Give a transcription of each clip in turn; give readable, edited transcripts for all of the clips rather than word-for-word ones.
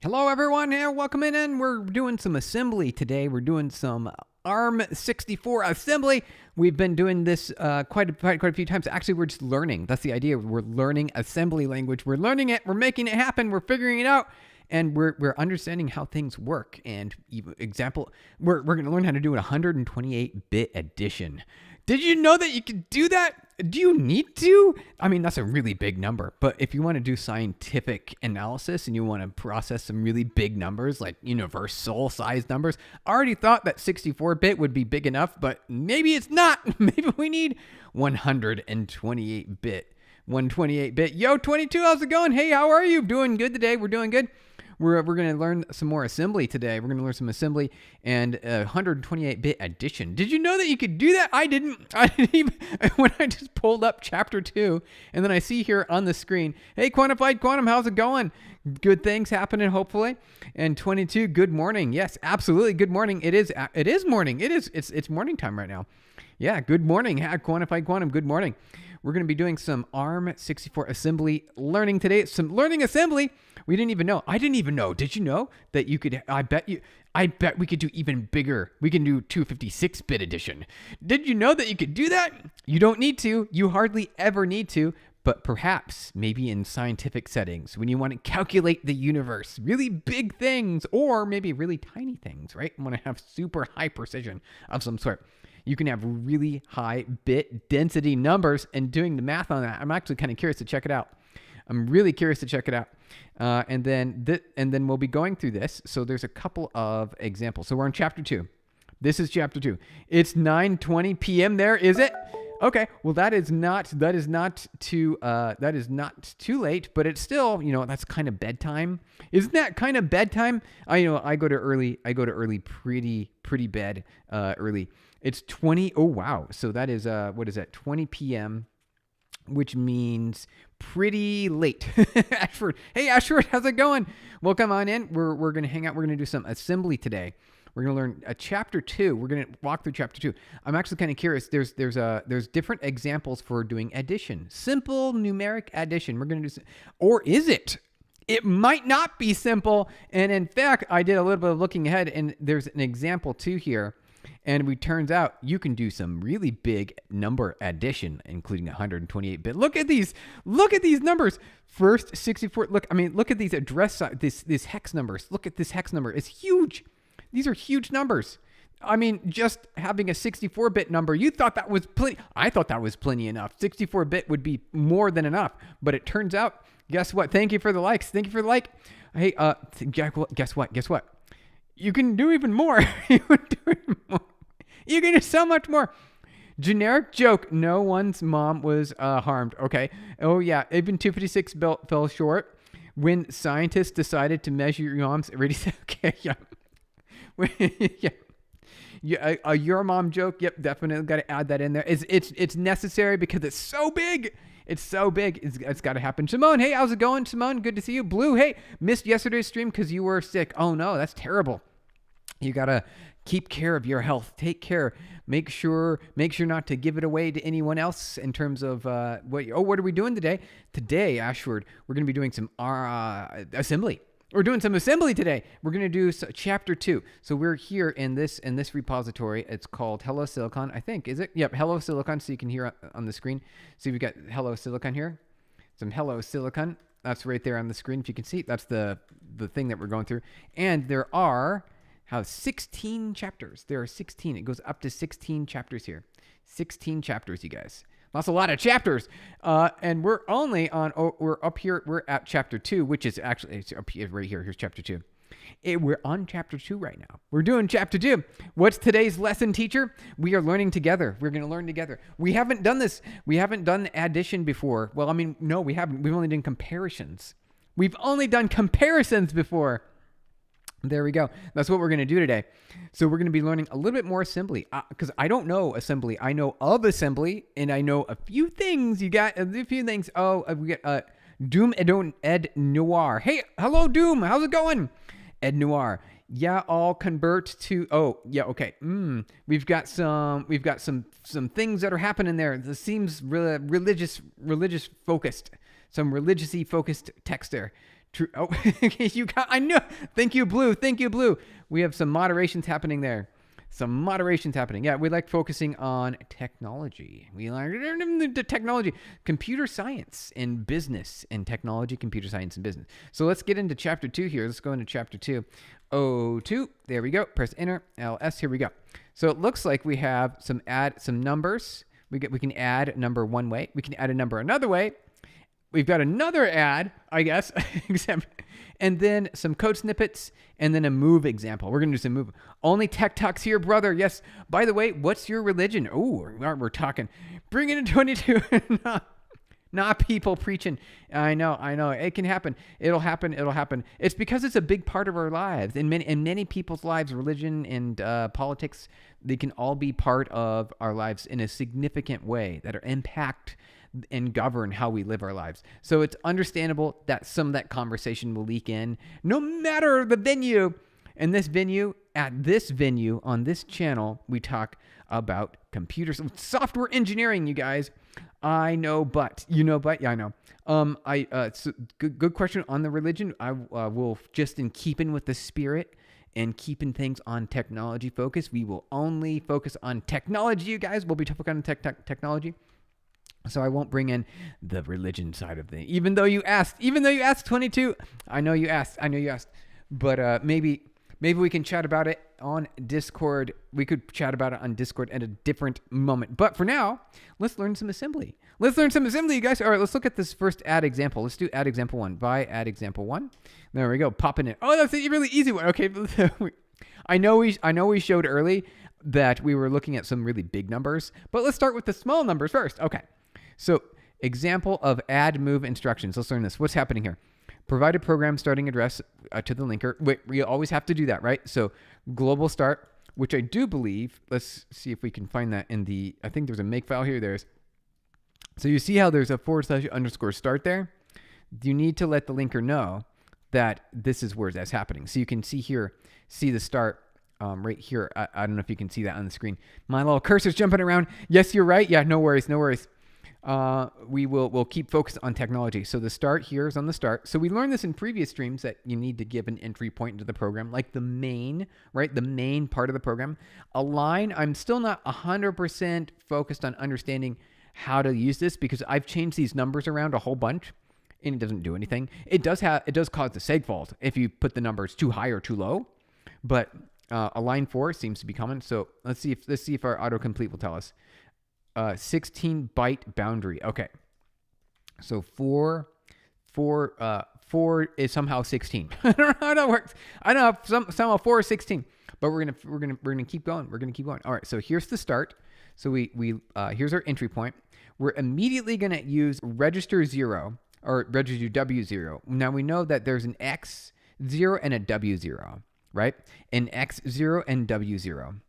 Hello everyone, here, welcome in. We're doing some assembly today. We're doing some ARM64 assembly. We've been doing this quite a few times. Actually, we're just learning. That's the idea. We're learning assembly language. We're learning it. We're making it happen. We're figuring it out. And we're understanding how things work. And example, we're going to learn how to do a 128-bit addition. Did you know that you could do that? Do you need to? I mean, that's a really big number. But if you want to do scientific analysis and you want to process some really big numbers, like universal size numbers, I already thought that 64-bit would be big enough, but maybe it's not. Maybe we need 128-bit. 128-bit. Yo, 22, how's it going? Hey, how are you? Doing good today? We're doing good. We're going to learn some more assembly today. We're going to learn some assembly and 128-bit addition. Did you know that you could do that? I didn't even, when I just pulled up chapter 2, and then I see here on the screen, hey, Quantified Quantum, how's it going? Good things happening, hopefully. And 22, good morning. Yes, absolutely, good morning. It is morning. It's morning time right now. Yeah, good morning, Quantified Quantum, good morning. We're going to be doing some ARM64 assembly learning today. Some learning assembly. We didn't even know. I didn't even know. Did you know that you could, I bet we could do even bigger. We can do 256-bit edition. Did you know that you could do that? You don't need to. You hardly ever need to. But perhaps, maybe in scientific settings, when you want to calculate the universe, really big things, or maybe really tiny things, right? You want to have super high precision of some sort. You can have really high bit density numbers, and doing the math on that, I'm actually kind of curious to check it out. I'm really curious to check it out. And then we'll be going through this. So there's a couple of examples. So we're on chapter 2. This is chapter 2. It's 9:20 p.m. there, is it? Okay. Well, that is not too late, but it's still, that's kind of bedtime. Isn't that kind of bedtime? I go to early pretty bed early. It's 20. Oh, wow. So that is, what is that? 20 p.m., which means pretty late. Ashford. Hey, Ashford, how's it going? Well, come on in. We're going to hang out. We're going to do some assembly today. We're going to learn chapter 2. We're going to walk through chapter 2. I'm actually kind of curious. There's different examples for doing addition. Simple numeric addition. We're going to do, or is it? It might not be simple. And in fact, I did a little bit of looking ahead, and there's an example too here. And it turns out you can do some really big number addition, including 128-bit. Look at these numbers. First 64. Look at these address, this hex numbers. Look at this hex number. It's huge. These are huge numbers. I mean, just having a 64-bit number, you thought that was plenty. I thought that was plenty enough. 64-bit would be more than enough. But it turns out, guess what? Thank you for the likes. Thank you for the like. Hey, guess what? You can do even more. You can do so much more. Generic joke. No one's mom was harmed. Okay. Oh, yeah. Even 256 fell short when scientists decided to measure your mom's radius. Okay. Yeah. Yeah. Your mom joke. Yep. Definitely got to add that in there. It's necessary because it's so big. It's so big. It's got to happen. Simone, hey, how's it going? Simone, good to see you. Blue, hey, missed yesterday's stream because you were sick. Oh, no, that's terrible. You got to keep care of your health. Take care. Make sure not to give it away to anyone else in terms of what are we doing today? Today, Ashford, we're going to be doing some assembly. We're doing some assembly today. We're going to do chapter 2. So we're here in this repository. It's called Hello Silicon, I think. Is it? Yep, Hello Silicon. So you can hear on the screen. See, we've got Hello Silicon here. Some Hello Silicon. That's right there on the screen. If you can see, that's the thing that we're going through. And there are 16 chapters. There are 16. It goes up to 16 chapters here. 16 chapters, you guys. That's a lot of chapters. And we're up here. We're at chapter 2, which is actually, it's up here, right here. Here's chapter 2. We're on chapter 2 right now. We're doing chapter 2. What's today's lesson, teacher? We are learning together. We're going to learn together. We haven't done this. We haven't done addition before. Well, I mean, no, we haven't. We've only done comparisons. We've only done comparisons before. There we go. That's what we're going to do today. So we're going to be learning a little bit more assembly because I don't know assembly. I know of assembly, and I know a few things. You got a few things. Oh, we got Doom Ed Noir. Hey, hello, Doom. How's it going? Ed Noir. Yeah, I'll convert to. Oh, yeah. Okay. We've got some things that are happening there. This seems religious focused. Some religiously focused text there. True. Oh, you got. I know. Thank you, Blue. Thank you, Blue. We have some moderations happening there. Some moderations happening. Yeah, we like focusing on technology. We like the technology, computer science and business, and technology, computer science and business. So let's get into chapter 2 here. Let's go into chapter 2. O2. There we go. Press enter. LS. Here we go. So it looks like we have some numbers. We can add a number one way. We can add a number another way. We've got another add, I guess, and then some code snippets, and then a move example. We're going to do some move. Only tech talks here, brother. Yes. By the way, what's your religion? Oh, we're talking. Bring it in 22. Not people preaching. I know. It can happen. It'll happen. It's because it's a big part of our lives. In many people's lives, religion and politics, they can all be part of our lives in a significant way that are impact and govern how we live our lives. So it's understandable that some of that conversation will leak in, no matter the venue. And at this venue, on this channel, we talk about computers, software engineering, you guys. I know, but. Yeah, I know. So good question on the religion. I will, just in keeping with the spirit and keeping things on technology focus, we will only focus on technology, you guys. We'll be focusing on technology. So I won't bring in the religion side of things. Even though you asked 22, I know you asked, but maybe we can chat about it on Discord. We could chat about it on Discord at a different moment. But for now, let's learn some assembly. You guys. All right, let's look at this first add example. Let's do add example 1. By add example 1. There we go. Popping it. Oh, that's a really easy one. Okay. I know we showed early that we were looking at some really big numbers, but let's start with the small numbers first. Okay. So example of add move instructions. Let's learn this. What's happening here? Provide a program starting address to the linker. Wait, we always have to do that, right? So global start, which I do believe, let's see if we can find that in I think there's a make file here. So you see how there's a / start there? You need to let the linker know that this is where that's happening. So you can see the start right here. I don't know if you can see that on the screen. My little cursor's jumping around. Yes, you're right. Yeah, no worries. We'll keep focused on technology. So the start here is on the start. So we learned this in previous streams that you need to give an entry point into the program, like the main, right? The main part of the program. Align, I'm still not 100% focused on understanding how to use this because I've changed these numbers around a whole bunch and it doesn't do anything. It does cause the seg fault if you put the numbers too high or too low, but align 4 seems to be common. So let's see if our autocomplete will tell us. 16 byte boundary. Okay. So 4 is somehow 16. I don't know how that works. I know somehow 4 is 16, but we're gonna keep going. All right. So here's the start. So we here's our entry point. We're immediately gonna use register 0 or register W0. Now we know that there's an X0 and a W0, right? An X0 and W0.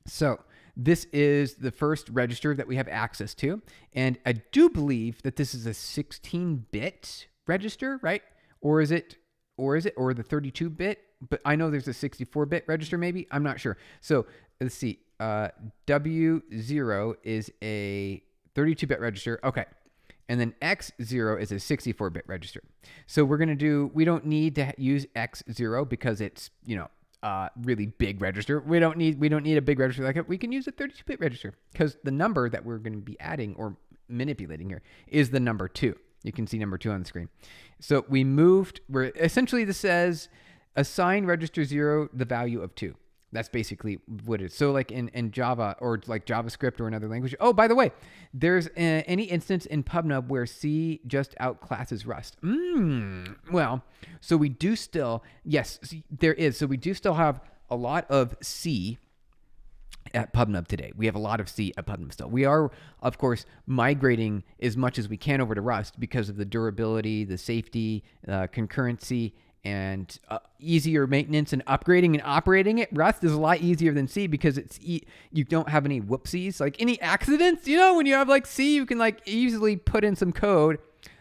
So this is the first register that we have access to. And I do believe that this is a 16-bit register, right? Or is it the 32-bit? But I know there's a 64-bit register maybe. I'm not sure. So let's see. W0 is a 32-bit register. Okay. And then X0 is a 64-bit register. So we don't need to use X0 because it's, really big register. We don't need a big register like it. We can use a 32-bit register because the number that we're going to be adding or manipulating here is the number 2. You can see number 2 on the screen. So essentially this says assign register 0 the value of 2. That's basically what it is. So like in Java or like JavaScript or another language. Oh, by the way, there's any instance in PubNub where C just outclasses Rust. Well, so we do still, yes, there is. So we do still have a lot of C at PubNub today. We have a lot of C at PubNub still. We are, of course, migrating as much as we can over to Rust because of the durability, the safety, concurrency, and easier maintenance and upgrading and operating it. Rust is a lot easier than C because you don't have any whoopsies, like any accidents. When you have like C, you can like easily put in some code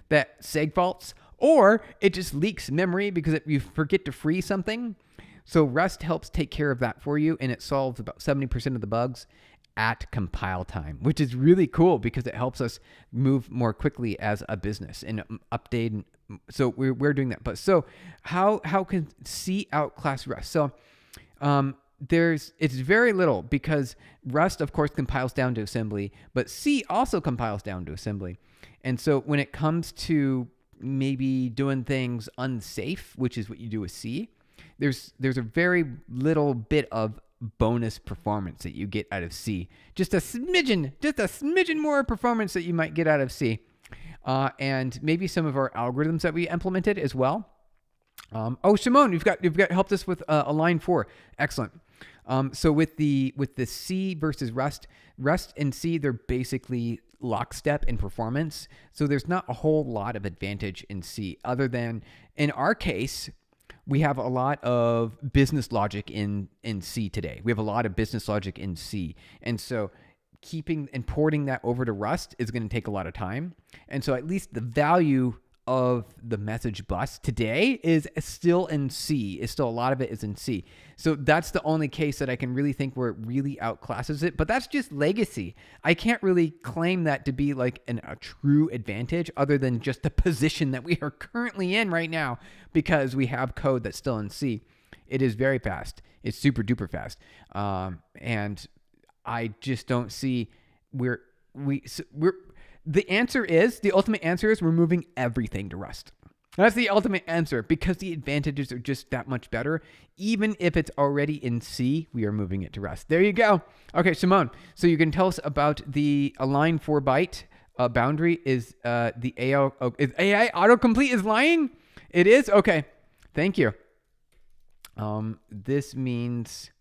that seg faults, or it just leaks memory because you forget to free something. So Rust helps take care of that for you, and it solves about 70% of the bugs at compile time, which is really cool because it helps us move more quickly as a business and update So we're doing that. But so how can C outclass Rust? So it's very little, because Rust, of course, compiles down to assembly, but C also compiles down to assembly. And so when it comes to maybe doing things unsafe, which is what you do with C, there's a very little bit of bonus performance that you get out of C. Just a smidgen more performance that you might get out of C. And maybe some of our algorithms that we implemented as well. Shimon, you've got helped us with a line 4. Excellent. So with the C versus Rust and C, they're basically lockstep in performance. So there's not a whole lot of advantage in C, other than in our case, we have a lot of business logic in C today. We have a lot of business logic in C. And so keeping and porting that over to Rust is going to take a lot of time. And so at least the value of the message bus today is still in C. A lot of it is in C. So that's the only case that I can really think where it really outclasses it. But that's just legacy. I can't really claim that to be like a true advantage, other than just the position that we are currently in right now, because we have code that's still in C. It is very fast. It's super duper fast. And I just don't see the ultimate answer is we're moving everything to Rust. That's the ultimate answer, because the advantages are just that much better. Even if it's already in C, we are moving it to Rust. There you go. Okay, Simone, so you can tell us about the align 4 byte boundary. Is the AI autocomplete is lying? It is? Okay, thank you. This means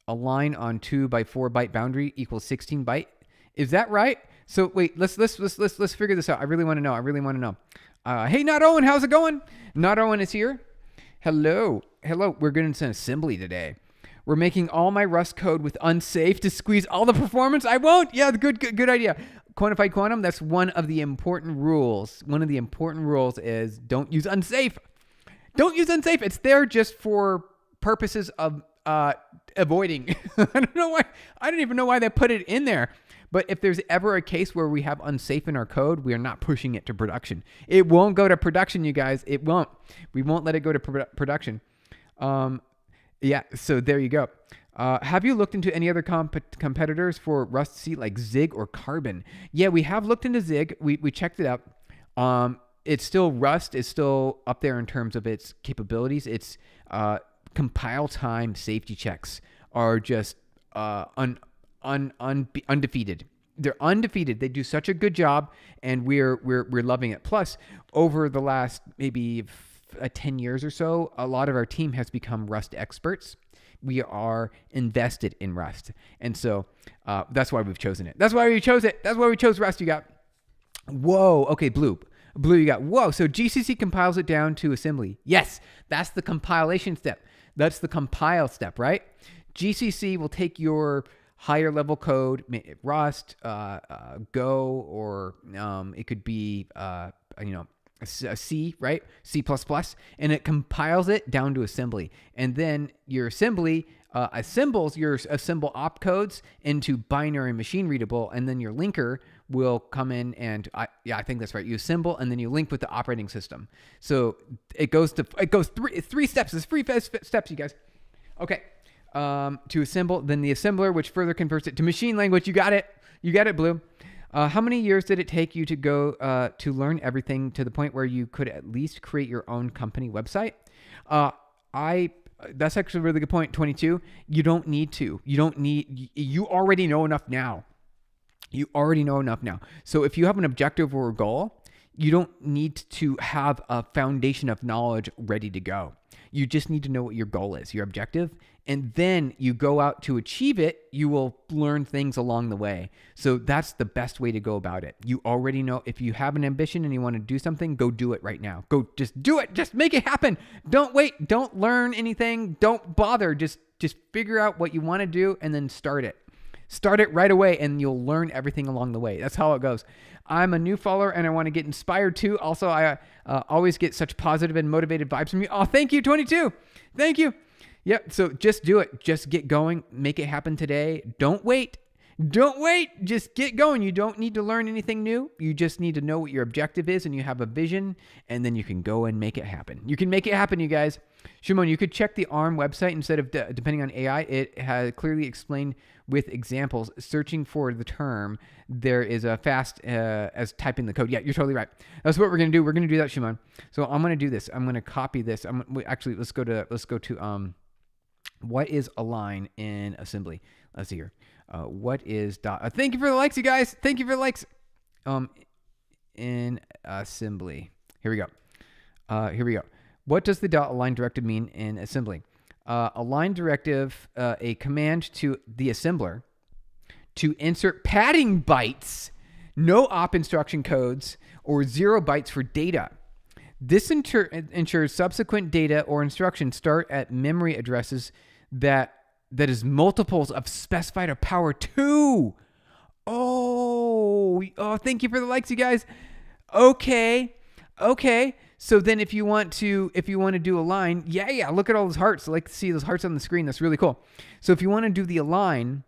align on 2 by 4 byte boundary equals 16 byte. Is that right? So wait, let's figure this out. I really want to know. Hey, Not Owen, how's it going? Not Owen is here. Hello. We're going to assembly today. We're making all my Rust code with unsafe to squeeze all the performance. I won't. Yeah, good idea. Quantified quantum. That's one of the important rules. One of the important rules is don't use unsafe. Don't use unsafe. It's there just for purposes of avoiding. I don't know why. I don't even know why they put it in there. But if there's ever a case where we have unsafe in our code, we are not pushing it to production. It won't go to production, you guys. It won't. We won't let it go to production. Yeah, so there you go. Have you looked into any other competitors for Rust C, like Zig or Carbon? Yeah, we have looked into Zig. We checked it out. It's still, Rust is still up there in terms of its capabilities. Its compile time safety checks are just undefeated. They're undefeated. They do such a good job, and we're loving it. Plus, over the last maybe 10 years or so, a lot of our team has become Rust experts. We are invested in Rust, and so that's why we've chosen it. That's why we chose it. That's why we chose Rust. You got, whoa. Okay, Blue. You got, whoa. So GCC compiles it down to assembly. Yes, that's the compilation step. That's the compile step, right? GCC will take your higher level code, Rust, Go, or it could be a C, right? C++, and it compiles it down to assembly. And then your assembly assembles your assemble opcodes into binary machine readable, and then your linker will come in and I think that's right. You assemble and then you link with the operating system. So it goes three steps. It's 3 steps, you guys. Okay. To assemble, then the assembler, which further converts it to machine language. You got it, Blue. How many years did it take you to go to learn everything to the point where you could at least create your own company website? That's actually a really good point. 22. You don't need to. You already know enough now. So if you have an objective or a goal, you don't need to have a foundation of knowledge ready to go. You just need to know what your goal is, your objective, and then you go out to achieve it. You will learn things along the way. So that's the best way to go about it. You already know if you have an ambition and you want to do something, go do it right now. Go just do it. Just make it happen. Don't wait. Don't learn anything. Don't bother. Just figure out what you want to do and then start it. Start it right away and you'll learn everything along the way. That's how it goes. I'm a new follower and I want to get inspired too. Also, I always get such positive and motivated vibes from you. Oh, thank you, 22. Thank you. Yep. So just do it. Just get going. Make it happen today. Don't wait. Don't wait. Just get going. You don't need to learn anything new. You just need to know what your objective is, and you have a vision, and then you can go and make it happen. You can make it happen, you guys. Shimon, you could check the ARM website instead of depending on AI. It has clearly explained with examples. Searching for the term, there is a fast as typing the code. Yeah, you're totally right. That's what we're gonna do. We're gonna do that, Shimon. So I'm gonna do this. I'm gonna copy this. Actually, let's go to what is align in assembly? Let's see here. What is dot? Thank you for the likes, you guys. Thank you for the likes. In assembly. Here we go. What does the dot align directive mean in assembly? Align directive, a command to the assembler to insert padding bytes, no op instruction codes, or 0 bytes for data. This ensures subsequent data or instructions start at memory addresses that is multiples of specified of power 2. Oh, thank you for the likes, you guys. Okay. So then if you want to do align, yeah, look at all those hearts. I like to see those hearts on the screen. That's really cool. So if you want to do the align,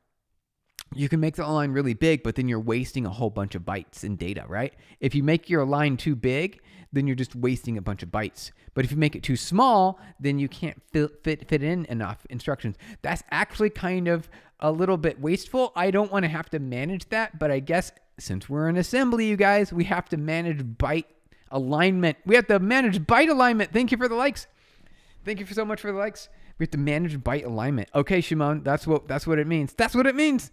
you can make the align really big, but then you're wasting a whole bunch of bytes in data, right? If you make your align too big, then you're just wasting a bunch of bytes. But if you make it too small, then you can't fit in enough instructions. That's actually kind of a little bit wasteful. I don't want to have to manage that, but I guess since we're in assembly, you guys, we have to manage byte alignment. We have to manage byte alignment. Thank you for the likes. Thank you so much for the likes. We have to manage byte alignment. Okay, Shimon, that's what it means. That's what it means.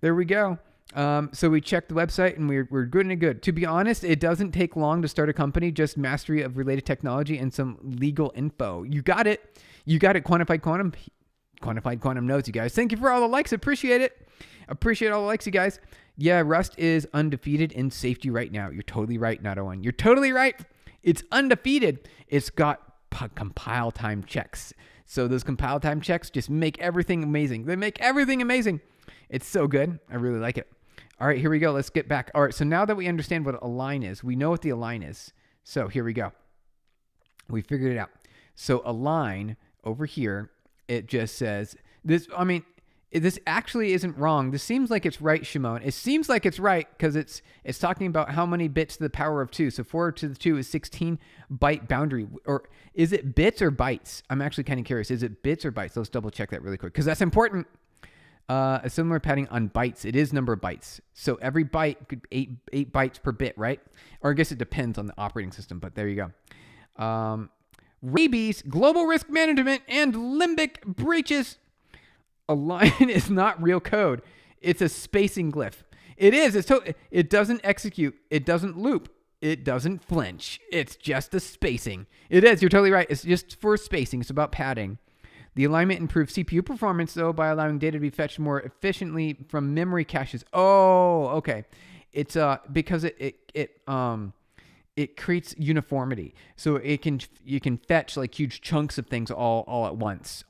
There we go. So we checked the website and we're good and good. To be honest, it doesn't take long to start a company, just mastery of related technology and some legal info. You got it. Quantified quantum nodes, you guys. Thank you for all the likes. Appreciate it. Appreciate all the likes, you guys. Yeah, Rust is undefeated in safety right now. You're totally right, Not01. You're totally right. It's undefeated. It's got compile time checks. So those compile time checks just make everything amazing. They make everything amazing. It's so good. I really like it. All right, here we go. Let's get back. All right, so now that we understand what align is, we know what the align is. So here we go. We figured it out. So align over here, it just says this. I mean, this actually isn't wrong. This seems like it's right, Shimon. It seems like it's right because it's talking about how many bits to the power of 2. So 4 to the 2 is 16 byte boundary. Or is it bits or bytes? I'm actually kind of curious. Is it bits or bytes? Let's double check that really quick because that's important. A similar padding on bytes. It is number of bytes. So every byte could be 8 bytes per bit, right? Or I guess it depends on the operating system, but there you go. Rabies, global risk management, and limbic breaches. Align is not real code. It's a spacing glyph. It is. It doesn't execute. It doesn't loop. It doesn't flinch. It's just the spacing. It is. You're totally right. It's just for spacing. It's about padding. The alignment improves CPU performance, though, by allowing data to be fetched more efficiently from memory caches. Oh, okay. It's because it creates uniformity. So you can fetch like huge chunks of things all at once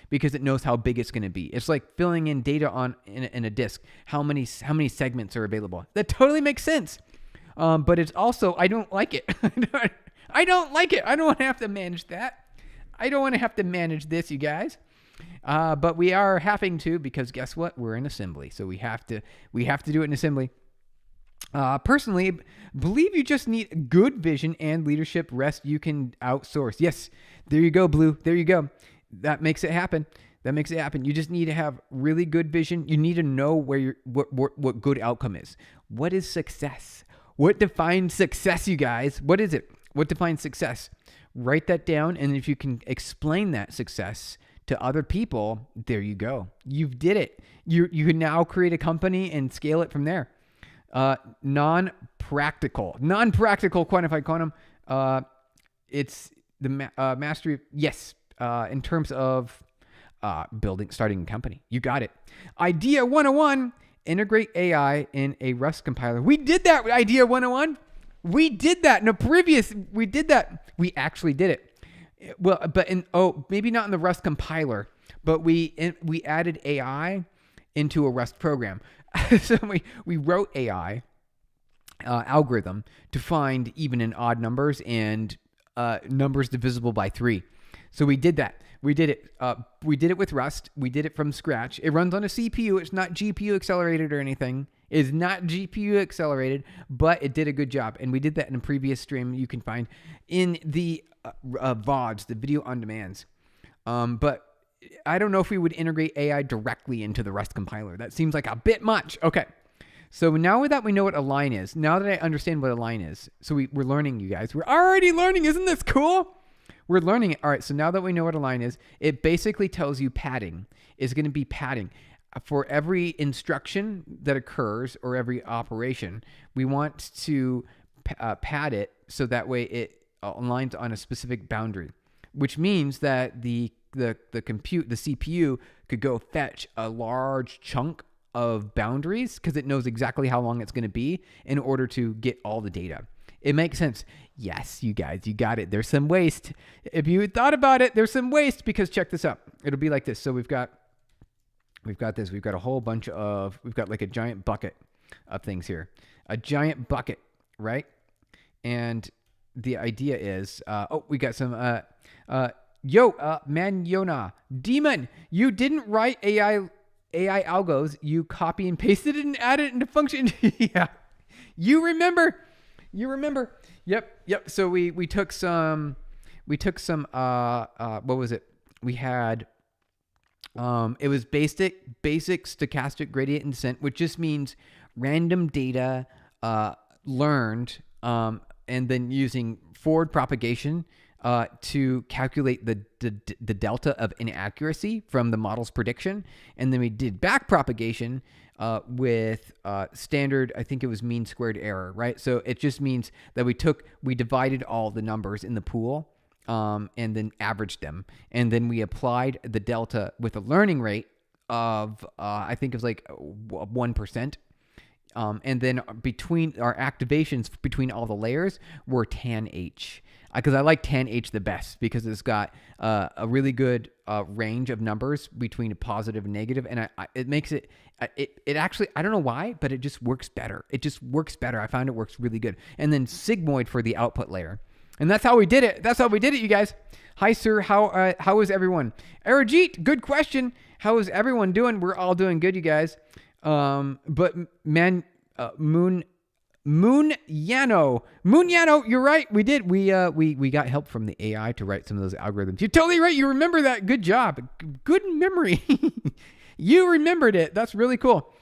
because it knows how big it's going to be. It's like filling in data in a disk. How many segments are available? That totally makes sense. But it's also, I don't like it. I don't like it. I don't want to have to manage that. I don't want to have to manage this, you guys. But we are having to because guess what? We're in assembly. So we have to do it in assembly. Personally, believe you just need good vision and leadership. Rest you can outsource. Yes, there you go, Blue. There you go. That makes it happen. You just need to have really good vision. You need to know what good outcome is. What is success? What defines success, you guys? What is it? What defines success? Write that down, and if you can explain that success to other people, there you go. You did it. You can now create a company and scale it from there. Non-practical quantified quantum. It's the mastery. Yes. In terms of starting a company, you got it. Idea 101: integrate AI in a Rust compiler. We did that. Idea 101. We did that in a previous. We did that. We actually did it. Well, but maybe not in the Rust compiler, but we added AI into a Rust program. So we wrote AI algorithm to find even and odd numbers and numbers divisible by 3. So we did that. We did it. We did it with Rust. We did it from scratch. It runs on a CPU. It's not GPU accelerated or anything. It's not GPU accelerated, but it did a good job. And we did that in a previous stream you can find in the VODs, the video on demands. But I don't know if we would integrate AI directly into the Rust compiler. That seems like a bit much. Okay. So now that we know what a line is, now that I understand what a line is, so we're learning, you guys. We're already learning. Isn't this cool? We're learning it. All right, so now that we know what a line is, it basically tells you padding is going to be padding. For every instruction that occurs or every operation, we want to pad it so that way it aligns on a specific boundary, which means that the CPU could go fetch a large chunk of boundaries because it knows exactly how long it's going to be in order to get all the data. It makes sense. Yes, you guys, you got it. There's some waste. If you thought about it, there's some waste because check this out. It'll be like this. So we've got this. We've got a whole bunch of, we've got like a giant bucket of things here. A giant bucket, right? And the idea is, we got some, Manyona, Demon, you didn't write AI algos. You copy and pasted it and added it into function. Yeah. You remember. Yep. So we took some, what was it? We had, it was basic stochastic gradient descent, which just means random data, learned, and then using forward propagation, to calculate the delta of inaccuracy from the model's prediction. And then we did back propagation, with standard, I think it was mean squared error, right? So it just means that we divided all the numbers in the pool, and then averaged them. And then we applied the delta with a learning rate of, I think it was like 1%. And then between our activations between all the layers were tan H. Because I like tan H the best because it's got a really good range of numbers between a positive and negative, and it makes it actually, I don't know why, but it just works better. It just works better. I found it works really good. And then sigmoid for the output layer, and that's how we did it. You guys. Hi, sir. How is everyone? Arajit, good question. How is everyone doing? We're all doing good, you guys. But man, Moon Yano, you're right. We did. We got help from the AI to write some of those algorithms. You're totally right. You remember that. Good job. Good memory. You remembered it. That's really cool.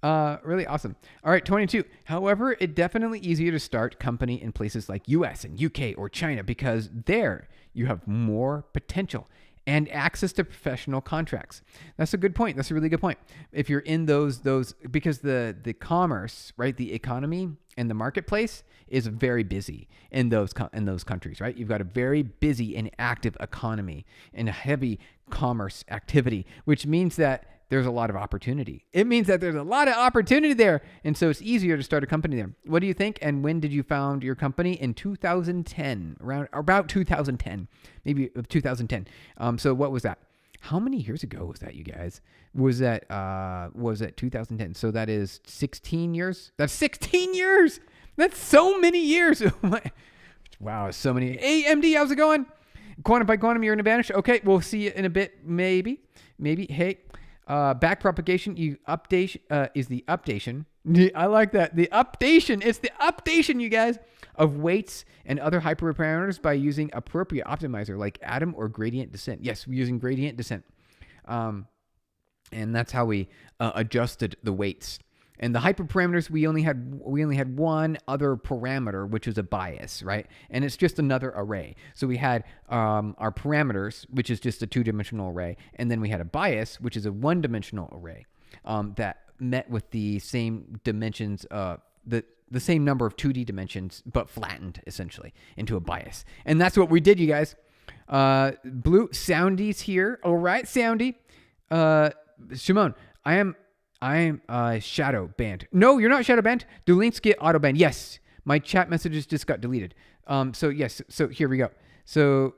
Really awesome. All right, 22. However, it's definitely easier to start company in places like US and UK or China because there you have more potential and access to professional contracts. That's a good point. That's a really good point. If you're in those because the commerce, right, the economy and the marketplace is very busy in those countries, right? You've got a very busy and active economy and a heavy commerce activity, which means that there's a lot of opportunity. It means that there's a lot of opportunity there, and so it's easier to start a company there. What do you think? And when did you found your company? In 2010, about 2010, maybe 2010. So what was that? How many years ago was that, you guys? Was that 2010? So that is 16 years. That's 16 years. That's so many years. Wow, so many. AMD, how's it going? Quantum by quantum, you're in advantage. Okay, we'll see you in a bit. Maybe. Hey. Back propagation, is the updation. I like that. The updation. It's the updation, you guys, of weights and other hyperparameters by using appropriate optimizer like atom or gradient descent. Yes, we're using gradient descent. And that's how we adjusted the weights. And the hyperparameters, we only had one other parameter, which is a bias, right? And it's just another array. So we had our parameters, which is just a two-dimensional array, and then we had a bias, which is a one-dimensional array that met with the same dimensions, the same number of 2D dimensions, but flattened essentially into a bias. And that's what we did, you guys. Blue Soundy's here. All right, Soundy. Shimon, I am shadow banned. No, you're not shadow banned. Do links get auto banned? Yes. My chat messages just got deleted. So yes. So here we go. So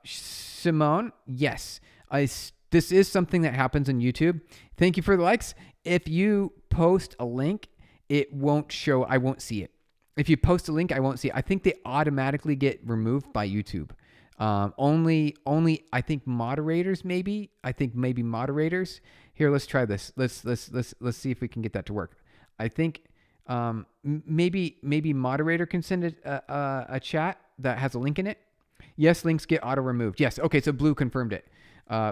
Simone, yes. This is something that happens on YouTube. Thank you for the likes. If you post a link, it won't show. I won't see it. If you post a link, I won't see it. I think they automatically get removed by YouTube. Only I think moderators maybe. I think maybe moderators. Here, let's try this. Let's see if we can get that to work. I think maybe moderator can send a chat that has a link in it. Yes, links get auto removed. Yes. Okay, so Blue confirmed it.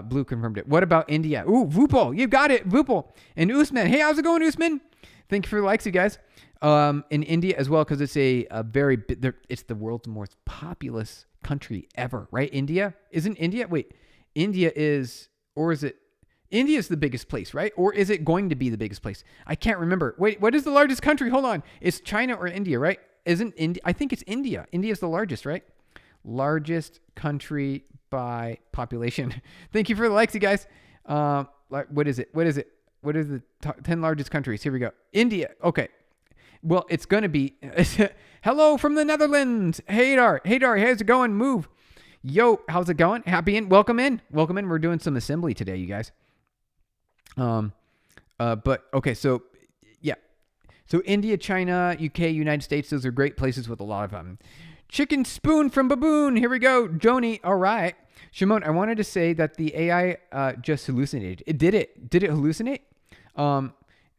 Blue confirmed it. What about India? Ooh, Vupal, you got it, Vupal. And Usman. Hey, how's it going, Usman? Thank you for the likes, you guys. In India as well, because it's it's the world's most populous country ever, right? India? Isn't India? Wait, India is, or is it? India is the biggest place, right? Or is it going to be the biggest place? I can't remember. Wait, what is the largest country? Hold on. It's China or India, right? Isn't India? I think it's India. India is the largest, right? Largest country by population. Thank you for the likes, you guys. What is it? What is the top 10 largest countries? Here we go. India. Okay. Well, it's going to be... Hello from the Netherlands. Hey, Dar. Hey, Dar. How's it going? Move. Yo, how's it going? Happy in? Welcome in. Welcome in. We're doing some assembly today, you guys. But okay, so yeah. So India, China, UK, United States, those are great places with a lot of them. Chicken Spoon from Baboon. Here we go. Joni. All right. Shimon, I wanted to say that the AI just hallucinated. Did it hallucinate?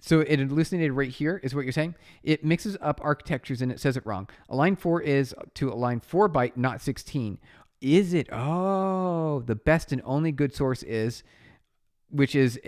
So it hallucinated right here is what you're saying. It mixes up architectures and it says it wrong. Align 4 is to align 4 byte, not 16. Is it? Oh, the best and only good source is, which is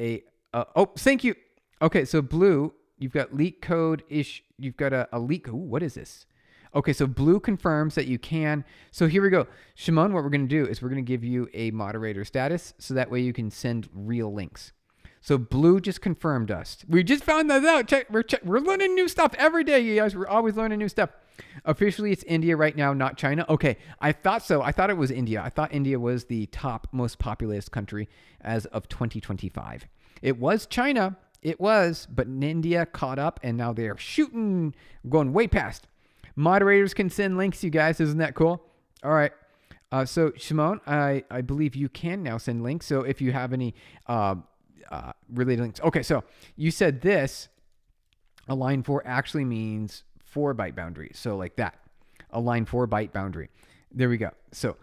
thank you. Okay, so Blue, you've got leak code ish. You've got a leak. Ooh, what is this? Okay, so Blue confirms that you can. So here we go. Shimon, what we're going to do is we're going to give you a moderator status so that way you can send real links. So Blue just confirmed us. We just found that out. We're learning new stuff every day, you guys. We're always learning new stuff. Officially, it's India right now, not China. Okay, I thought so. I thought it was India. I thought India was the top most populous country as of 2025. It was China. It was, but India caught up, and now they're going way past. Moderators can send links, you guys. Isn't that cool? All right. So, Shimon, I believe you can now send links. So if you have any related links. Okay, so you said this, align 4 actually means 4 byte boundary. So like that, align 4 byte boundary. There we go. So,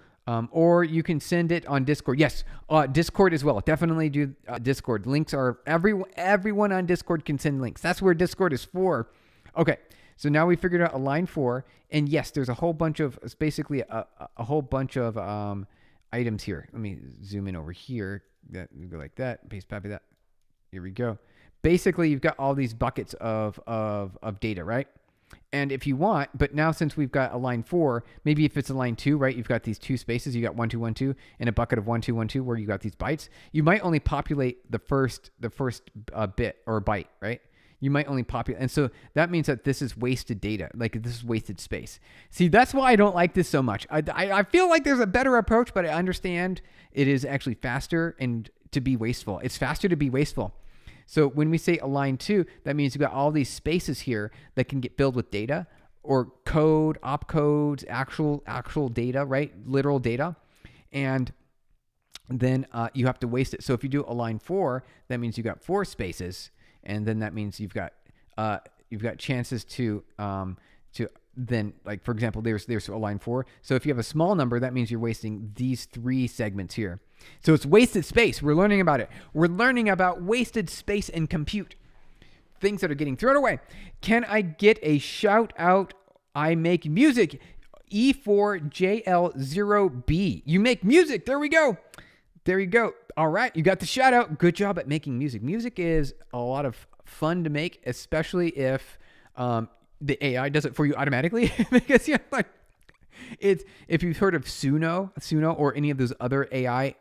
or you can send it on Discord. Yes, Discord as well. Definitely do Discord. Links are, everyone on Discord can send links. That's where Discord is for. Okay, so now we figured out align 4. And yes, there's a whole bunch of, it's basically a whole bunch of items here. Let me zoom in over here. That go like that, paste copy that. Here we go. Basically, you've got all these buckets of data, right? And if you want, but now since we've got a line 4, maybe if it's a line 2, right? You've got these 2 spaces. You got 1 2 1 2 and a bucket of 1 2 1 2 where you got these bytes. You might only populate the first bit or byte, right? You might only populate, and so that means that this is wasted data, like this is wasted space. See, that's why I don't like this so much. I feel like there's a better approach, but I understand it is actually faster and to be wasteful. It's faster to be wasteful. So when we say align 2, that means you've got all these spaces here that can get filled with data or code, opcodes, actual data, right? Literal data, and then you have to waste it. So if you do align 4, that means you got 4 spaces. And then that means you've got chances to then, like, for example, there's a line 4. So if you have a small number, that means you're wasting these 3 segments here. So it's wasted space. We're learning about it. We're learning about wasted space and compute. Things that are getting thrown away. Can I get a shout out? I make music. E4JL0B. You make music. There we go. There you go. All right. You got the shout out. Good job at making music. Music is a lot of fun to make, especially if the AI does it for you automatically. Because it's, if you've heard of Suno or any of those other AI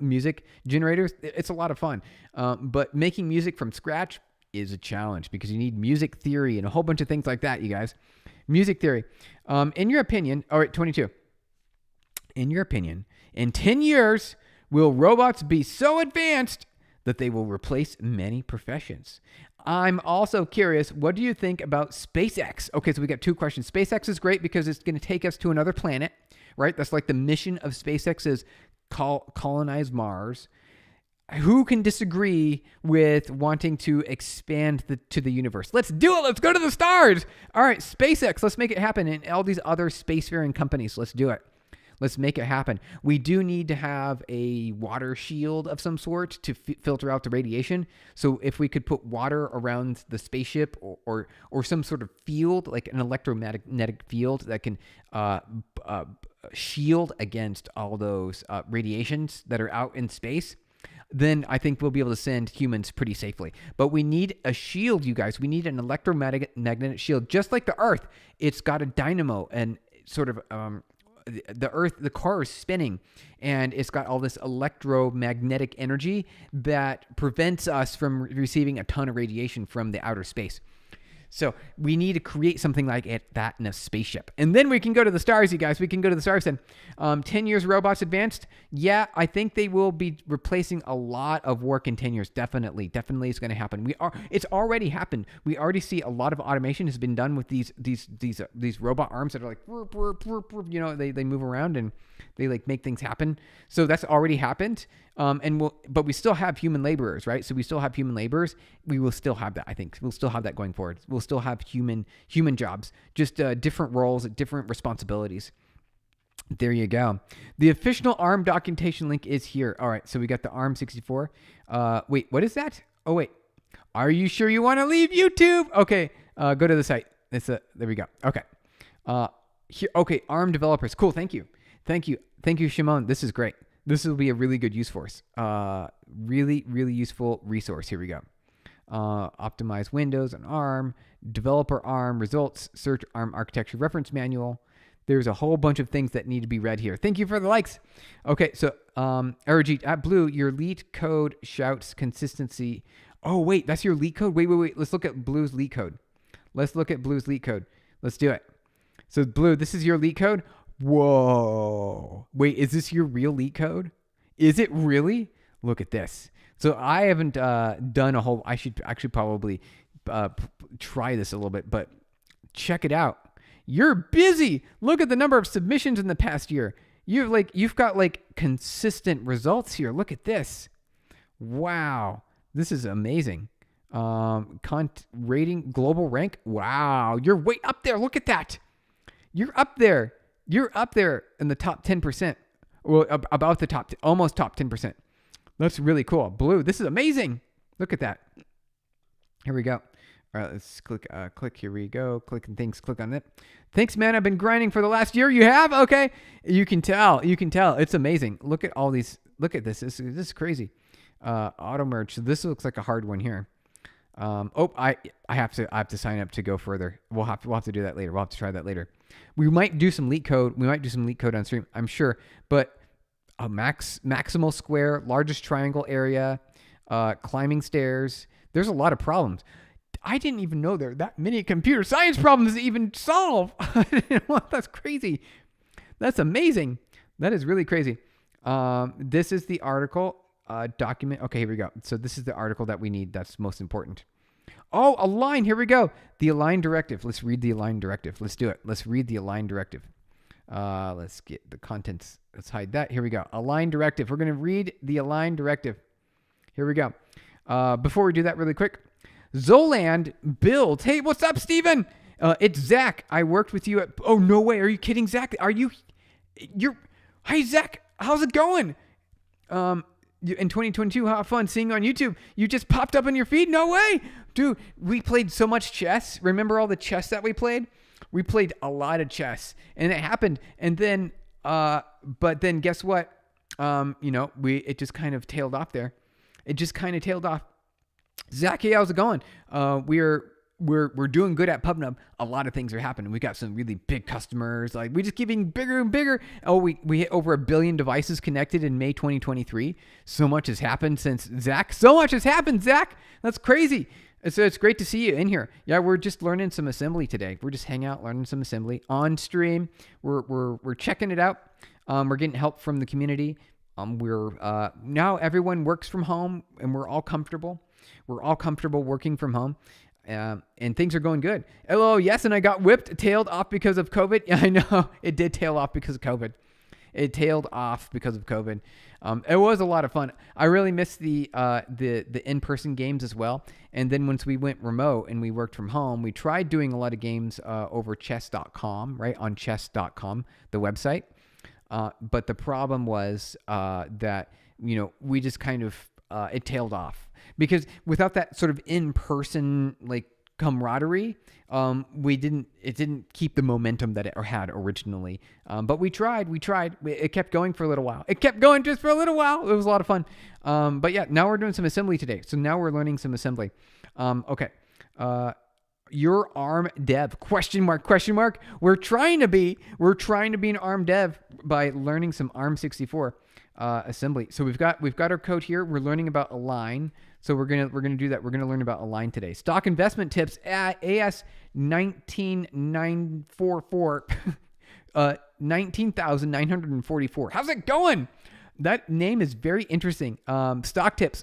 music generators, it's a lot of fun. But making music from scratch is a challenge because you need music theory and a whole bunch of things like that, you guys. Music theory. In your opinion, all right, 22. In your opinion, in 10 years, will robots be so advanced that they will replace many professions? I'm also curious, what do you think about SpaceX? Okay, so we got 2 questions. SpaceX is great because it's going to take us to another planet, right? That's like the mission of SpaceX is colonize Mars. Who can disagree with wanting to expand to the universe? Let's do it. Let's go to the stars. All right, SpaceX, let's make it happen. And all these other spacefaring companies, let's do it. Let's make it happen. We do need to have a water shield of some sort to filter out the radiation. So if we could put water around the spaceship or some sort of field, like an electromagnetic field that can shield against all those radiations that are out in space, then I think we'll be able to send humans pretty safely. But we need a shield, you guys. We need an electromagnetic shield, just like the Earth. It's got a dynamo and sort of the Earth, the car is spinning, and it's got all this electromagnetic energy that prevents us from receiving a ton of radiation from the outer space. So we need to create something like that in a spaceship. And then we can go to the stars, you guys. We can go to the stars then. 10 years robots advanced. Yeah, I think they will be replacing a lot of work in 10 years. Definitely it's going to happen. It's already happened. We already see a lot of automation has been done with these robot arms that are like, you know, they move around and they like make things happen. So that's already happened. But we still have human laborers, right? So we still have human laborers. We will still have that. I think we'll still have that going forward. We'll still have human jobs, just different roles, different responsibilities. There you go. The official ARM documentation link is here. All right, so we got the ARM 64. Wait, what is that? Oh wait, are you sure you want to leave YouTube? Okay, go to the site. There we go. Okay, here. Okay, ARM developers. Cool. Thank you, Shimon. This is great. This will be a really good use for us. Really useful resource. Here we go. Optimize Windows on ARM, developer ARM, results, search ARM architecture reference manual. There's a whole bunch of things that need to be read here. Thank you for the likes. Okay, so Arajit at Blue, your lead code shouts consistency. Oh, wait, that's your lead code? Wait. Let's look at Blue's lead code. Let's do it. So Blue, this is your lead code? Whoa. Wait, is this your real leak code? Is it really? Look at this. So I haven't done a whole, I should actually probably try this a little bit, but check it out. You're busy. Look at the number of submissions in the past year. You've got like consistent results here. Look at this. Wow. This is amazing. Rating global rank. Wow. You're way up there. Look at that. You're up there. You're up there in the top 10%. Well, about the almost top 10%. That's really cool. Blue, this is amazing. Look at that. Here we go. All right, let's click. Here we go. Click on it. Thanks, man. I've been grinding for the last year. You have? Okay. You can tell. It's amazing. Look at all these. Look at this. This is crazy. Auto merge. So this looks like a hard one here. I have to sign up to go further. We'll have to do that later. We'll have to try that later. We might do some leak code. On stream, I'm sure. But a maximal square, largest triangle area, climbing stairs. There's a lot of problems. I didn't even know there are that many computer science problems to even solve. That's crazy. That's amazing. That is really crazy. This is the article document. Okay, here we go. So this is the article that we need. That's most important. Oh, align. Here we go. The align directive. Let's read the align directive. Let's do it. Let's read the align directive. Let's get the contents. Let's hide that. Here we go. Align directive. We're going to read the align directive. Here we go. Before we do that really quick, Zoland builds. Hey, what's up, Steven? It's Zach. I worked with you at... Oh, no way. Are you kidding, Zach? Hey, Zach. How's it going? In 2022, how fun seeing you on YouTube. You just popped up on your feed? No way. Dude, we played so much chess. Remember all the chess that we played? We played a lot of chess. And it happened. And then... but then guess what? It just kind of tailed off there. Zach, hey, how's it going? We're doing good at PubNub. A lot of things are happening. We got some really big customers. Like we just getting bigger and bigger. Oh, we hit over 1 billion devices connected in May 2023. So much has happened since Zach. That's crazy. So it's great to see you in here. Yeah, we're just learning some assembly today. We're just hanging out, learning some assembly on stream. We're checking it out. We're getting help from the community. Now everyone works from home and we're all comfortable. We're all comfortable working from home. And things are going good. Hello, yes, and I got tailed off because of COVID. Yeah, I know. It did tail off because of COVID. It was a lot of fun. I really missed the in-person games as well. And then once we went remote and we worked from home, we tried doing a lot of games over chess.com, right? On chess.com, the website. But the problem was that, we just kind of, it tailed off because without that sort of in-person like camaraderie, it didn't keep the momentum that it had originally. But we tried. It kept going for a little while. It kept going just for a little while. It was a lot of fun. But yeah, now we're doing some assembly today. So now we're learning some assembly. Okay. Your ARM dev, question mark. We're trying to be an ARM dev by learning some ARM64 assembly. So we've got our code here. We're learning about align. So we're gonna do that. We're gonna learn about align today. Stock investment tips at AS 19944, 19,944. How's it going? That name is very interesting. Stock tips.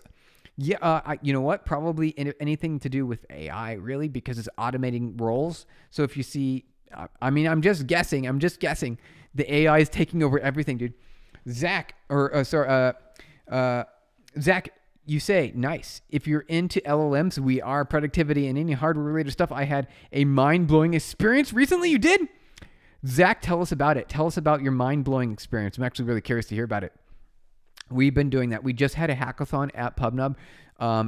Yeah, you know what? Probably anything to do with AI, really, because it's automating roles. So if you see, I'm just guessing. The AI is taking over everything, dude. Zach, you say, nice. If you're into LLMs, we are productivity and any hardware-related stuff. I had a mind-blowing experience recently. You did? Zach, tell us about it. Tell us about your mind-blowing experience. I'm actually really curious to hear about it. We've been doing that. We just had a hackathon at PubNub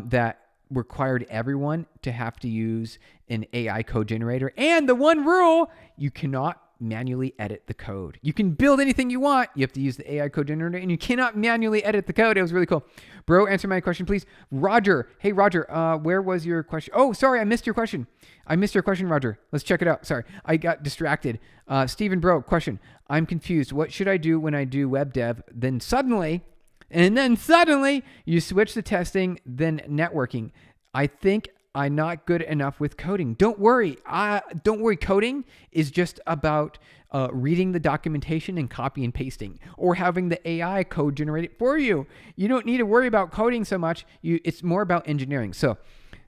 that required everyone to have to use an AI code generator. And the one rule, you cannot manually edit the code. You can build anything you want. You have to use the AI code generator, and you cannot manually edit the code. It was really cool. Bro, answer my question, please. Roger. Hey, Roger, where was your question? Oh, sorry, I missed your question. Roger. Let's check it out. Sorry, I got distracted. Stephen, bro, question. I'm confused. What should I do when I do web dev? Then suddenly you switch to testing, then networking. I think I'm not good enough with coding. Don't worry. Coding is just about reading the documentation and copy and pasting, or having the AI code generate it for you. You don't need to worry about coding so much. It's more about engineering. So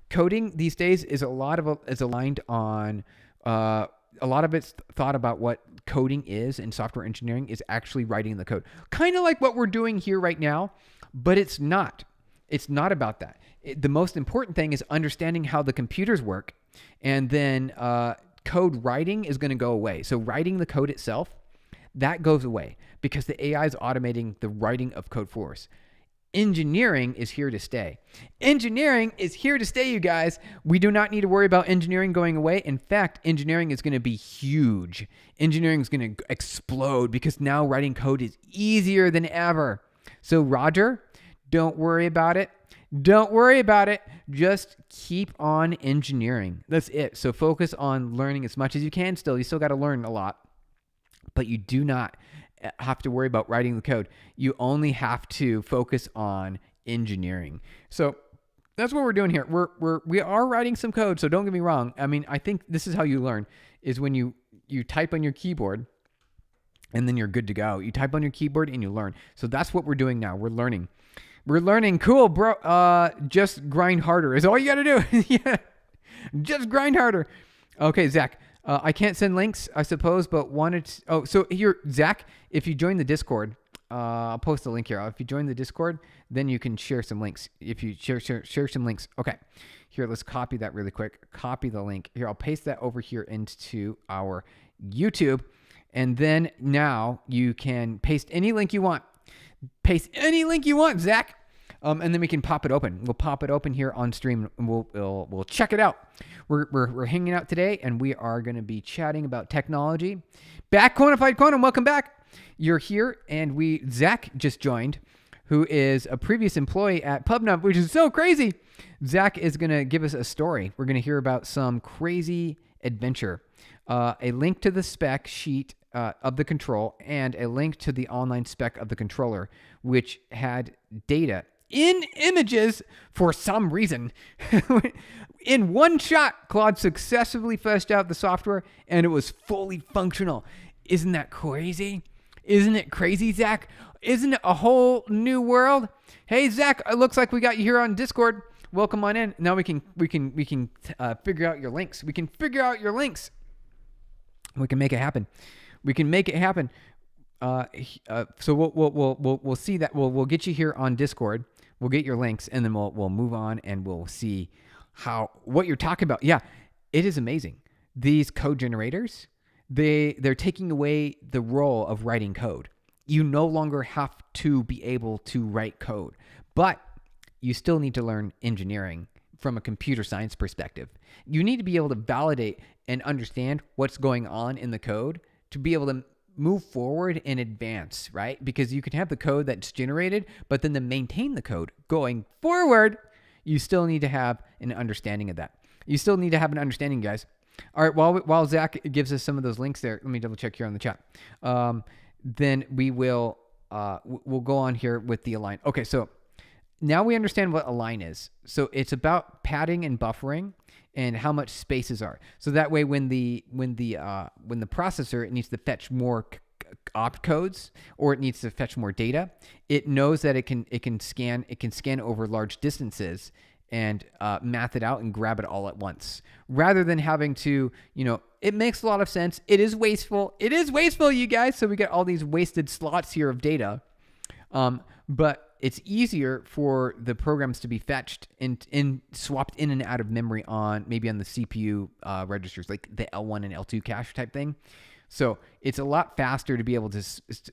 coding these days is aligned on a lot of it's thought about what coding is, and software engineering is actually writing the code. Kind of like what we're doing here right now, but it's not. It's not about that. The most important thing is understanding how the computers work, and then code writing is going to go away. So writing the code itself, that goes away because the AI is automating the writing of code for us. Engineering is here to stay. You guys. We do not need to worry about engineering going away. In fact, engineering is going to be huge. Engineering is going to explode because now writing code is easier than ever. So Roger, don't worry about it. Just keep on engineering. That's it. So focus on learning as much as you can still. You still got to learn a lot, but you do not have to worry about writing the code. You only have to focus on engineering. So that's what we're doing here. We are writing some code. So don't get me wrong. I mean, I think this is how you learn, is when you type on your keyboard and then you're good to go. You type on your keyboard and you learn. So that's what we're doing now. We're learning. Cool, bro. Just grind harder is all you got to do. Yeah. Just grind harder. Okay, Zach. I can't send links, I suppose, but wanted to... Oh, so here, Zach, if you join the Discord, I'll post a link here. If you join the Discord, then you can share some links. If you share some links. Okay, here, let's copy that really quick. Copy the link. Here, I'll paste that over here into our YouTube. And then now you can paste any link you want. Zach. And then we can pop it open. We'll pop it open here on stream, and we'll check it out. We're hanging out today, and we are going to be chatting about technology. Back, Quantified Quantum, welcome back. You're here, and Zach just joined, who is a previous employee at PubNub, which is so crazy. Zach is going to give us a story. We're going to hear about some crazy adventure, a link to the spec sheet of the control, and a link to the online spec of the controller, which had data in images for some reason. In one shot, Claude successfully fleshed out the software, and it was fully functional. Isn't that crazy? Isn't it crazy, Zach? Isn't it a whole new world? Hey, Zach, it looks like we got you here on Discord. Welcome on in. Now we can figure out your links. We can make it happen. So we'll see that. We'll get you here on Discord. We'll get your links, and then we'll move on, and we'll see what you're talking about. Yeah, it is amazing. These code generators, they're taking away the role of writing code. you no longer have to be able to write code, but you still need to learn engineering from a computer science perspective. You need to be able to validate and understand what's going on in the code to be able to move forward and advance, right? Because you can have the code that's generated, but then to maintain the code going forward, you still need to have an understanding of that. You still need to have an understanding, guys. All right, while Zach gives us some of those links there, let me double check here on the chat. Then we will we'll go on here with the align. Okay, so now we understand what align is. So it's about padding and buffering and how much spaces are. So that way, when the processor needs to fetch more opcodes or it needs to fetch more data, it knows that it can scan over large distances and math it out and grab it all at once, rather than having to, it makes a lot of sense. It is wasteful. It is wasteful, you guys. So we get all these wasted slots here of data. But it's easier for the programs to be fetched and swapped in and out of memory maybe on the CPU registers, like the L1 and L2 cache type thing. So it's a lot faster to be able to,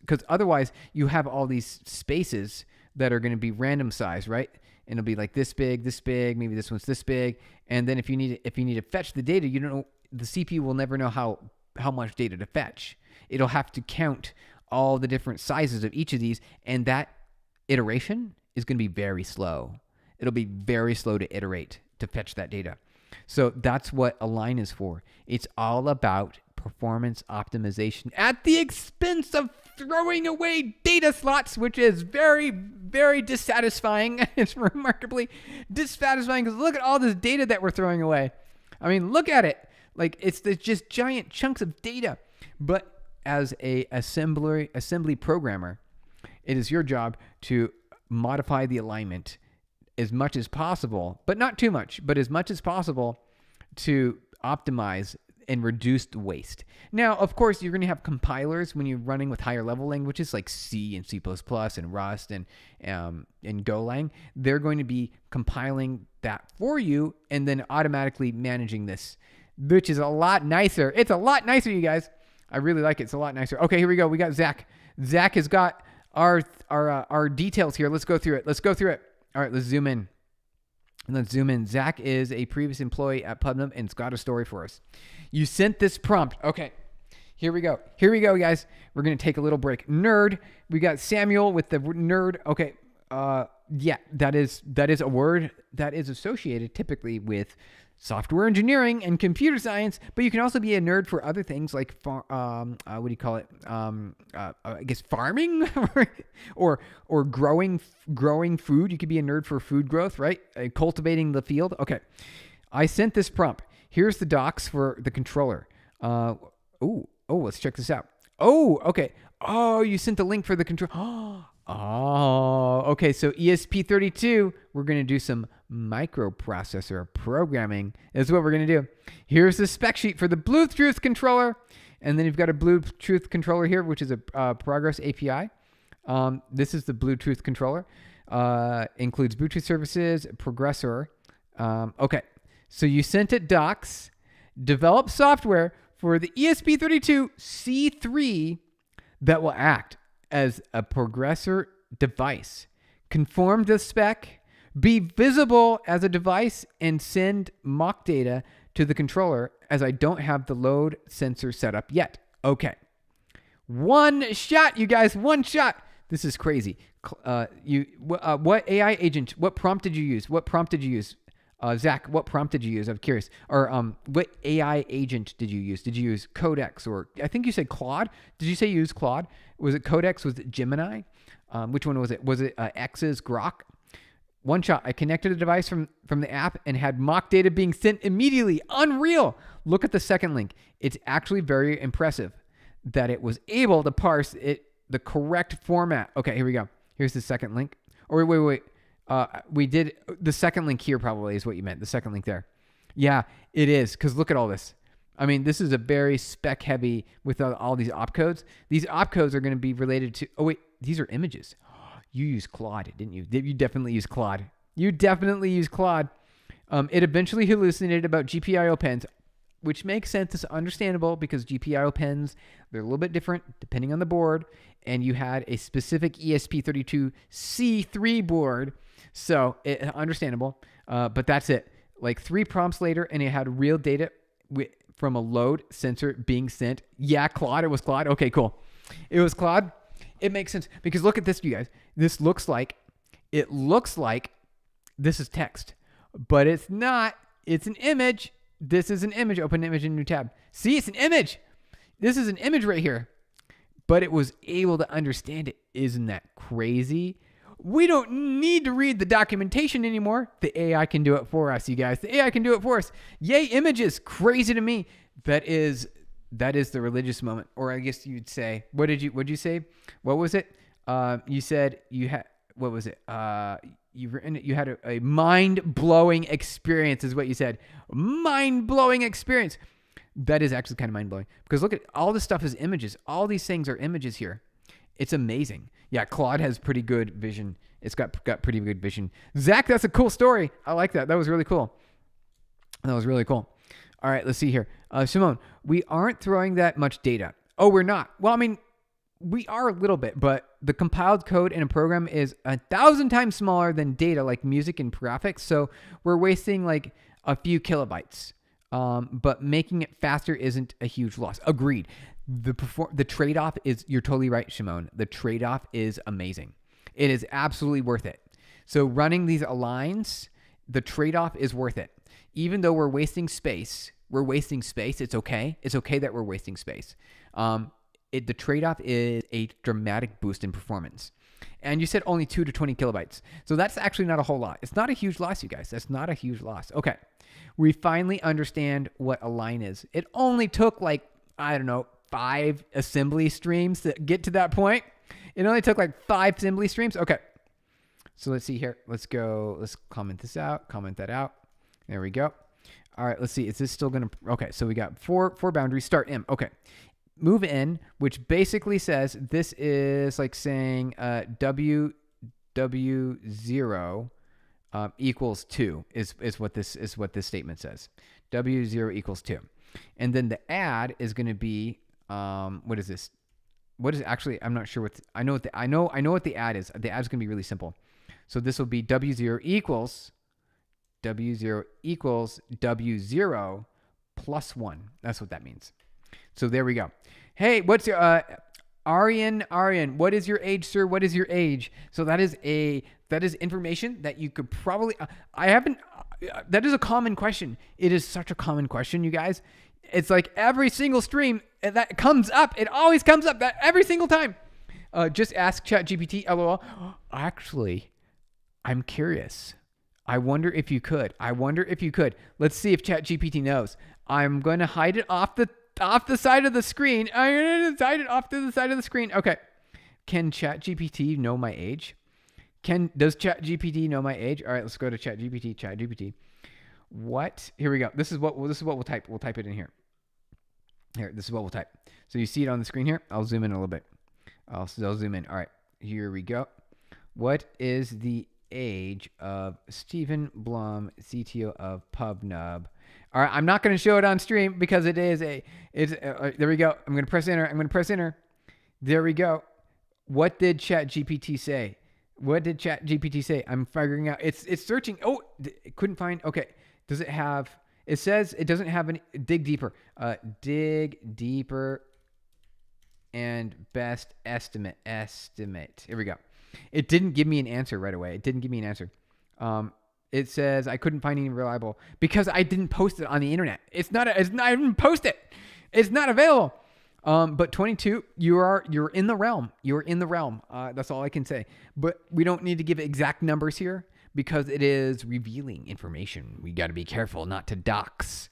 because otherwise you have all these spaces that are going to be random size, right? And it'll be like this big, maybe this one's this big. And then if you need to fetch the data, the CPU will never know how much data to fetch. It'll have to count all the different sizes of each of these, and that iteration is going to be very slow. It'll be very slow to iterate to fetch that data. So that's what Align is for. It's all about performance optimization at the expense of throwing away data slots, which is very, very dissatisfying. It's remarkably dissatisfying because look at all this data that we're throwing away. I mean, look at it. Like it's just giant chunks of data. But as a assembly programmer, it is your job to modify the alignment as much as possible, but not too much, but as much as possible to optimize and reduce the waste. Now, of course, you're going to have compilers when you're running with higher level languages like C and C++ and Rust and Golang. They're going to be compiling that for you and then automatically managing this, which is a lot nicer. It's a lot nicer, you guys. I really like it. It's a lot nicer. Okay, here we go. We got Zach. Zach has got our details here. Let's go through it. All right, let's zoom in. Zach is a previous employee at Pubnub and it's got a story for us. You sent this prompt. Okay, here we go, guys. We're going to take a little break. Nerd. We got Samuel with the nerd. Okay, yeah, that is a word that is associated typically with software engineering and computer science, but you can also be a nerd for other things like what do you call it? I guess farming or growing food. You could be a nerd for food growth, right? Cultivating the field. Okay, I sent this prompt. Here's the docs for the controller. Let's check this out. Oh, okay. Oh, you sent the link for the controller. Oh, okay. So ESP32, we're going to do some microprocessor programming. Is what we're going to do. Here's the spec sheet for the Bluetooth controller. And then you've got a Bluetooth controller here, which is a Progress API. This is the Bluetooth controller. Includes Bluetooth services, Progressor. Okay. So you sent it docs, develop software for the ESP32 C3 that will act as a progressor device, conform to spec, be visible as a device, and send mock data to the controller as I don't have the load sensor set up yet. Okay. One shot, you guys, one shot. This is crazy. What AI agent, what prompt did you use? Zach, what prompt did you use? I'm curious. Or what AI agent did you use? Did you use Codex or I think you said Claude? Did you say you used Claude? Was it Codex? Was it Gemini? Which one was it? Was it X's Grok? One shot. I connected a device from the app and had mock data being sent immediately. Unreal. Look at the second link. It's actually very impressive that it was able to parse the correct format. Okay, here we go. Here's the second link. Or wait. We did the second link here probably is what you meant. The second link there. Yeah, it is. Because look at all this. I mean, this is a very spec heavy with all these opcodes. These opcodes are going to be related to, these are images. You used Claude, didn't you? You definitely used Claude. It eventually hallucinated about GPIO pens. which makes sense. It's understandable because GPIO pens, they're a little bit different depending on the board. And you had a specific ESP32C3 board. So understandable. But that's it. Like 3 prompts later, and it had real data from a load sensor being sent. Yeah, Claude. It was Claude. Okay, cool. It was Claude. It makes sense because look at this, you guys. It looks like this is text, but it's not. It's an image. This is an image. Open image in new tab. See, it's an image. This is an image right here, but it was able to understand it. Isn't that crazy? We don't need to read the documentation anymore. The AI can do it for us, you guys. The AI can do it for us. Yay, images. Crazy to me. That is the religious moment. Or I guess you'd say, what'd you say? What was it? You said you had, what was it? You had a mind-blowing experience is what you said. Mind-blowing experience. That is actually kind of mind-blowing. Because look at all this stuff is images. All these things are images here. It's amazing. Yeah, Claude has pretty good vision. It's got pretty good vision. Zach, that's a cool story. I like that. That was really cool. All right, let's see here. Simone, we aren't throwing that much data. Oh, we're not. Well, I mean, we are a little bit, but the compiled code in a program is 1,000 times smaller than data like music and graphics. So we're wasting like a few kilobytes. But making it faster isn't a huge loss. Agreed. The trade-off is, you're totally right, Shimon. The trade-off is amazing. It is absolutely worth it. So running these aligns, the trade-off is worth it. Even though we're wasting space, it's okay. It's okay that we're wasting space. The trade-off is a dramatic boost in performance. And you said only 2 to 20 kilobytes. So that's actually not a whole lot. It's not a huge loss, you guys. That's not a huge loss. Okay. We finally understand what a line is. It only took 5 assembly streams to get to that point. It only took 5 assembly streams. Okay. So let's see here. Let's comment this out, comment that out. There we go. All right, let's see. Is this still going to, okay. So we got four boundaries, start M. Okay. Move in, which basically says this is like saying W0 equals 2 is what this statement says. W0 equals 2. And then the add is going to be what is this? What is actually? I'm not sure what I know what the add is. The add is going to be really simple. So this will be W0 equals W0 plus 1. That's what that means. So there we go. Hey, what's your Aryan, what is your age, sir? What is your age? So that is information that you could probably that is a common question. It is such a common question, you guys. It's like every single stream that comes up, it always comes up that every single time. Just ask ChatGPT, LOL. Actually, I'm curious. I wonder if you could. Let's see if ChatGPT knows. I'm going to hide it off the side of the screen. I'm going to hide it off to the side of the screen. Okay. Can ChatGPT know my age? Does ChatGPT know my age? All right, let's go to ChatGPT. ChatGPT. What? Here we go. This is what we'll type. We'll type it in here. Here, this is what we'll type. So you see it on the screen here. I'll zoom in a little bit. I'll zoom in. All right, here we go. What is the age of Stephen Blum, CTO of PubNub? All right, I'm not going to show it on stream because there we go. I'm going to press enter. There we go. What did ChatGPT say? I'm figuring out. It's searching. Oh, it couldn't find. Okay. Does it have, it says it doesn't have any, dig deeper and best estimate. Here we go. It didn't give me an answer right away. It says I couldn't find any reliable because I didn't post it on the internet. I didn't post it. It's not available. But 22, you're in the realm. That's all I can say. But we don't need to give exact numbers here because it is revealing information. We got to be careful not to dox.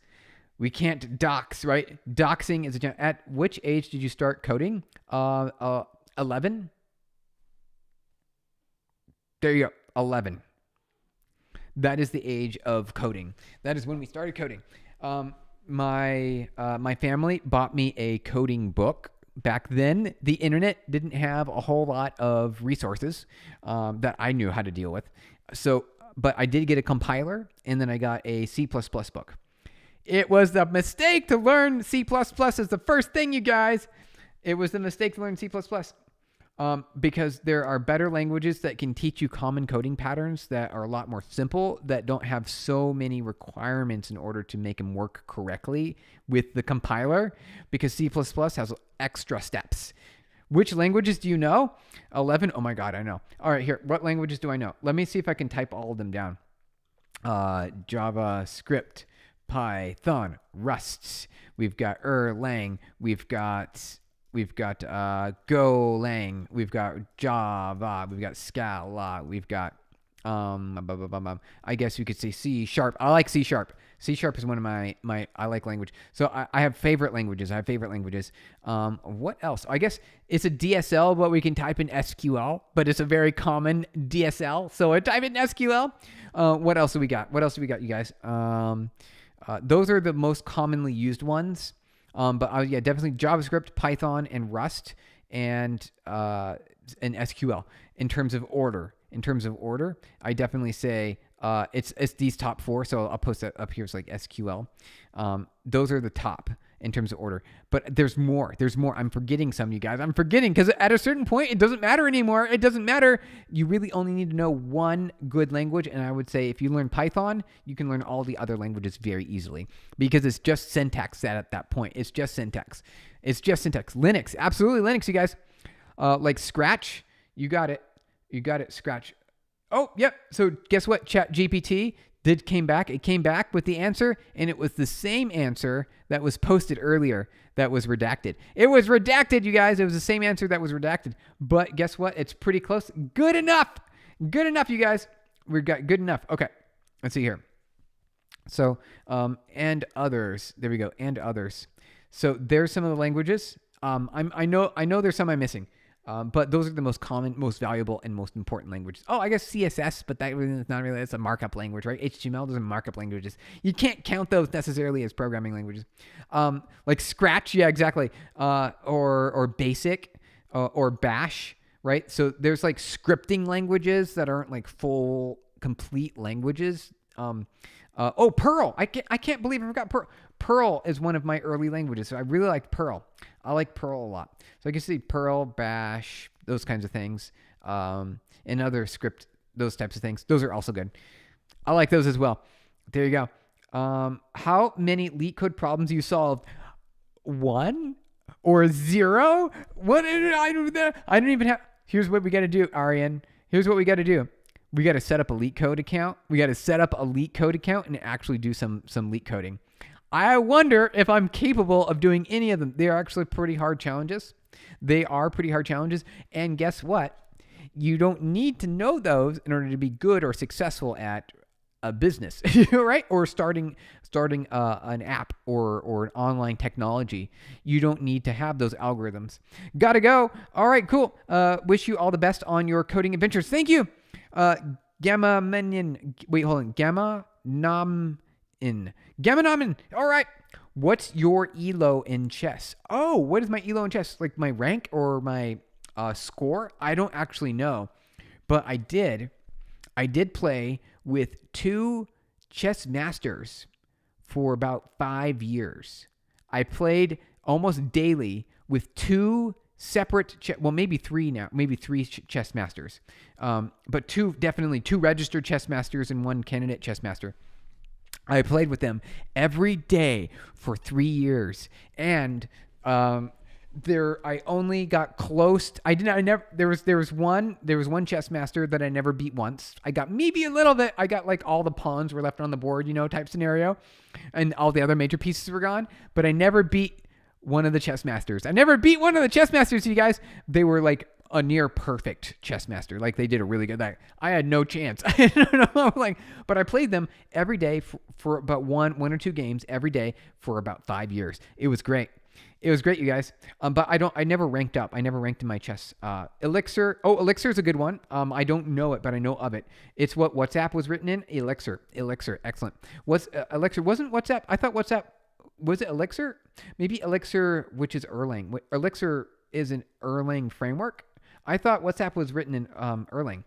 We can't dox, right? Doxing is at which age did you start coding? 11. There you go. 11. That is the age of coding. That is when we started coding. My family bought me a coding book. Back then, the internet didn't have a whole lot of resources that I knew how to deal with. But I did get a compiler, and then I got a C++ book. It was the mistake to learn C++ as the first thing, you guys. It was the mistake to learn C++. Because there are better languages that can teach you common coding patterns that are a lot more simple, that don't have so many requirements in order to make them work correctly with the compiler, because C++ has extra steps. Which languages do you know? 11. Oh my God, I know. All right, here. What languages do I know? Let me see if I can type all of them down. JavaScript, Python, Rust. We've got Erlang. We've got Golang. We've got Java. We've got Scala. We've got I guess you could say C#. I like C#. C# is one of my I like language. So I have favorite languages. What else? I guess it's a DSL, but we can type in SQL, but it's a very common DSL. So I type in SQL. What else do we got? You guys? Those are the most commonly used ones. But yeah, definitely JavaScript, Python, and Rust, and SQL. In terms of order, I definitely say it's these top 4. So I'll post that up here. It's like SQL. Those are the top in terms of order. But there's more. I'm forgetting some, you guys. I'm forgetting because at a certain point, it doesn't matter anymore. It doesn't matter. You really only need to know one good language. And I would say if you learn Python, you can learn all the other languages very easily because it's just syntax at that point. It's just syntax. Linux. Absolutely Linux, you guys. Like Scratch. You got it. Scratch. Oh, yep. So guess what? ChatGPT came back. It came back with the answer, and it was the same answer that was posted earlier that was redacted. It was redacted, you guys. It was the same answer that was redacted. But guess what? It's pretty close. Good enough, you guys. We've got good enough. Okay. Let's see here. So, and others. There we go. And others. So there's some of the languages. I know there's some I'm missing. But those are the most common, most valuable, and most important languages. Oh, I guess CSS, but it's not really. It's a markup language, right? HTML, those are markup languages. You can't count those necessarily as programming languages. Like Scratch, yeah, exactly. Or Basic, or Bash, right? So there's like scripting languages that aren't like full, complete languages. Perl. I can't believe I forgot Perl. Perl is one of my early languages. So I really like Perl. I like Perl a lot. So I can see Perl, Bash, those kinds of things, and other script, those types of things. Those are also good. I like those as well. There you go. How many LeetCode problems you solved? 1 or 0? What did I do there? I don't even have. Here's what we got to do, Arian. Here's what we got to do. We got to set up a LeetCode account. And actually do some LeetCoding. I wonder if I'm capable of doing any of them. They are actually pretty hard challenges. And guess what? You don't need to know those in order to be good or successful at a business, right? Or starting an app or an online technology. You don't need to have those algorithms. Gotta go. All right, cool. Wish you all the best on your coding adventures. Thank you. Gamma Minion. Wait, hold on. Gamma Namin. All right. What's your ELO in chess? Oh, what is my ELO in chess? Like my rank or my score? I don't actually know, but I did play with 2 chess masters for about 5 years. I played almost daily with 2 separate, maybe 3 now, maybe 3 chess masters, but 2 registered chess masters and 1 candidate chess master. I played with them every day for 3 years, and I only got close. There was one chess master that I never beat once. I got maybe a little bit. I got like all the pawns were left on the board, type scenario, and all the other major pieces were gone. But I never beat one of the chess masters. You guys. They were like a near perfect chess master. Like they did a really good. I had no chance. But I played them every day for about one or 2 games every day for about 5 years. It was great. You guys. But I never ranked up. I never ranked in my chess. Elixir. Oh, Elixir is a good one. I don't know it, but I know of it. It's what WhatsApp was written in. Elixir. Excellent. Elixir wasn't WhatsApp? I thought WhatsApp was it Elixir? Maybe Elixir, which is Erlang. Elixir is an Erlang framework. I thought WhatsApp was written in Erlang.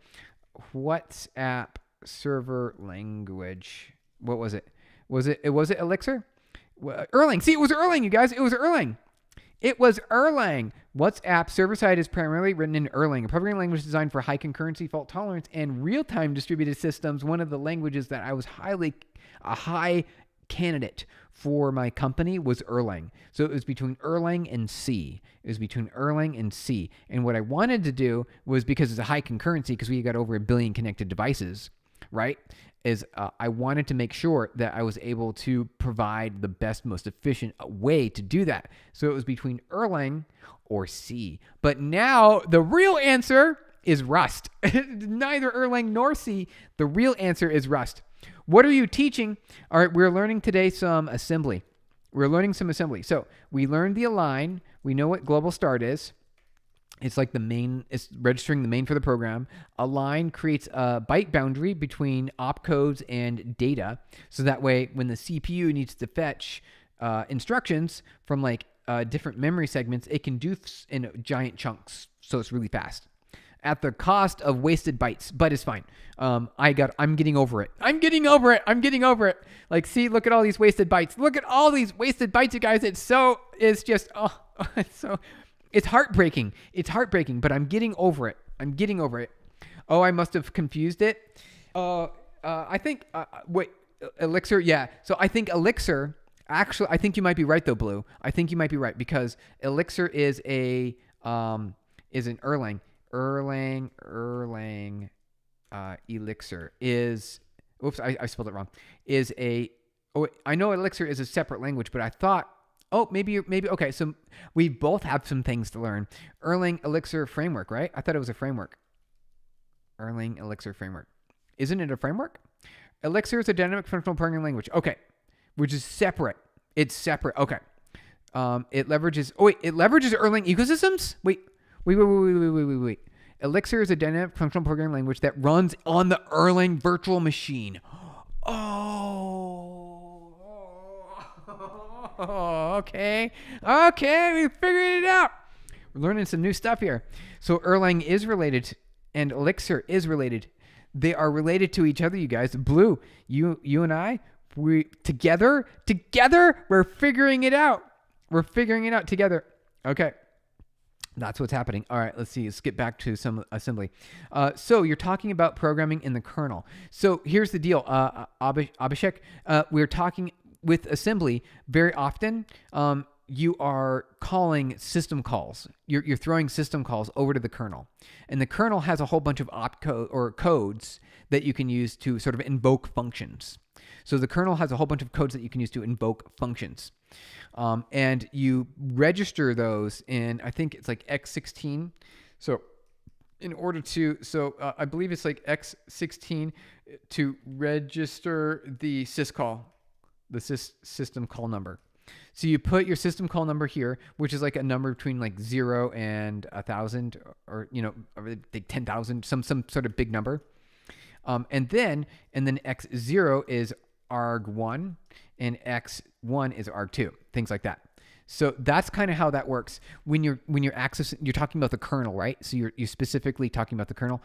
WhatsApp server language. What was it? Was it Elixir? Erlang. See, it was Erlang, you guys. It was Erlang. It was Erlang. WhatsApp server-side is primarily written in Erlang, a programming language designed for high concurrency, fault tolerance, and real-time distributed systems. One of the languages that I was a high candidate for my company was Erlang. So it was between Erlang and C. And what I wanted to do was, because it's a high concurrency, because we got over 1 billion connected devices, right? I wanted to make sure that I was able to provide the best, most efficient way to do that. So it was between Erlang or C. But now the real answer is Rust. Neither Erlang nor C. The real answer is Rust. What are you teaching? All right, we're learning today some assembly. So we learned the align. We know what global start is. It's like the main, it's registering the main for the program. Align creates a byte boundary between opcodes and data. So that way, when the CPU needs to fetch instructions from like different memory segments, it can do in giant chunks. So it's really fast. At the cost of wasted bytes, but it's fine. I'm getting over it. I'm getting over it. Like, see, look at all these wasted bytes. You guys. It's heartbreaking. But I'm getting over it. Oh, I must have confused it. I think, Elixir, yeah. So I think Elixir, actually, I think you might be right though, Blue. I think you might be right, because Elixir is an Erlang. Elixir is, oops, I spelled it wrong. I know Elixir is a separate language, but I thought, maybe, okay, so we both have some things to learn. Erlang Elixir framework, right? I thought it was a framework. Erlang Elixir framework. Isn't it a framework? Elixir is a dynamic functional programming language. Okay, which is separate. It's separate. Okay. It leverages Erlang ecosystems? Wait. Elixir is a dynamic functional programming language that runs on the Erlang virtual machine. Okay, we figured it out. We're learning some new stuff here. So Erlang is related and Elixir is related. They are related to each other, you guys. Blue, you and I, we together, we're figuring it out. We're figuring it out together. Okay. That's what's happening. All right, let's see. Let's get back to some assembly. So you're talking about programming in the kernel. So here's the deal, Abhishek. We're talking with assembly very often. You are calling system calls. You're throwing system calls over to the kernel. And the kernel has a whole bunch of opcode or codes that you can use to sort of invoke functions. So the kernel has a whole bunch of codes that you can use to invoke functions. And you register those in, I think it's like X16. So in order to, I believe it's like X16 to register the syscall, the system call number. So you put your system call number here, which is like a number between like 0 and 1,000 or like 10,000, some sort of big number. And then X0 is arg1 and X1 is arg2, things like that. So that's kind of how that works. When you're accessing, you're talking about the kernel, right? So you're specifically talking about the kernel.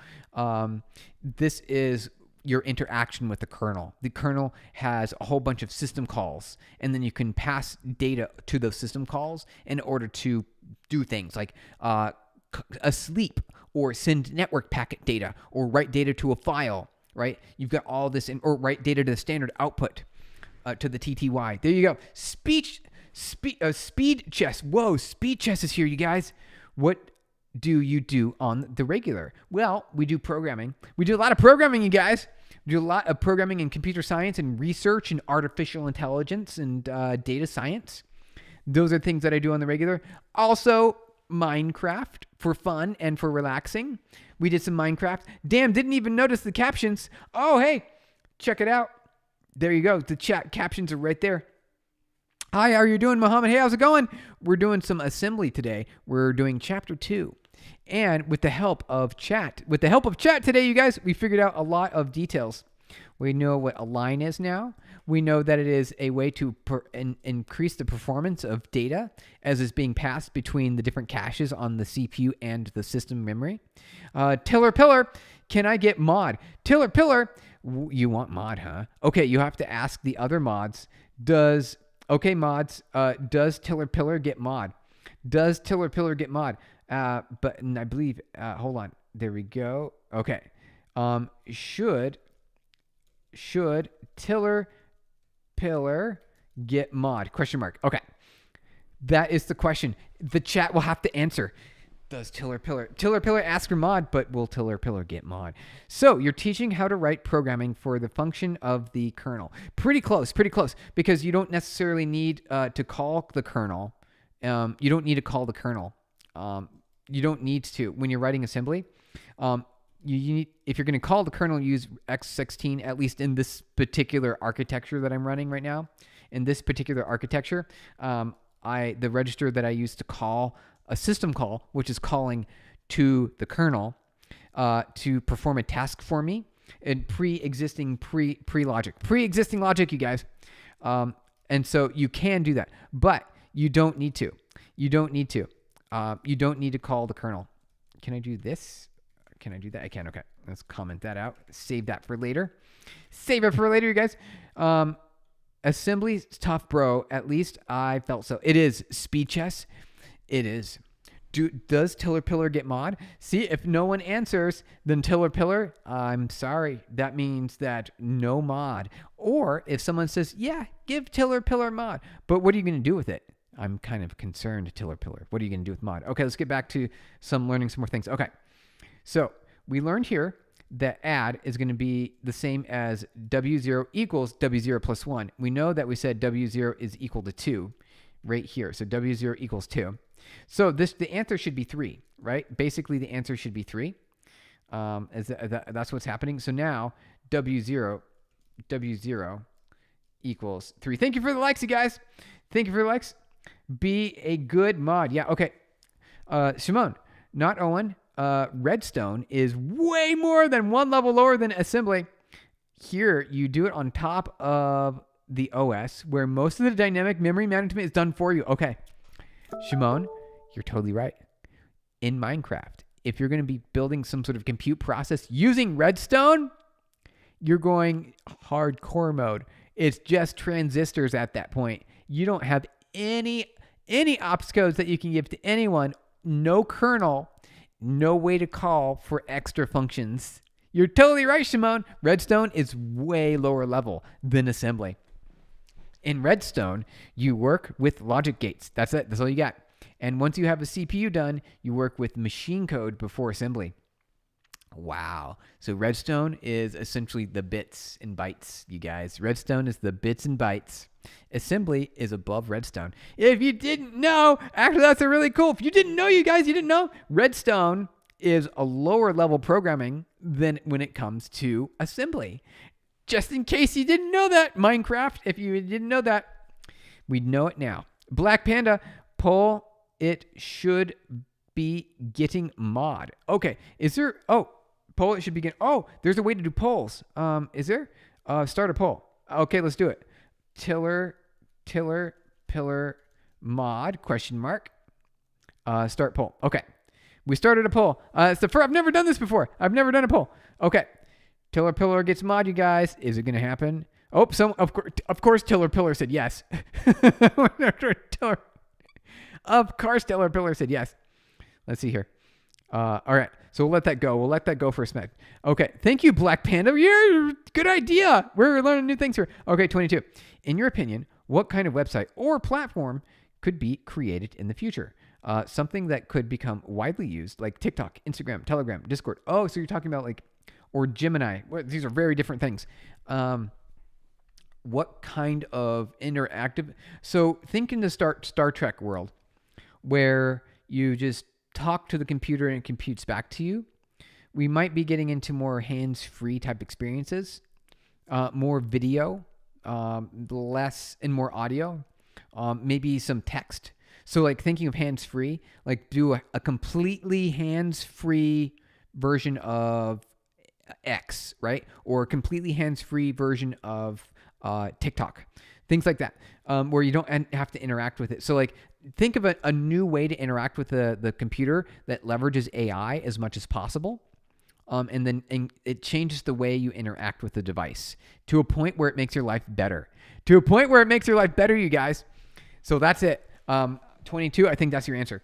This is your interaction with the kernel. The kernel has a whole bunch of system calls, and then you can pass data to those system calls in order to do things like asleep or send network packet data or write data to a file, right? You've got all this, or write data to the standard output to the TTY. There you go. Speed chess. Whoa, speed chess is here, you guys. What do you do on the regular? Well, we do programming. We do a lot of programming, you guys. We do a lot of programming in computer science and research and artificial intelligence and data science. Those are things that I do on the regular. Also, Minecraft for fun and for relaxing. We did some Minecraft. Damn, didn't even notice the captions. Oh, hey, check it out. There you go. The chat captions are right there. Hi, how are you doing, Mohammed? Hey, how's it going? We're doing some assembly today. We're doing chapter 2. And with the help of chat today, you guys, we figured out a lot of details. We know what a line is now. We know that it is a way to increase the performance of data as is being passed between the different caches on the CPU and the system memory. Tiller Pillar, can I get mod? Tiller Pillar, you want mod, huh? Okay, you have to ask the other mods. Does Okay, mods. Does Tiller Pillar get mod? Does Tiller Pillar get mod? But and I believe. Hold on. There we go. Okay. Should Tiller Pillar get mod? Question mark. Okay. That is the question. The chat will have to answer. Does Tiller Pillar ask for mod, but will Tiller Pillar get mod? So you're teaching how to write programming for the function of the kernel. Pretty close, because you don't necessarily need to call the kernel. You don't need to call the kernel. You don't need to when you're writing assembly. You need, if you're going to call the kernel, use x16, at least in this particular architecture that I'm running right now. In this particular architecture, the register that I use to call a system call, which is calling to the kernel to perform a task for me, and pre-existing logic, you guys. And so you can do that, but you don't need to. You don't need to call the kernel. Can I do this? Can I do that? I can. Okay, let's comment that out. Save that for later. Save it for later, you guys. Assembly's tough, bro. At least I felt so. It is speed chess. It is. Does Tiller Pillar get mod? See, if no one answers, then Tiller Pillar, I'm sorry. That means that no mod. Or if someone says, yeah, give Tiller Pillar mod. But what are you going to do with it? I'm kind of concerned, Tiller Pillar. What are you going to do with mod? Okay, let's get back to learning some more things. Okay, so we learned here that add is going to be the same as W0 equals W0 plus 1. We know that we said W0 is equal to 2 right here. So W0 equals 2. So the answer should be 3, right? Basically, the answer should be 3. That's what's happening. So now W0 equals 3. Thank you for the likes, you guys. Thank you for the likes. Be a good mod. Yeah, okay. Shimon, not Owen. Redstone is way more than one level lower than assembly. Here, you do it on top of the OS, where most of the dynamic memory management is done for you. Okay. Shimon, you're totally right. In Minecraft, if you're going to be building some sort of compute process using Redstone, you're going hardcore mode. It's just transistors at that point. You don't have any ops codes that you can give to anyone. No kernel, no way to call for extra functions. You're totally right, Shimon. Redstone is way lower level than assembly. In Redstone, you work with logic gates. That's it. That's all you got. And once you have a CPU done, you work with machine code before assembly. Wow. So Redstone is essentially the bits and bytes, you guys. Redstone is the bits and bytes. Assembly is above Redstone. If you didn't know, actually that's a really cool. If you didn't know, you guys, you didn't know, Redstone is a lower level programming than when it comes to assembly. Just in case you didn't know that, Minecraft, if you didn't know that, we know it now. Black Panda, poll it should be getting mod. Okay, is there, poll it should be getting, there's a way to do polls. Is there? Start a poll. Okay, let's do it. Tiller, Pillar, mod, question mark. Start poll. Okay, we started a poll. It's the first, I've never done this before. I've never done a poll. Okay. Tiller Pillar gets mod, you guys. Is it going to happen? Oh, of course, Tiller Pillar said yes. Of course, Tiller Pillar said yes. Let's see here. All right, so we'll let that go. We'll let that go for a sec. Okay, thank you, Black Panda. Yeah, good idea. We're learning new things here. Okay, 22. In your opinion, what kind of website or platform could be created in the future? Something that could become widely used, like TikTok, Instagram, Telegram, Discord. Oh, so you're talking about like, or Gemini. These are very different things. What kind of interactive? So think in the Star Trek world where you just talk to the computer and it computes back to you. We might be getting into more hands-free type experiences, more video, less and more audio, maybe some text. So like thinking of hands-free, like do a completely hands-free version of X, right? Or a completely hands-free version of TikTok, things like that, where you don't have to interact with it. So like think of a new way to interact with the computer that leverages AI as much as possible. and it changes the way you interact with the device to a point where it makes your life better. To a point where it makes your life better, you guys. So that's it. 22, I think that's your answer.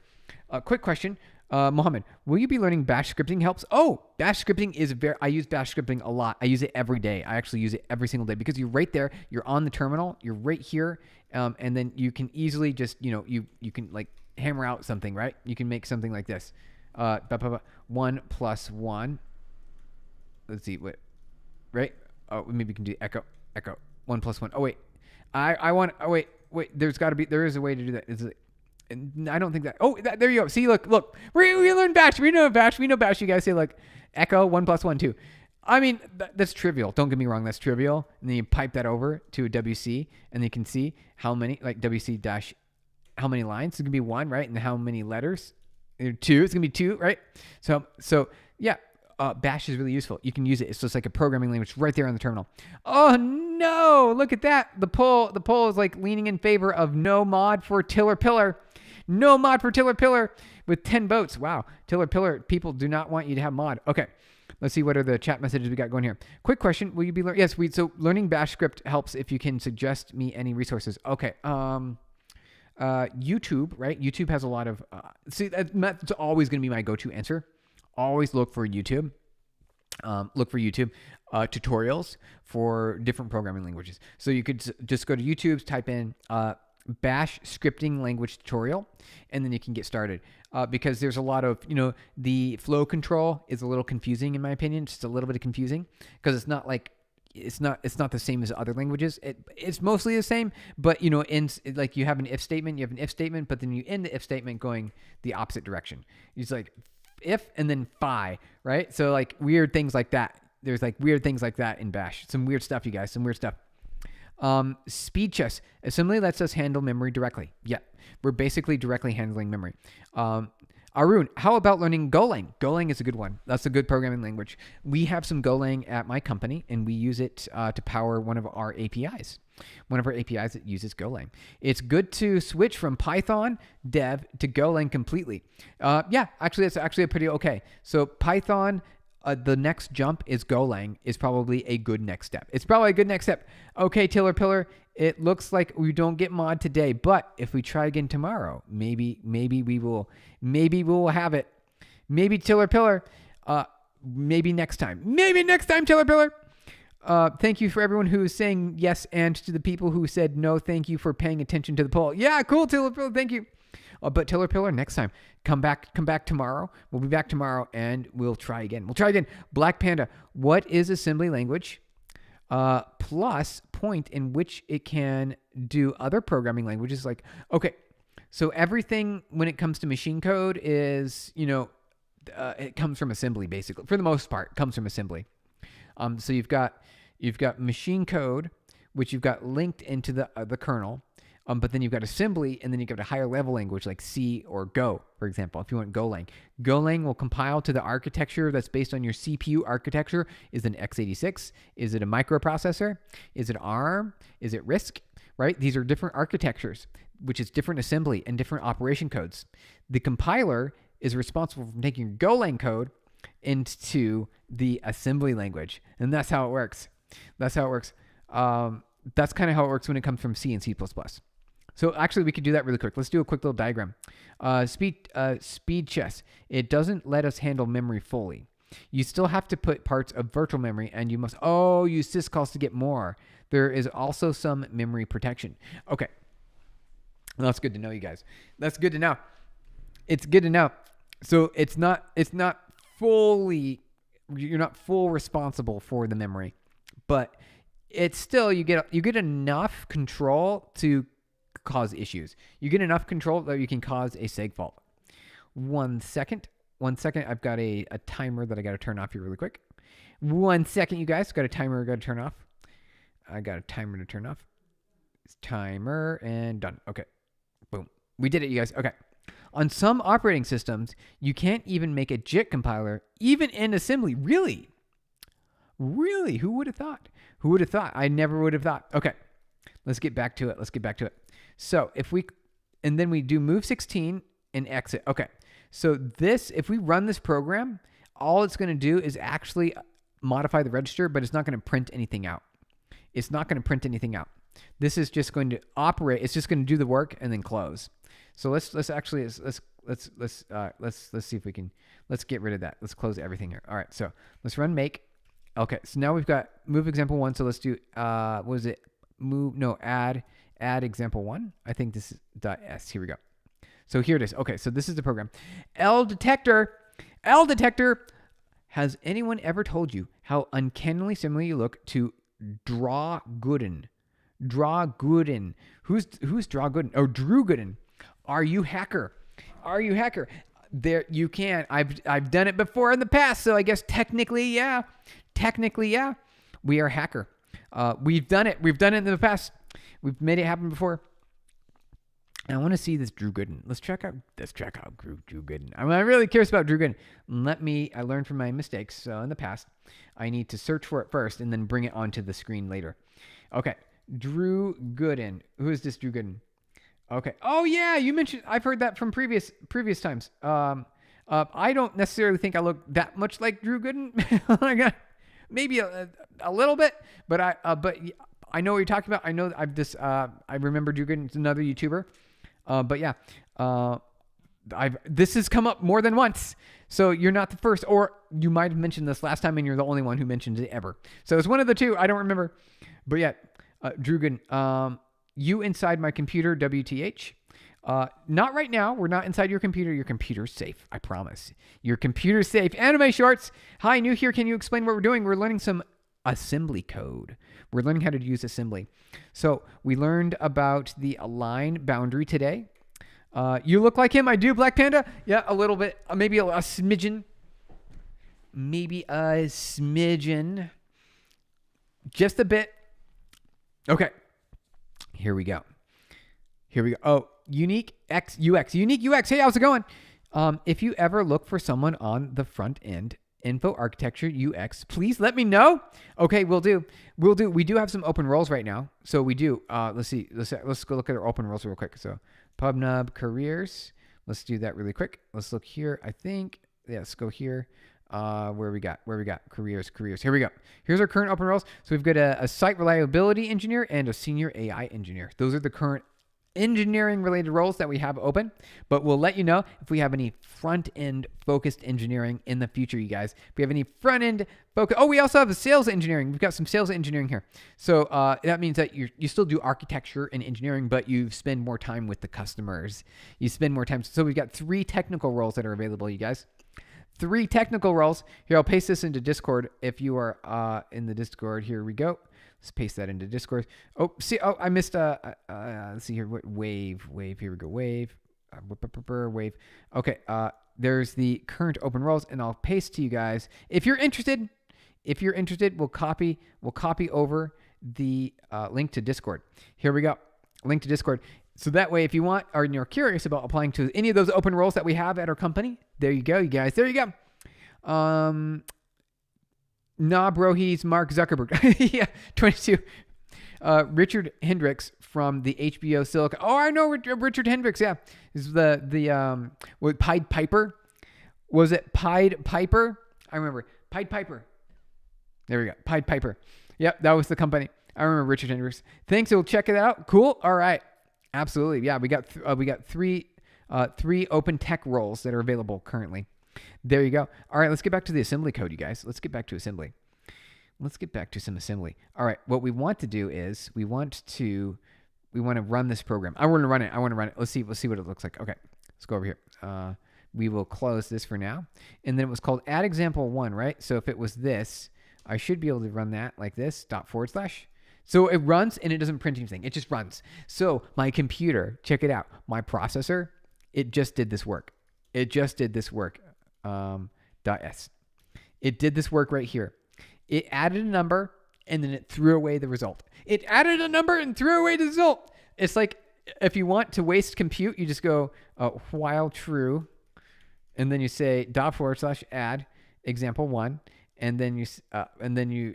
Quick question. Mohammed, will you be learning bash scripting helps? Oh, bash scripting is I use bash scripting a lot. I use it every day. I actually use it every single day because you're right there. You're on the terminal. You're right here. And then you can easily just, you can like hammer out something, right? You can make something like this. 1 plus 1. Let's see, what, right? Oh, maybe we can do echo, 1 plus 1. Oh, wait. Wait, there is a way to do that. I don't think that. Oh, there you go. See, look. We learned bash. We know bash. You guys say like echo 1 plus 1, 2. I mean, that's trivial. Don't get me wrong. That's trivial. And then you pipe that over to a WC, and you can see how many, like WC dash, how many lines. It's going to be 1, right? And how many letters? 2. It's going to be 2, right? So yeah, bash is really useful. You can use it. It's just like a programming language right there on the terminal. Oh, no. Look at that. The poll is like leaning in favor of no mod for Tiller Pillar. No mod for Tiller Pillar with 10 votes. Wow. Tiller Pillar, people do not want you to have mod. Okay. Let's see what are the chat messages we got going here. Quick question. Will you be learning? Yes, so learning bash script helps if you can suggest me any resources. Okay. YouTube, right? YouTube has a lot of, that's always going to be my go-to answer. Always look for YouTube. Tutorials for different programming languages. So you could just go to YouTube, type in bash scripting language tutorial, and then you can get started. Because there's a lot of, the flow control is a little confusing in my opinion. Just a little bit confusing because it's not like, it's not the same as other languages. It's mostly the same, but like you have an if statement, but then you end the if statement going the opposite direction. It's like if and then phi, right? So like weird things like that. There's like weird things like that in bash. Some weird stuff, you guys. Some weird stuff. Speed chess. Assembly lets us handle memory directly. Yeah, we're basically directly handling memory. Arun, how about learning Golang? Golang is a good one. That's a good programming language. We have some Golang at my company, and we use it to power one of our APIs. One of our APIs that uses Golang. It's good to switch from Python dev to Golang completely. Yeah, actually, it's actually a pretty okay. So Python, the next jump is Golang is probably a good next step. It's probably a good next step. Okay, Tiller Pillar, it looks like we don't get mod today, but if we try again tomorrow, maybe we will have it. Maybe Tiller Pillar, maybe next time. Maybe next time, Tiller Pillar. Thank you for everyone who is saying yes, and to the people who said no, thank you for paying attention to the poll. Yeah, cool, Tiller Pillar, thank you. But Tiller Pillar, next time, come back tomorrow. We'll be back tomorrow, and we'll try again. Black Panda, what is assembly language? Plus point in which it can do other programming languages. Like, okay, so everything when it comes to machine code is, it comes from assembly, basically. For the most part, it comes from assembly. So you've got machine code, which you've got linked into the kernel. But then you've got assembly, and then you've got a higher level language like C or Go, for example, if you want Golang. Golang will compile to the architecture that's based on your CPU architecture. Is it an x86? Is it a microprocessor? Is it ARM? Is it RISC? Right? These are different architectures, which is different assembly and different operation codes. The compiler is responsible for taking your Golang code into the assembly language, and that's how it works. That's kind of how it works when it comes from C and C++. So actually, we could do that really quick. Let's do a quick little diagram. Speed chess. It doesn't let us handle memory fully. You still have to put parts of virtual memory, and you must use syscalls to get more. There is also some memory protection. Okay, well, that's good to know, you guys. That's good to know. It's good to know. So it's not fully. You're not full responsible for the memory, but it's still you get enough control to cause issues. You get enough control that you can cause a seg fault. 1 second. I've got a timer that I got to turn off here really quick. 1 second, you guys. Got a timer I got to turn off. I got a timer to turn off. It's timer and done. Okay. Boom. We did it, you guys. Okay. On some operating systems, you can't even make a JIT compiler, even in assembly. Really? Who would have thought? I never would have thought. Okay, let's get back to it. So then we do move 16 and exit. Okay, so if we run this program, all it's going to do is actually modify the register, but it's not going to print anything out. It's not going to print anything out. This is just going to operate. It's just going to do the work and then close. So let's see if we can. Let's get rid of that. Let's close everything here. All right. So let's run make. Okay. So now we've got move example one. So let's do what is it? Add example one. I think this is .s. Here we go. So here it is. Okay. So this is the program. L detector. Has anyone ever told you how uncannily similar you look to Draw Gooden? Who's Draw Gooden? Oh, Drew Gooden. Are you hacker? There you can. I've done it before in the past, so I guess technically, yeah. We are hacker. We've done it. We've done it in the past. We've made it happen before. And I want to see this Drew Gooden. Let's check out Drew Gooden. I'm really curious about Drew Gooden. I learned from my mistakes in the past. I need to search for it first and then bring it onto the screen later. Okay. Drew Gooden. Who is this Drew Gooden? Okay. Oh yeah, you mentioned. I've heard that from previous times. I don't necessarily think I look that much like Drew Gooden. Maybe a little bit, but I know what you're talking about. I know I remember Drew Gooden. It's another YouTuber. But yeah, this has come up more than once. So you're not the first, or you might have mentioned this last time and you're the only one who mentioned it ever. So it's one of the two. I don't remember, but yeah, Drew Gooden, you inside my computer, WTH. Not right now. We're not inside your computer. Your computer's safe. I promise. Your computer's safe. Anime Shorts. Hi, new here. Can you explain what we're doing? We're learning some assembly code. We're learning how to use assembly. So we learned about the align boundary today. You look like him. I do, Black Panda. Yeah, a little bit. Maybe a smidgen. Just a bit. Okay. Here we go. Oh, Unique UX. Hey, how's it going? If you ever look for someone on the front end, info architecture UX, please let me know. Okay, we'll do. We do have some open roles right now. So we do. Let's see. Let's go look at our open roles real quick. So PubNub careers. Let's do that really quick. Let's look here. I think. Yeah, let's go here. Where we got careers. Here we go. Here's our current open roles. So we've got a site reliability engineer and a senior AI engineer. Those are the current engineering related roles that we have open, but we'll let you know if we have any front end focused engineering in the future, you guys. If we have any front end focus, we also have a sales engineering. We've got some sales engineering here. So that means that you still do architecture and engineering, but you spend more time with the customers. You spend more time. So we've got 3 technical roles that are available, you guys. 3 technical roles. Here, I'll paste this into Discord. If you are in the Discord, here we go. Let's paste that into Discord. I missed let's see here. Wave. Here we go. Wave. Okay. There's the current open roles, and I'll paste to you guys. If you're interested, we'll copy over the link to Discord. Here we go. Link to Discord. So that way, if you want or you're curious about applying to any of those open roles that we have at our company, there you go, you guys. There you go. Nah, bro, he's Mark Zuckerberg. Yeah, 22. Richard Hendricks from the HBO Silicon. Oh, I know Richard Hendricks. Yeah, is the Pied Piper? Was it Pied Piper? I remember Pied Piper. There we go, Pied Piper. Yep, that was the company. I remember Richard Hendricks. Thanks. We'll check it out. Cool. All right. Absolutely. Yeah, we got 3 open tech roles that are available currently. There you go. All right, let's get back to the assembly code, you guys. Let's get back to assembly. Let's get back to some assembly. All right, what we want to do is we want to run this program. I want to run it. Let's see what it looks like. Okay, let's go over here. We will close this for now. And then it was called add example 1, right? So if it was this, I should be able to run that like this, // So it runs and it doesn't print anything. It just runs. So my computer, check it out. My processor, it just did this work. .s. It did this work right here. It added a number and then it threw away the result. It's like if you want to waste compute, you just go while true, and then you say ./ add example 1, and then you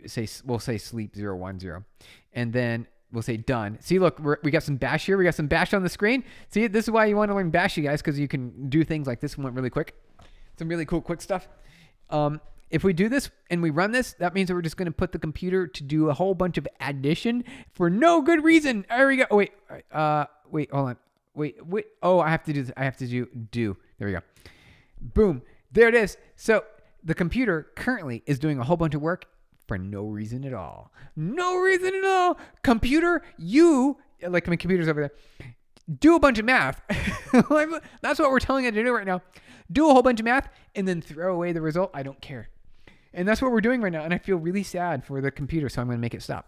say we'll say sleep 010, and then we'll say done. See, look, we got some bash here. We got some bash on the screen. See, this is why you want to learn bash, you guys, because you can do things like this one really quick. Some really cool quick stuff. If we do this and we run this, that means that we're just going to put the computer to do a whole bunch of addition for no good reason. There we go. Oh, wait, hold on. Wait. Oh, I have to do this. I have to do. There we go. Boom. There it is. So the computer currently is doing a whole bunch of work for no reason at all. No reason at all. Computer, like my computer's over there, do a bunch of math. That's what we're telling it to do right now. Do a whole bunch of math and then throw away the result. I don't care. And that's what we're doing right now. And I feel really sad for the computer. So I'm going to make it stop.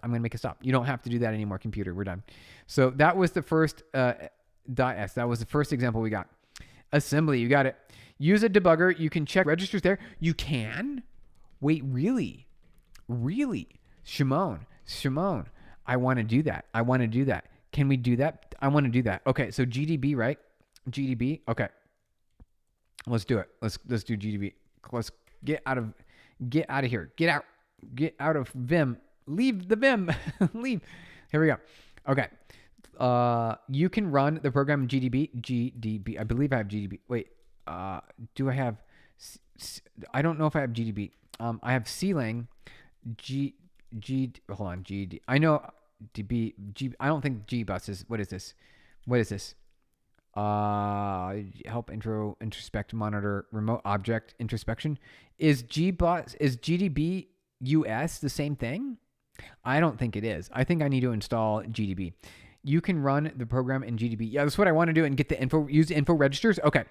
You don't have to do that anymore, computer. We're done. So that was the first .s. That was the first example we got. Assembly. You got it. Use a debugger. You can check registers there. You can. Wait, really? Shimon. I want to do that. Can we do that? I want to do that. Okay. So GDB, right? GDB. Okay. Let's do it. Let's do GDB. Let's get out of here. Get out of Vim. Leave the Vim. Leave. Here we go. Okay. You can run the program in GDB. I believe I have GDB. Wait. Do I have? I don't know if I have GDB. I have CLang. Hold on. GD. I know DB. I don't think GBus is. What is this? Help introspect monitor remote object introspection. Is GDB US the same thing? I don't think it is. I think I need to install GDB. You can run the program in GDB. Yeah, that's what I want to do and get the info. Use the info registers. Okay.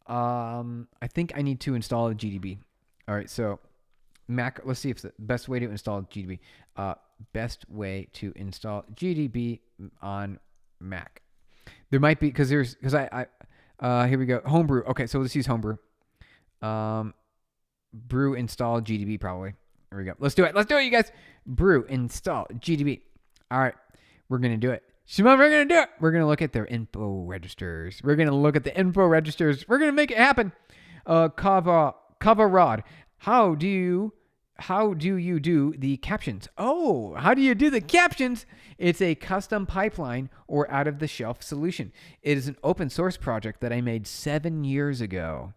I think I need to install GDB. All right. So Mac. Let's see if the best way to install GDB. Best way to install GDB on Mac. There might be because I here we go. Homebrew. Okay, so let's use Homebrew. Brew install GDB probably. There we go. Let's do it, you guys. Brew install GDB. All right, we're gonna do it. Shimon, we're gonna do it. We're gonna look at their info registers. We're gonna make it happen. Kava Rod. How do you do the captions? Oh, how do you do the captions? It's a custom pipeline or out-of-the-shelf solution. It is an open source project that I made 7 years ago.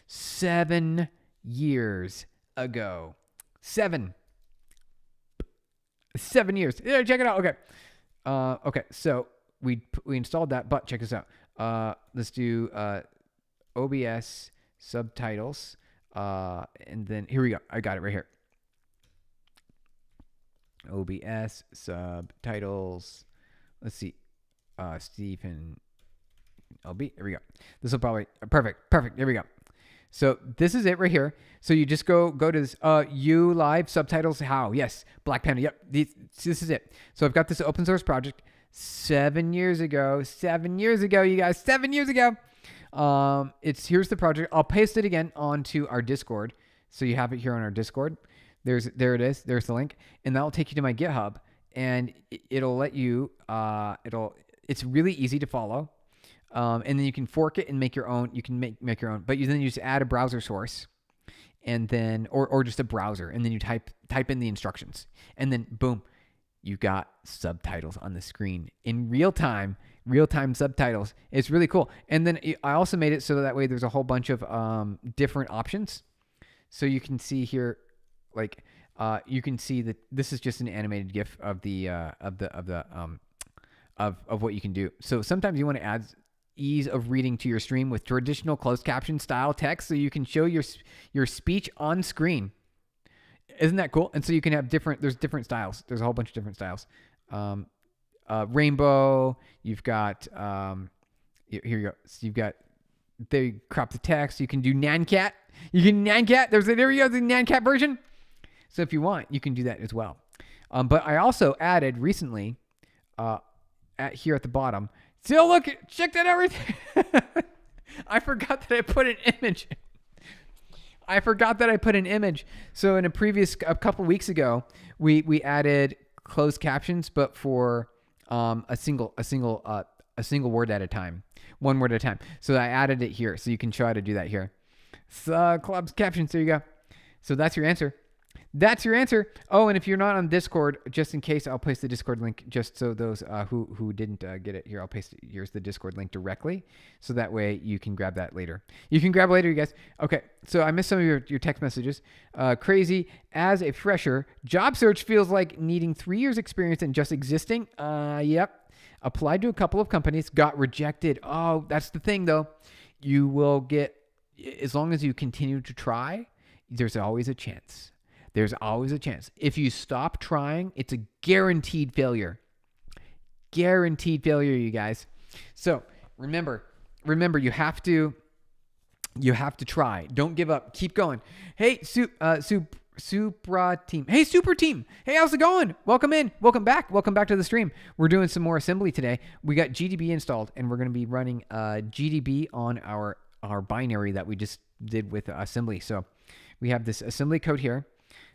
7 years ago. 7 years. Yeah, check it out. Okay. Okay. So we installed that, but check this out. Let's do OBS subtitles. And then here we go. I got it right here. OBS subtitles. Let's see. Stephen LB. Here we go. This will probably perfect. Here we go. So this is it right here. So you just go to this U live subtitles. How? Yes. Black Panda. Yep. This is it. So I've got this open source project 7 years ago. 7 years ago, you guys. 7 years ago. Here's the project. I'll paste it again onto our Discord. So you have it here on our Discord. There it is. There's the link. And that'll take you to my GitHub. And it'll let you, it's really easy to follow. And then you can fork it and make your own. You can make your own, but then you just add a browser source and then, or just a browser. And then you type in the instructions and then boom, you got subtitles on the screen in real time subtitles. It's really cool. And then I also made it so that way there's a whole bunch of different options. So you can see here, like you can see that this is just an animated GIF of what you can do. So sometimes you want to add ease of reading to your stream with traditional closed caption style text, so you can show your speech on screen. Isn't that cool? And so you can have there's different styles. There's a whole bunch of different styles. Rainbow. You've got here you go. So you've got they crop the text. You can do NanCat. There we go, the NanCat version. So if you want, you can do that as well. But I also added recently here at the bottom. So look, check that everything. I forgot that I put an image. So in a couple weeks ago, we added closed captions, but for a single word at a time, one word at a time. So I added it here, so you can try to do that here. So closed captions. There you go. So that's your answer. That's your answer. Oh, and if you're not on Discord, just in case, I'll place the Discord link just so those who didn't get it here, I'll paste it. Here's the Discord link directly, so that way you can grab that later. You can grab later, you guys. Okay, so I missed some of your text messages. Crazy. As a fresher, job search feels like needing 3 years experience and just existing. Yep. Applied to a couple of companies, got rejected. Oh, that's the thing though. You will get, as long as you continue to try, there's always a chance. There's always a chance. If you stop trying, it's a guaranteed failure. Guaranteed failure, you guys. So remember, you have to try. Don't give up. Keep going. Hey, Supra team. Hey, super team. Hey, how's it going? Welcome in. Welcome back. Welcome back to the stream. We're doing some more assembly today. We got GDB installed, and we're going to be running GDB on our binary that we just did with assembly. So we have this assembly code here.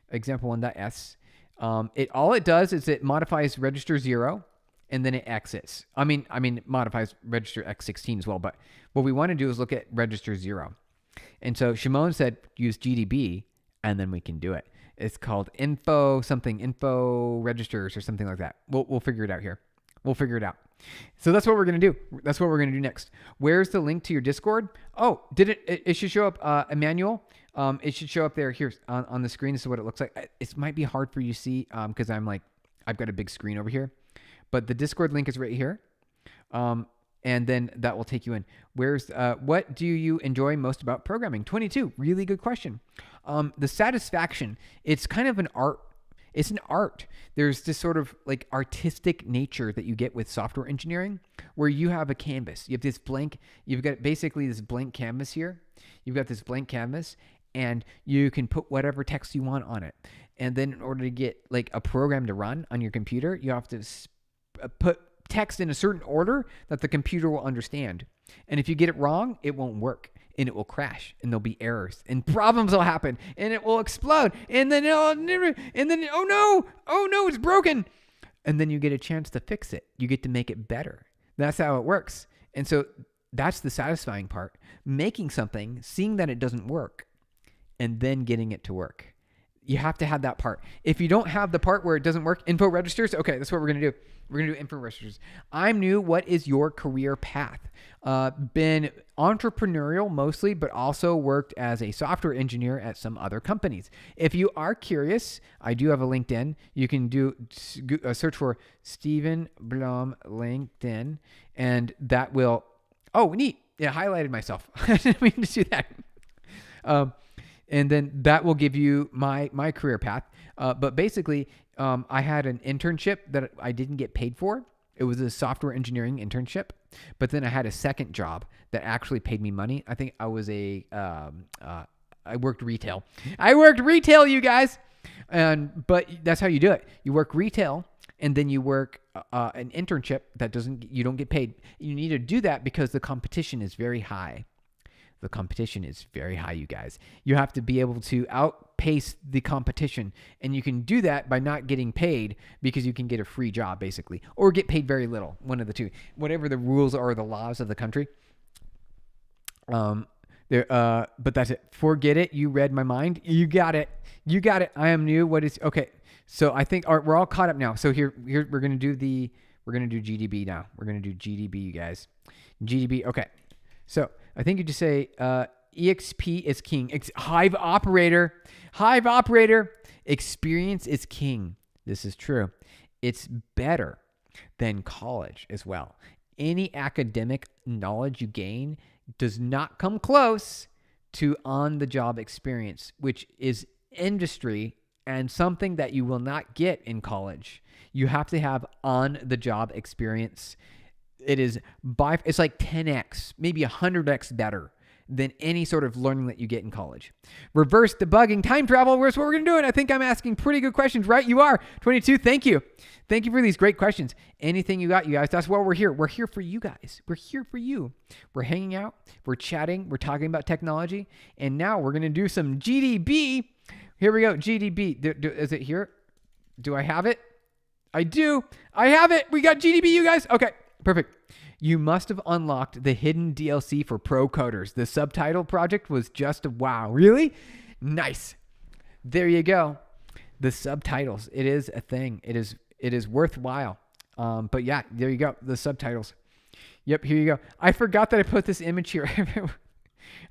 Example 1.s. All it does is it modifies register 0 and then it exits. I mean, it modifies register x16 as well, but what we want to do is look at register 0. And so Shimon said use GDB and then we can do it. It's called info registers or something like that. We'll figure it out here. We'll figure it out. So that's what we're going to do. That's what we're going to do next. Where's the link to your Discord? Oh, it should show up, Emmanuel. It should show up there here on the screen. This is what it looks like. It might be hard for you to see because I've got a big screen over here. But the Discord link is right here. And then that will take you in. What do you enjoy most about programming? 22, really good question. The satisfaction, it's kind of an art. It's an art. There's this sort of like artistic nature that you get with software engineering where you have a canvas. You have this blank, you've got basically this blank canvas here. You've got this blank canvas and you can put whatever text you want on it. And then in order to get like a program to run on your computer, you have to put text in a certain order that the computer will understand. And if you get it wrong, it won't work. And it will crash, and there'll be errors, and problems will happen, and it will explode, and then oh no, it's broken, and then you get a chance to fix it. You get to make it better. That's how it works. And so that's the satisfying part: making something, seeing that it doesn't work, and then getting it to work. You have to have that part. If you don't have the part where it doesn't work, info registers. Okay, that's what we're gonna do. We're going to do info registers. I'm new. What is your career path? Been entrepreneurial mostly, but also worked as a software engineer at some other companies. If you are curious, I do have a LinkedIn. You can do a search for Stephen Blum LinkedIn, and that will, oh, neat. Yeah, highlighted myself. I didn't mean to do that. And then that will give you my career path. But basically, I had an internship that I didn't get paid for. It was a software engineering internship. But then I had a second job that actually paid me money. I think I was I worked retail. I worked retail, you guys. But that's how you do it. You work retail and then you work an internship that you don't get paid. You need to do that because the competition is very high. The competition is very high, you guys. You have to be able to outpace the competition. And you can do that by not getting paid because you can get a free job, basically. Or get paid very little. One of the two. Whatever the rules or the laws of the country. But that's it. Forget it. You read my mind. You got it. You got it. I am new. What is... Okay. So I think we're all caught up now. So here we're going to do GDB now. We're going to do GDB, you guys. GDB. Okay. So I think you just say EXP is king. Hive operator. Experience is king. This is true. It's better than college as well. Any academic knowledge you gain does not come close to on-the-job experience, which is industry and something that you will not get in college. You have to have on-the-job experience. It's like 10x, maybe 100x better than any sort of learning that you get in college. Reverse debugging, time travel, where's what we're going to do. And I think I'm asking pretty good questions, right? You are. 22, thank you. Thank you for these great questions. Anything you got, you guys, that's why we're here. We're here for you guys. We're here for you. We're hanging out. We're chatting. We're talking about technology. And now we're going to do some GDB. Here we go, GDB. Is it here? Do I have it? I do. I have it. We got GDB, you guys. Okay. Perfect. You must have unlocked the hidden DLC for pro coders. The subtitle project was just a wow. Really? Nice. There you go. The subtitles. It is a thing. It is worthwhile. But yeah, there you go. The subtitles. Yep, here you go. I forgot that I put this image here.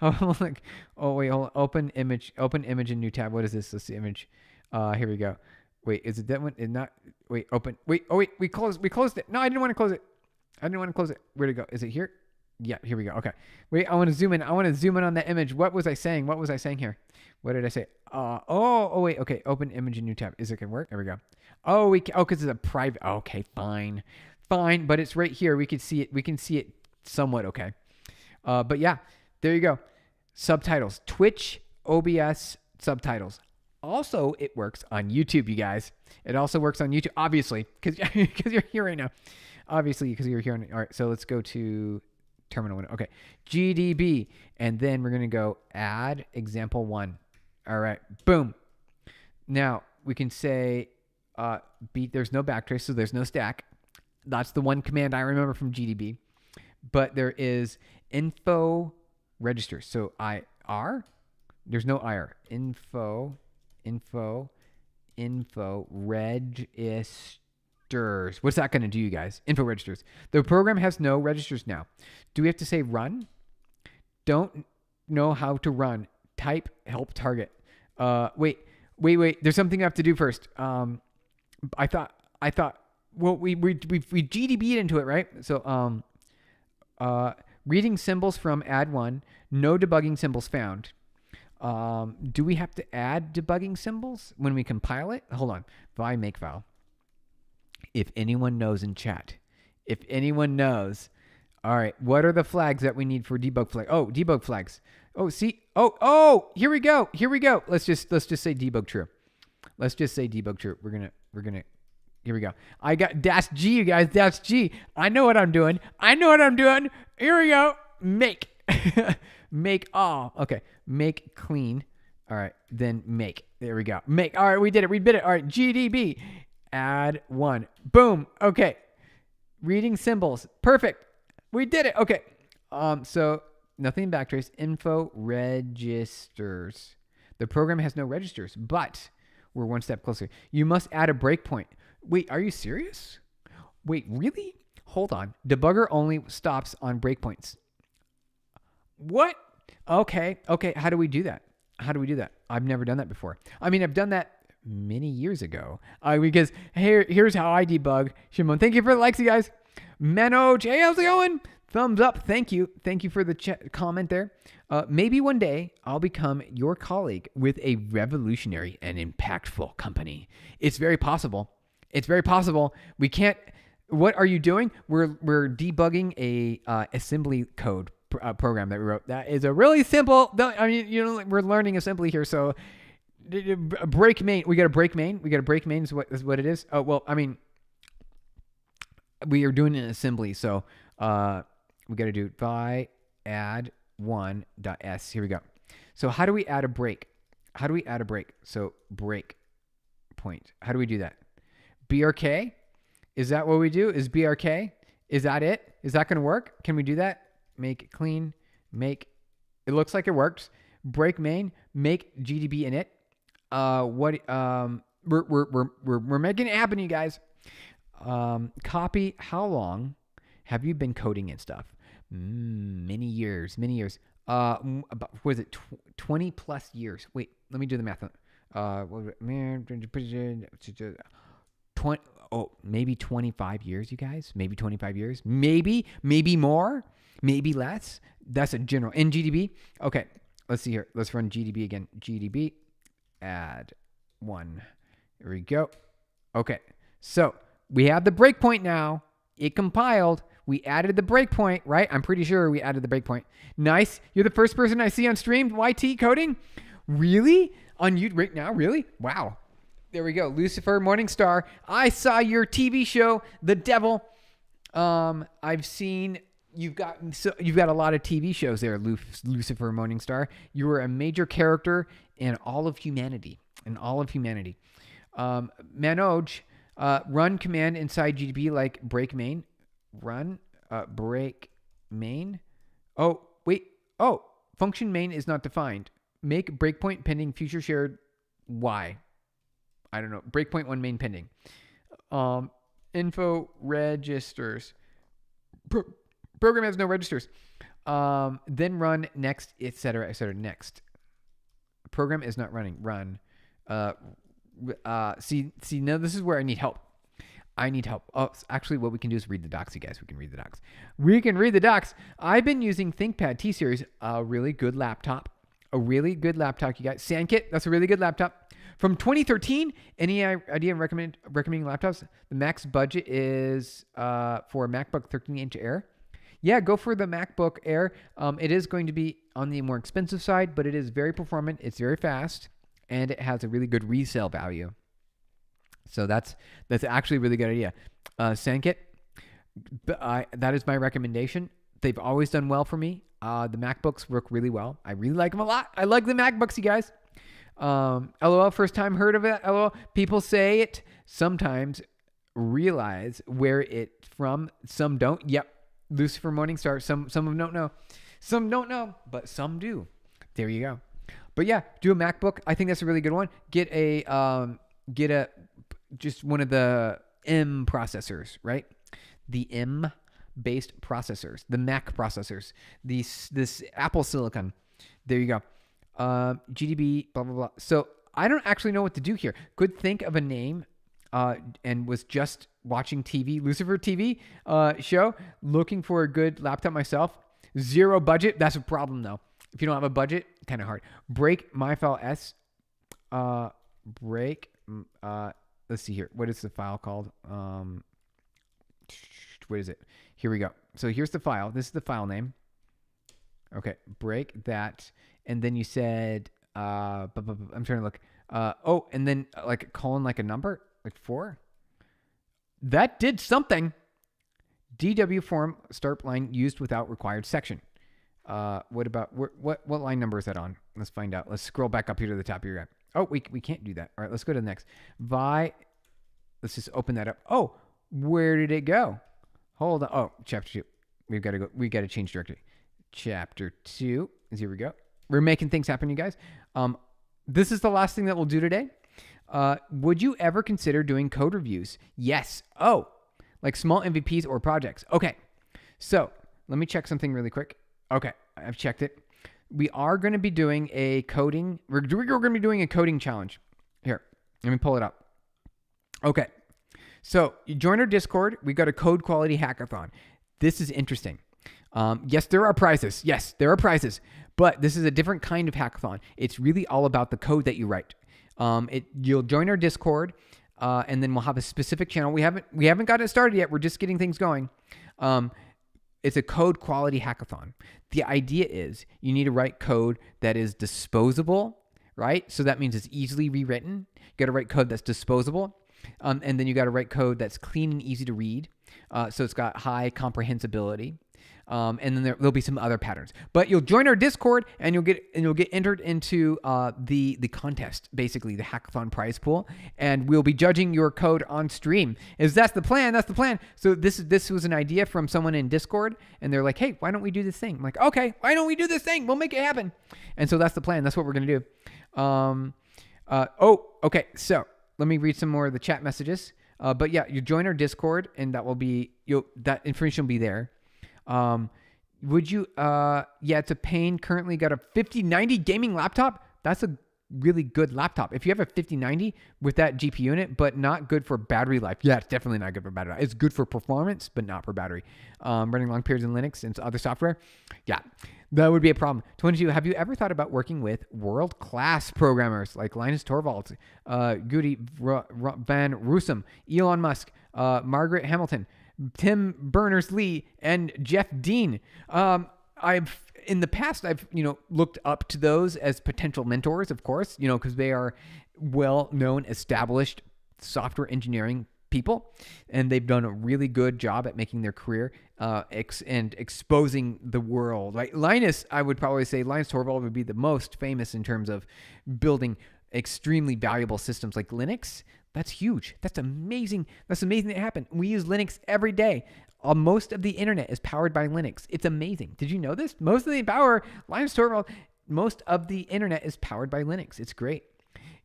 Oh, like, oh wait, hold on. Open image in new tab. What is this? Let's see image. Here we go. Wait, is it that one? Is not. Wait, open. Wait, oh wait, we closed it. No, I didn't want to close it. Where'd it go? Is it here? Yeah, here we go. Okay. Wait, I want to zoom in. On that image. What was I saying? Here? What did I say? Oh wait. Okay. Open image in new tab. Is it gonna work? There we go. Oh, because it's a private. Okay, fine. But it's right here. We can see it somewhat. Okay. But yeah, there you go. Subtitles. Twitch, OBS, subtitles. Also, it works on YouTube, you guys. It also works on YouTube, obviously, because you're here right now. Obviously, because you're here. All right, so let's go to terminal window. Okay, GDB, and then we're gonna go add example 1. All right, boom. Now we can say there's no backtrace, so there's no stack. That's the one command I remember from GDB. But there is info register. So IR, there's no IR. Info registers. What's that going to do, you guys? Info registers. The program has no registers now. Do we have to say run? Don't know how to run. Type help target. Wait. There's something I have to do first. I thought. Well, we GDB'd into it, right? So reading symbols from add 1. No debugging symbols found. Do we have to add debugging symbols when we compile it? Hold on. Vi makefile. If anyone knows in chat, all right, what are the flags that we need for debug flag? Oh, debug flags. Oh, see. Oh, here we go. Let's just say debug true. We're gonna. Here we go. I got dash G, you guys. Dash G. I know what I'm doing. Here we go. Make. Make all. Okay. Make clean. All right. Then make. There we go. Make. All right. We did it. All right. GDB. Add 1. Boom. Okay. Reading symbols. Perfect. We did it. Okay. So nothing backtrace. Info registers. The program has no registers, but we're one step closer. You must add a breakpoint. Wait, are you serious? Wait, really? Hold on. Debugger only stops on breakpoints. What? Okay. How do we do that? I've never done that before. I mean, I've done that many years ago. Because here's how I debug. Shimon, thank you for the likes, you guys. Manoj, hey, how's it going? Thumbs up. Thank you for the comment there. Maybe one day I'll become your colleague with a revolutionary and impactful company. It's very possible. We can't. What are you doing? We're debugging a assembly code program that we wrote. That is a really simple. I mean, we're learning assembly here, so break main. We got a break main. Is what it is. Oh well, I mean, we are doing an assembly, so we got to do by add 1.s. Here we go. So how do we add a break? So break point. How do we do that? BRK? Is that what we do? Is BRK? Is that it? Is that going to work? Can we do that? Make it clean. Make. It looks like it works. Break main. Make GDB in it. We're making it happen, you guys. Copy. How long have you been coding and stuff? Many years. About, was it 20 plus years? Wait, let me do the math. 20, maybe 25 years, you guys. Maybe 25 years. Maybe more. Maybe less. That's a general. In GDB. Okay, let's see here. Let's run GDB again. GDB. Add 1. Here we go. Okay, so we have the breakpoint now. It compiled. We added the breakpoint, right? I'm pretty sure we added the breakpoint. Nice. You're the first person I see on stream, YT coding? Really? On you right now? Really? Wow. There we go. Lucifer Morningstar. I saw your TV show, The Devil. I've seen you've got a lot of TV shows there, Lucifer Morningstar. You were a major character in all of humanity. Manoj, run command inside GDB like break main. Run break main. Oh, wait. Oh, function main is not defined. Make breakpoint pending future shared. Why? I don't know. Breakpoint 1 main pending. Info registers. Program has no registers. Then run next, etc., etc. Next. Program is not running. Run. See, now this is where I need help. Oh, actually, what we can do is read the docs, you guys. We can read the docs. I've been using ThinkPad T-Series, a really good laptop. You guys. SandKit, that's a really good laptop. From 2013, any idea of recommending laptops? The max budget is for a MacBook 13-inch Air. Yeah, go for the MacBook Air. It is going to be on the more expensive side, but it is very performant. It's very fast, and it has a really good resale value. So that's actually a really good idea. SandKit, that is my recommendation. They've always done well for me. The MacBooks work really well. I really like them a lot. I like the MacBooks, you guys. LOL, first time heard of it. LOL, people say it sometimes, realize where it from. Some don't. Yep. Lucifer Morningstar. Some of them don't know. Some don't know, but some do. There you go. But yeah, do a MacBook. I think that's a really good one. Get just one of the M processors, right? The M-based processors, the Mac processors, this Apple Silicon. There you go. GDB, blah, blah, blah. So I don't actually know what to do here. Could think of a name and was just watching TV, Lucifer TV show, looking for a good laptop myself. Zero budget. That's a problem, though. If you don't have a budget, kind of hard. Break MyFile S. Let's see here. What is the file called? What is it? Here we go. So here's the file. This is the file name. Okay. Break that. And then you said, I'm trying to look. And then like a colon, like a number, like 4. That did something. DW form start line used without required section. What about, what line number is that on? Let's find out. Let's scroll back up here to the top of your guy. Oh, we can't do that. All right, let's go to the next. Let's just open that up. Oh, where did it go? Hold on. Oh, chapter 2. We got to change directory. Chapter 2. Here we go. We're making things happen, you guys. This is the last thing that we'll do today. Would you ever consider doing code reviews? Yes. Oh, like small MVPs or projects. Okay. So let me check something really quick. Okay. I've checked it. We are going to be doing a coding. We're going to be doing a coding challenge. Here, let me pull it up. Okay. So you join our Discord. We got a code quality hackathon. This is interesting. Yes, there are prizes. But this is a different kind of hackathon. It's really all about the code that you write. You'll join our Discord, and then we'll have a specific channel. We haven't got it started yet. We're just getting things going. It's a code quality hackathon. The idea is you need to write code that is disposable, right? So that means it's easily rewritten. You got to write code that's disposable. And then you got to write code that's clean and easy to read. So it's got high comprehensibility. And then there'll be some other patterns. But you'll join our Discord and you'll get entered into the contest, basically the hackathon prize pool, and we'll be judging your code on stream. That's the plan? That's the plan. So this was an idea from someone in Discord, and they're like, "Hey, why don't we do this thing?" I'm like, "Okay, why don't we do this thing? We'll make it happen." And so that's the plan. That's what we're gonna do. Okay. So let me read some more of the chat messages. But yeah, you join our Discord, and that information will be there. Would you, it's a pain. Currently got a 5090 gaming laptop. That's a really good laptop. If you have a 5090 with that GPU in it, but not good for battery life. Yeah, it's definitely not good for battery life. It's good for performance, but not for battery. Running long periods in Linux and other software. Yeah, that would be a problem. 22, have you ever thought about working with world-class programmers like Linus Torvalds, Gudi Van Rossum, Elon Musk, Margaret Hamilton, Tim Berners-Lee, and Jeff Dean? In the past, I've looked up to those as potential mentors, of course, because they are well-known, established software engineering people, and they've done a really good job at making their career and exposing the world. Like Linus, I would probably say Linus Torvald would be the most famous in terms of building extremely valuable systems like Linux. That's huge. That's amazing. That's amazing that happened. We use Linux every day. Most of the internet is powered by Linux. It's amazing. Did you know this? Most of the internet is powered by Linux. It's great.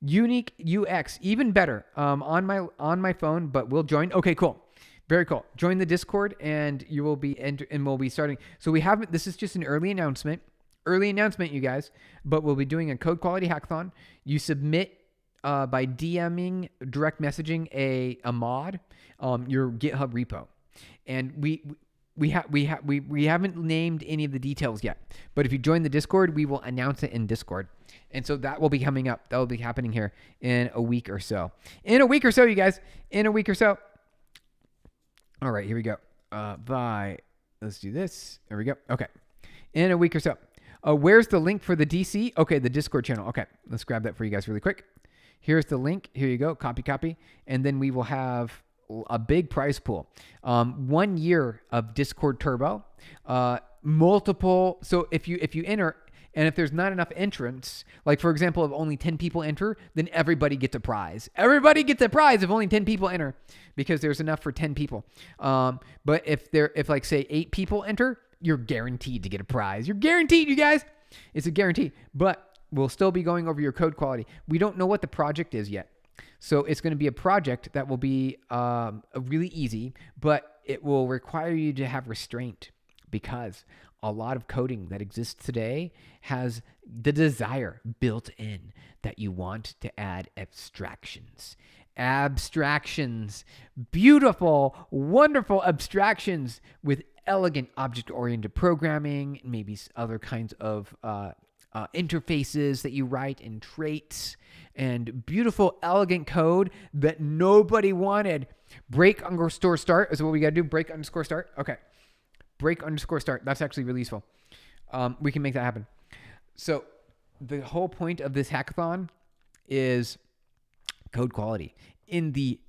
Unique UX, even better. On my phone, but we'll join. Okay, cool. Very cool. Join the Discord, and you will be and we'll be starting. So we haven't. This is just an early announcement. Early announcement, you guys. But we'll be doing a code quality hackathon. You submit by DMing, direct messaging a mod, your GitHub repo, and we haven't named any of the details yet. But if you join the Discord, we will announce it in Discord. And so that will be coming up. That will be happening here in a week or so. In a week or so, you guys. In a week or so. All right, here we go. Let's do this. There we go. Okay. In a week or so. Where's the link for the DC? Okay, the Discord channel. Okay, let's grab that for you guys really quick. Here's the link. Here you go. Copy. And then we will have a big prize pool. 1 year of Discord Turbo. Multiple. So if you enter, and if there's not enough entrants, like for example, if only 10 people enter, then everybody gets a prize. Everybody gets a prize if only 10 people enter, because there's enough for 10 people. But if like say 8 people enter, you're guaranteed to get a prize. You're guaranteed, you guys. It's a guarantee. But we'll still be going over your code quality. We don't know what the project is yet. So it's going to be a project that will be really easy, but it will require you to have restraint, because a lot of coding that exists today has the desire built in that you want to add abstractions. Abstractions. Beautiful, wonderful abstractions with elegant object-oriented programming, maybe other kinds of interfaces that you write and traits, and beautiful, elegant code that nobody wanted. Break_start is what we got to do. Break_start. Okay. Break_start. That's actually really useful. We can make that happen. So the whole point of this hackathon is code quality in the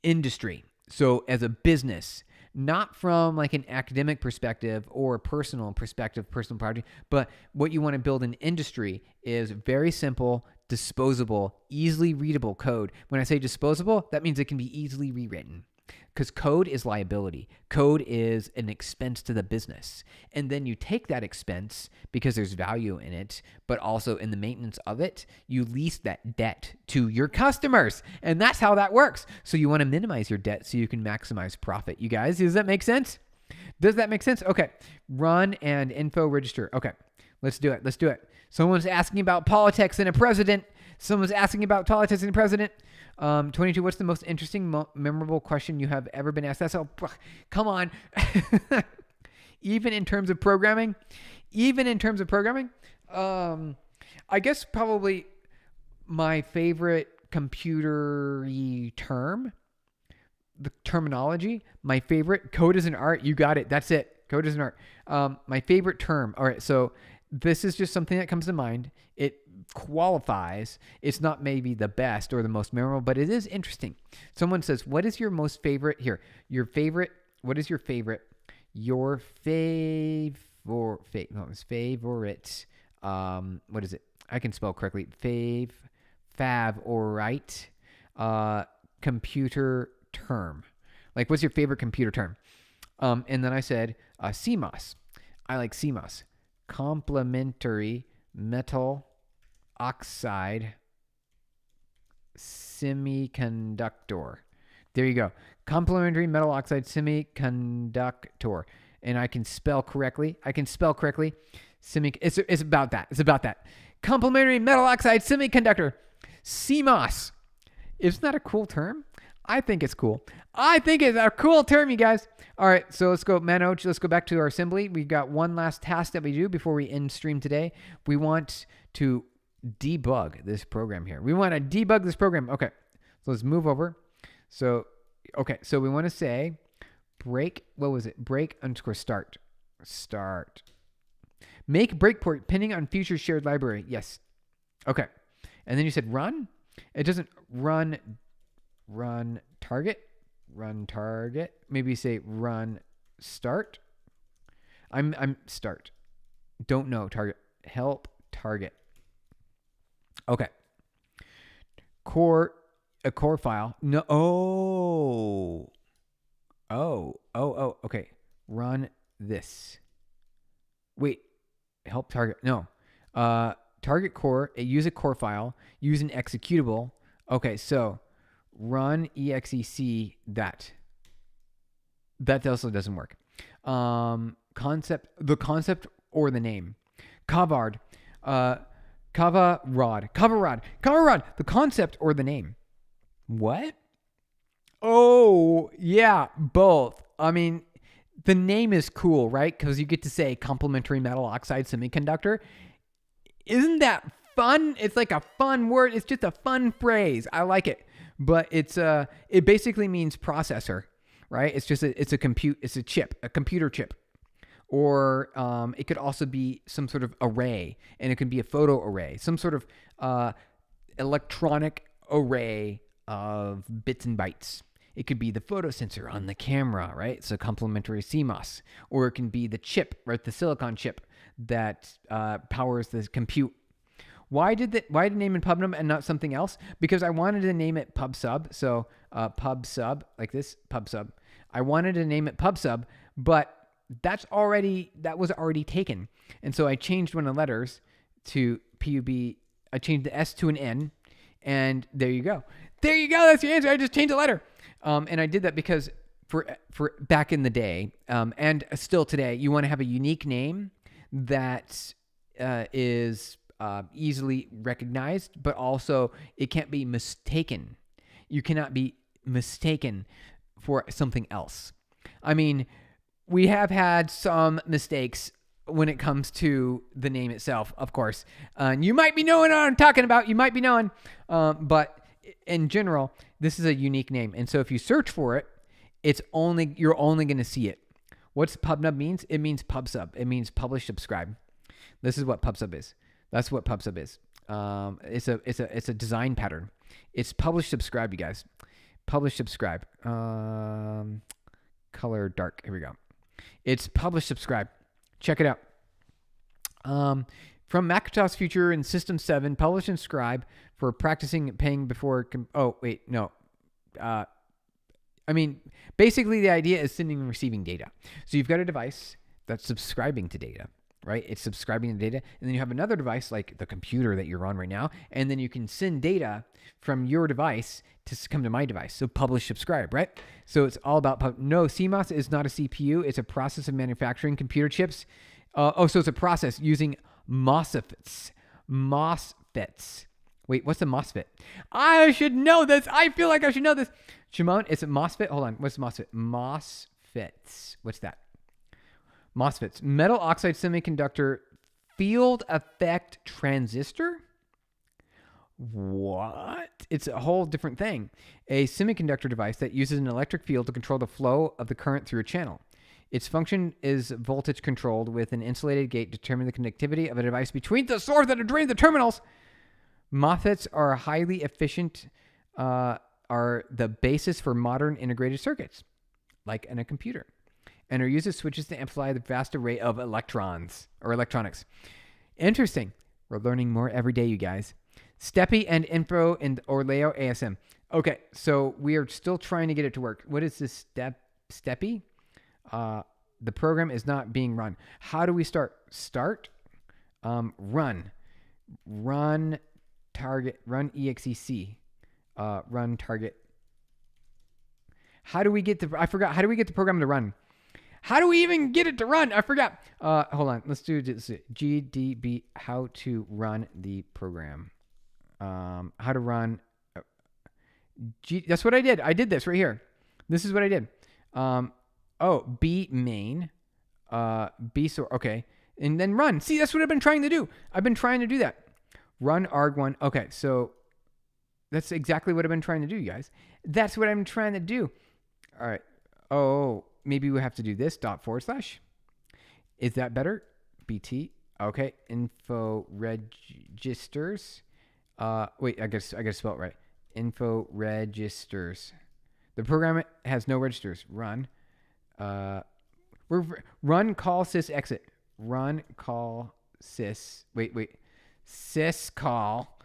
industry. So as a business, not from like an academic perspective or a personal perspective, personal project, but what you want to build in industry is very simple, disposable, easily readable code. When I say disposable, that means it can be easily rewritten. Because code is liability. Code is an expense to the business. And then you take that expense because there's value in it, but also in the maintenance of it, you lease that debt to your customers. And that's how that works. So you want to minimize your debt so you can maximize profit. You guys, does that make sense? Does that make sense? Okay. Run and info register. Okay. Let's do it. Someone's asking about politics and a president. 22, what's the most interesting, memorable question you have ever been asked? That's all. Come on. Even in terms of programming, I guess probably my favorite computer-y term, the terminology, my favorite, code is an art. You got it. That's it. Code is an art. My favorite term. All right. So this is just something that comes to mind. It qualifies. It's not maybe the best or the most memorable, but it is interesting. Someone says, what is your most favorite here? What is your favorite? Your favorite. What is it? I can spell correctly. Favorite computer term. Like, what's your favorite computer term? And then I said, CMOS. I like CMOS. Complementary metal oxide semiconductor. There you go. Complementary metal oxide semiconductor. And I can spell correctly. It's about that. Complementary metal oxide semiconductor. CMOS. Isn't that a cool term? I think it's cool. I think it's a cool term, you guys. All right, so let's go, Manoj. Let's go back to our assembly. We got one last task that we do before we end stream today. We want to debug this program here. Okay, so let's move over. So we want to say break_start. Make breakpoint pending on future shared library. Yes. Okay. And then you said run. It doesn't run target. Maybe say run start. I'm start. Don't know target. Help target. Okay. A core file. No. Oh. Okay. Run this. Wait. Help target. No. target core, use a core file, use an executable. Okay, so run exec that. That also doesn't work. The concept or the name. Kavarad. Kavarad. The concept or the name. What? Oh, yeah, both. I mean, the name is cool, right? Because you get to say complementary metal oxide semiconductor. Isn't that fun? It's like a fun word. It's just a fun phrase. I like it. But it basically means processor, right? It's a chip, a computer chip. Or it could also be some sort of array, and it could be a photo array, some sort of electronic array of bits and bytes. It could be the photo sensor on the camera, right? So complementary CMOS. Or it can be the chip, right? The silicon chip that powers the compute. Why did name it PubNum and not something else? Because I wanted to name it PubSub. So PubSub, like this, PubSub. I wanted to name it PubSub, but that was already taken. And so I changed one of the letters to PUB. I changed the S to an N, and there you go. There you go. That's your answer. I just changed a letter. And I did that because for back in the day, and still today, you want to have a unique name that is easily recognized, but also it can't be mistaken. You cannot be mistaken for something else. I mean, we have had some mistakes when it comes to the name itself, of course. You might be knowing what I'm talking about. You might be knowing. But in general, this is a unique name. And so if you search for it, you're only going to see it. What's PubNub means? It means PubSub. It means publish subscribe. This is what PubSub is. That's what PubSub is. It's a design pattern. It's publish subscribe, you guys. Publish subscribe. Color dark. Here we go. It's publish subscribe. Check it out. From Macintosh Future and System 7, publish and subscribe for practicing paying before. Basically the idea is sending and receiving data. So you've got a device that's subscribing to data, right? It's subscribing to data. And then you have another device like the computer that you're on right now. And then you can send data from your device to come to my device. So publish, subscribe, right? So it's all about, no, CMOS is not a CPU. It's a process of manufacturing computer chips. So it's a process using MOSFETs. Wait, what's a MOSFET? I should know this. I feel like I should know this. Shimon, it's a MOSFET. Hold on. What's MOSFET? MOSFETs. What's that? MOSFETs. Metal oxide semiconductor field effect transistor? What? It's a whole different thing. A semiconductor device that uses an electric field to control the flow of the current through a channel. Its function is voltage controlled with an insulated gate determining the connectivity of a device between the source and the drain, the terminals. MOSFETs are highly efficient, are the basis for modern integrated circuits, like in a computer, and are used as switches to amplify the vast array of electrons or electronics. Interesting. We're learning more every day, you guys. Steppy and Info and Orleo ASM. Okay, so we are still trying to get it to work. What is this Steppy? The program is not being run. How do we start? Start, run target, run exec, run target. How do we get I forgot. How do we get the program to run? How do we even get it to run? I forgot. Hold on. Let's do this. GDB, how to run the program. How to run. That's what I did. I did this right here. This is what I did. B main, B source. Okay. And then run. See, that's what I've been trying to do. I've been trying to do that. Run arg1. Okay. So that's exactly what I've been trying to do, you guys. That's what I'm trying to do. All right. Oh, maybe we have to do this // Is that better? BT. Okay. Info registers. Wait, I guess spell it right. Info registers. The program has no registers. Run. Run call sys exit. Run call sys. Wait. Sys call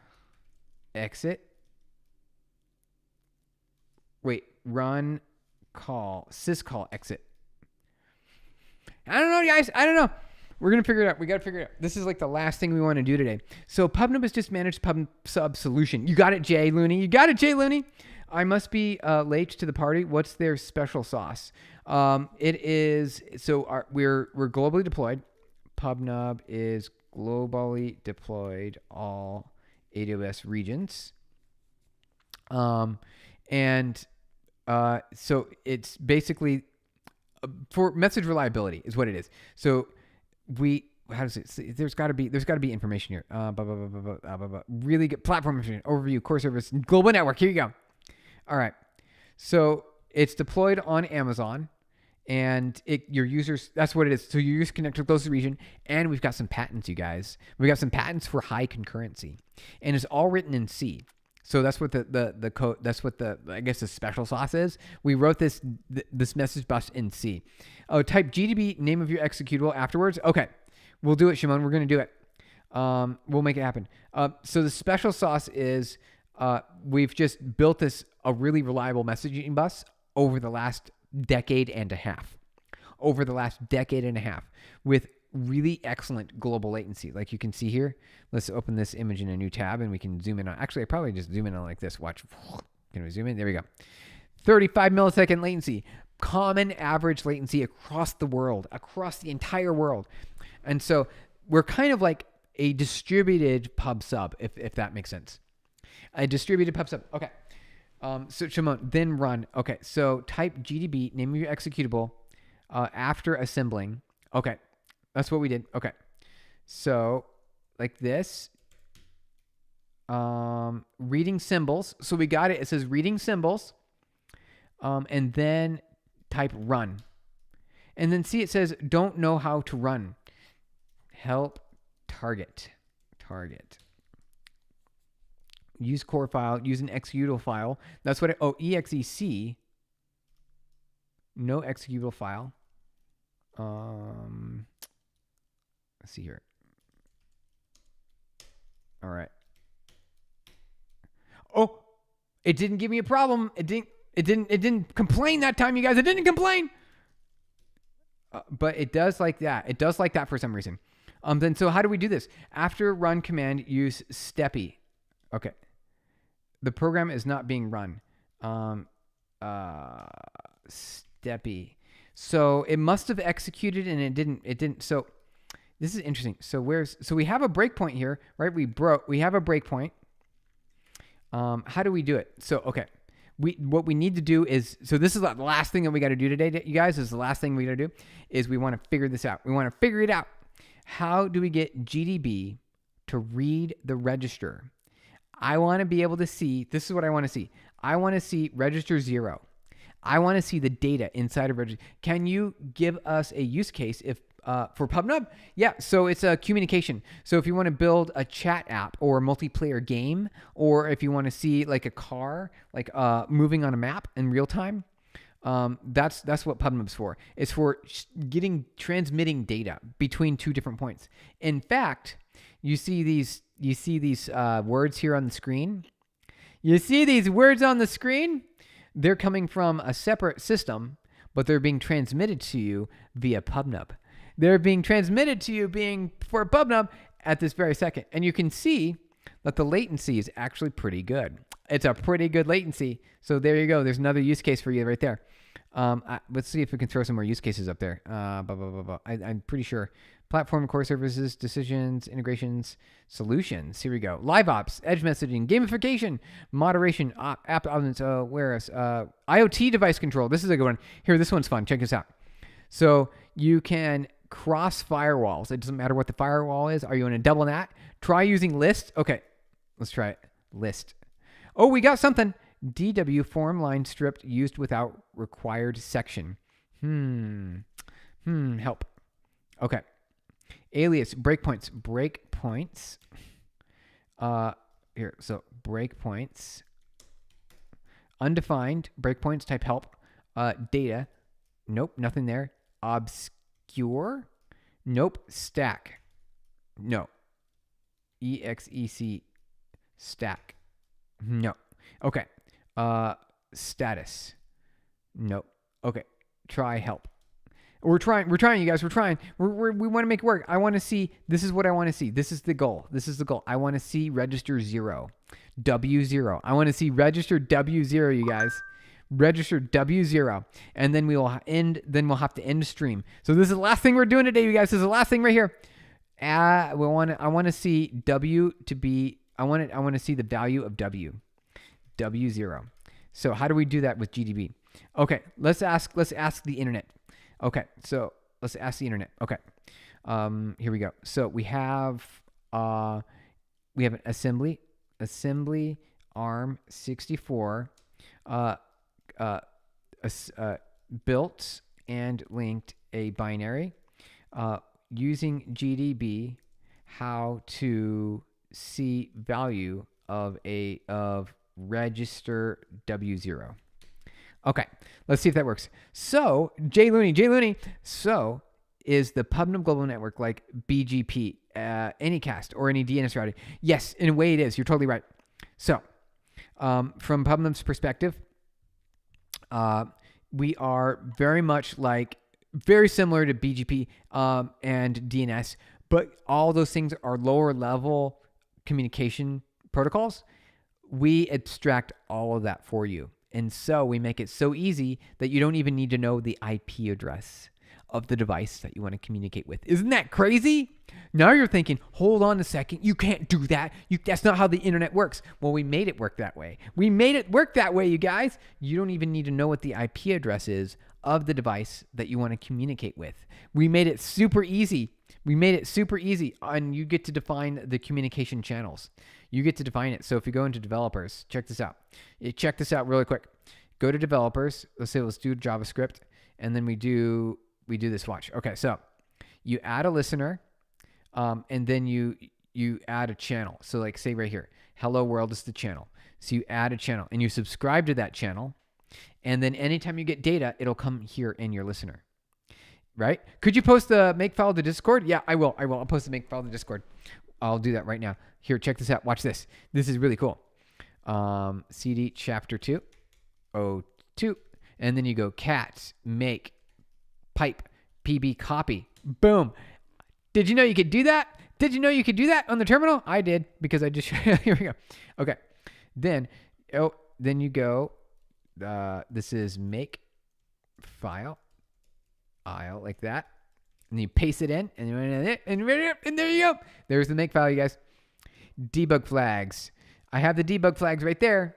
exit. Wait. Run call sys call exit. I don't know, guys. I don't know. We're going to figure it out. We got to figure it out. This is like the last thing we want to do today. So PubNub is just managed pub sub solution. You got it, Jay Looney. You got it, Jay Looney. I must be late to the party. What's their special sauce? It is, so we're globally deployed. PubNub is globally deployed all AWS regions. So it's basically for message reliability is what it is. So how does it see? There's got to be information here. Really good platform information, overview, core service, global network. Here you go. All right. So it's deployed on Amazon, and your users, that's what it is. So your users connect to the closest region, and we've got some patents, you guys. We've got some patents for high concurrency, and it's all written in C. So that's what the code, that's what I guess the special sauce is. We wrote this message bus in C. Oh, type GDB name of your executable afterwards. Okay, we'll do it, Shimon. We're going to do it. We'll make it happen. So the special sauce is we've just built a really reliable messaging bus over the last decade and a half. With really excellent global latency. Like you can see here, let's open this image in a new tab and we can zoom in on, actually I probably just zoom in on like this. Watch, can we zoom in? There we go. 35 millisecond latency, common average latency across the world, across the entire world. And so we're kind of like a distributed pub sub, if that makes sense. A distributed pub sub. Okay. So Shimon, then run. Okay. So type GDB, name of your executable, after assembling. Okay. That's what we did. Okay. So like this, reading symbols. So we got it. It says reading symbols, and then type run, and then see, it says don't know how to run. Help target. Use core file, use an executable file. That's what exec, no executable file. Let's see here. All right. Oh, it didn't give me a problem. It didn't complain that time, you guys. It didn't complain. But it does like that. It does like that for some reason. Then so how do we do this? After run command, use steppy. Okay. The program is not being run. Steppy. So it must have executed and it didn't. So this is interesting. So we have a breakpoint here, right? We have a breakpoint. How do we do it? So, okay. What we need to do is, so this is the last thing that we got to do today, you guys. This is the last thing we got to do is we want to figure this out. We want to figure it out. How do we get GDB to read the register? I want to be able to see, this is what I want to see. I want to see register 0. I want to see the data inside of register. Can you give us a use case for PubNub? Yeah, so it's a communication. So if you want to build a chat app or a multiplayer game, or if you want to see like a car, like moving on a map in real time, that's what PubNub's for. It's for transmitting data between two different points. In fact, you see these words here on the screen. You see these words on the screen? They're coming from a separate system, but they're being transmitted to you via PubNub. They're being transmitted to you for PubNub at this very second. And you can see that the latency is actually pretty good. It's a pretty good latency. So there you go. There's another use case for you right there. Let's see if we can throw some more use cases up there. I'm pretty sure. Platform, core services, decisions, integrations, solutions. Here we go. Live ops, edge messaging, gamification, moderation, app elements, IoT device control. This is a good one. Here, this one's fun. Check this out. So you can cross firewalls. It doesn't matter what the firewall is. Are you in a double NAT? Try using list. Okay, let's try it. List. Oh, we got something. DW form line stripped used without required section. Help. Okay. Alias, breakpoints. Here, so breakpoints. Undefined, breakpoints, type help. Data. Nope, nothing there. Obscure. Nope. Stack. No. EXEC. Stack. No. Okay. Status. Nope. Okay. Try help. We're trying, you guys. We're trying. We want to make it work. I want to see. This is what I want to see. This is the goal. I want to see register 0, W0. I want to see register W0, you guys. Register W0, and then we'll end. Then we'll have to end the stream. So this is the last thing we're doing today, you guys. This is the last thing right here. I want to see W to be. I want to see the value of W0. So how do we do that with GDB? Okay, let's ask the internet. Okay, so let's ask the internet. Okay, here we go. So we have an assembly ARM64 built and linked a binary using GDB. How to see value of register W0. Okay, let's see if that works. So, Jay Looney, so is the Pubnub Global Network like BGP, Anycast, or any DNS routing? Yes, in a way it is. You're totally right. So, from Pubnub's perspective, we are very similar to BGP and DNS, but all those things are lower level communication protocols. We abstract all of that for you. And so we make it so easy that you don't even need to know the IP address of the device that you want to communicate with. Isn't that crazy? Now you're thinking, hold on a second, you can't do that. That's not how the internet works. Well, we made it work that way. We made it work that way, you guys. You don't even need to know what the IP address is of the device that you want to communicate with. We made it super easy. And you get to define the communication channels. You get to define it. So if you go into developers, check this out. Check this out really quick. Go to developers. Let's do JavaScript, and then we do this. Watch. Okay, so you add a listener, and then you add a channel. So like say right here, hello world is the channel. So you add a channel and you subscribe to that channel, and then anytime you get data, it'll come here in your listener. Right? Could you post the makefile to Discord? Yeah, I will. I'll post the makefile to Discord. I'll do that right now. Here, check this out. Watch this. This is really cool. CD chapter 2, 02, and then you go cat make pipe pb copy. Boom. Did you know you could do that? Did you know you could do that on the terminal? I did, because I just here we go. Okay. Then you go. This is make file. I'll like that, and you paste it in, and there you go. There's the make file, you guys. Debug flags. I have the debug flags right there.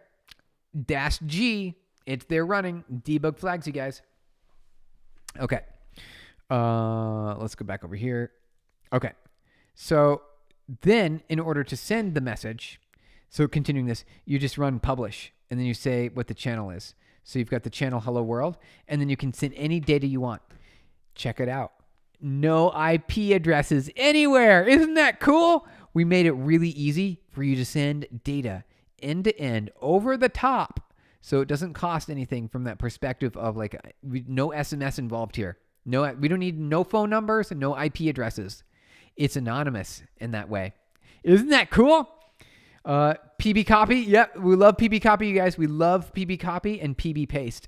-G. It's there running. Debug flags, you guys. Okay. Let's go back over here. Okay. So then, in order to send the message, so continuing this, you just run publish, and then you say what the channel is. So you've got the channel hello world, and then you can send any data you want. Check it out. No IP addresses anywhere. Isn't that cool? We made it really easy for you to send data end to end over the top. So it doesn't cost anything from that perspective of like no SMS involved here. No, we don't need no phone numbers and no IP addresses. It's anonymous in that way. Isn't that cool? PB copy. Yep. We love PB copy, you guys. We love PB copy and PB paste.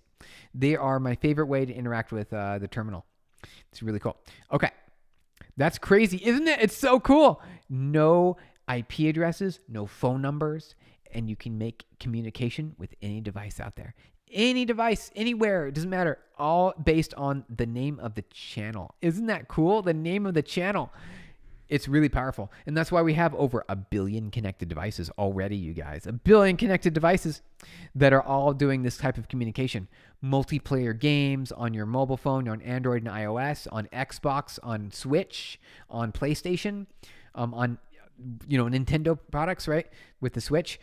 They are my favorite way to interact with the terminal. It's really cool. Okay. That's crazy, isn't it? It's so cool. No IP addresses, no phone numbers, and you can make communication with any device out there. Any device, anywhere, it doesn't matter. All based on the name of the channel. Isn't that cool? The name of the channel. It's really powerful. And that's why we have over 1 billion connected devices already, you guys. 1 billion connected devices that are all doing this type of communication. Multiplayer games on your mobile phone, on Android and iOS, on Xbox, on Switch, on PlayStation, on Nintendo products, right? With the Switch,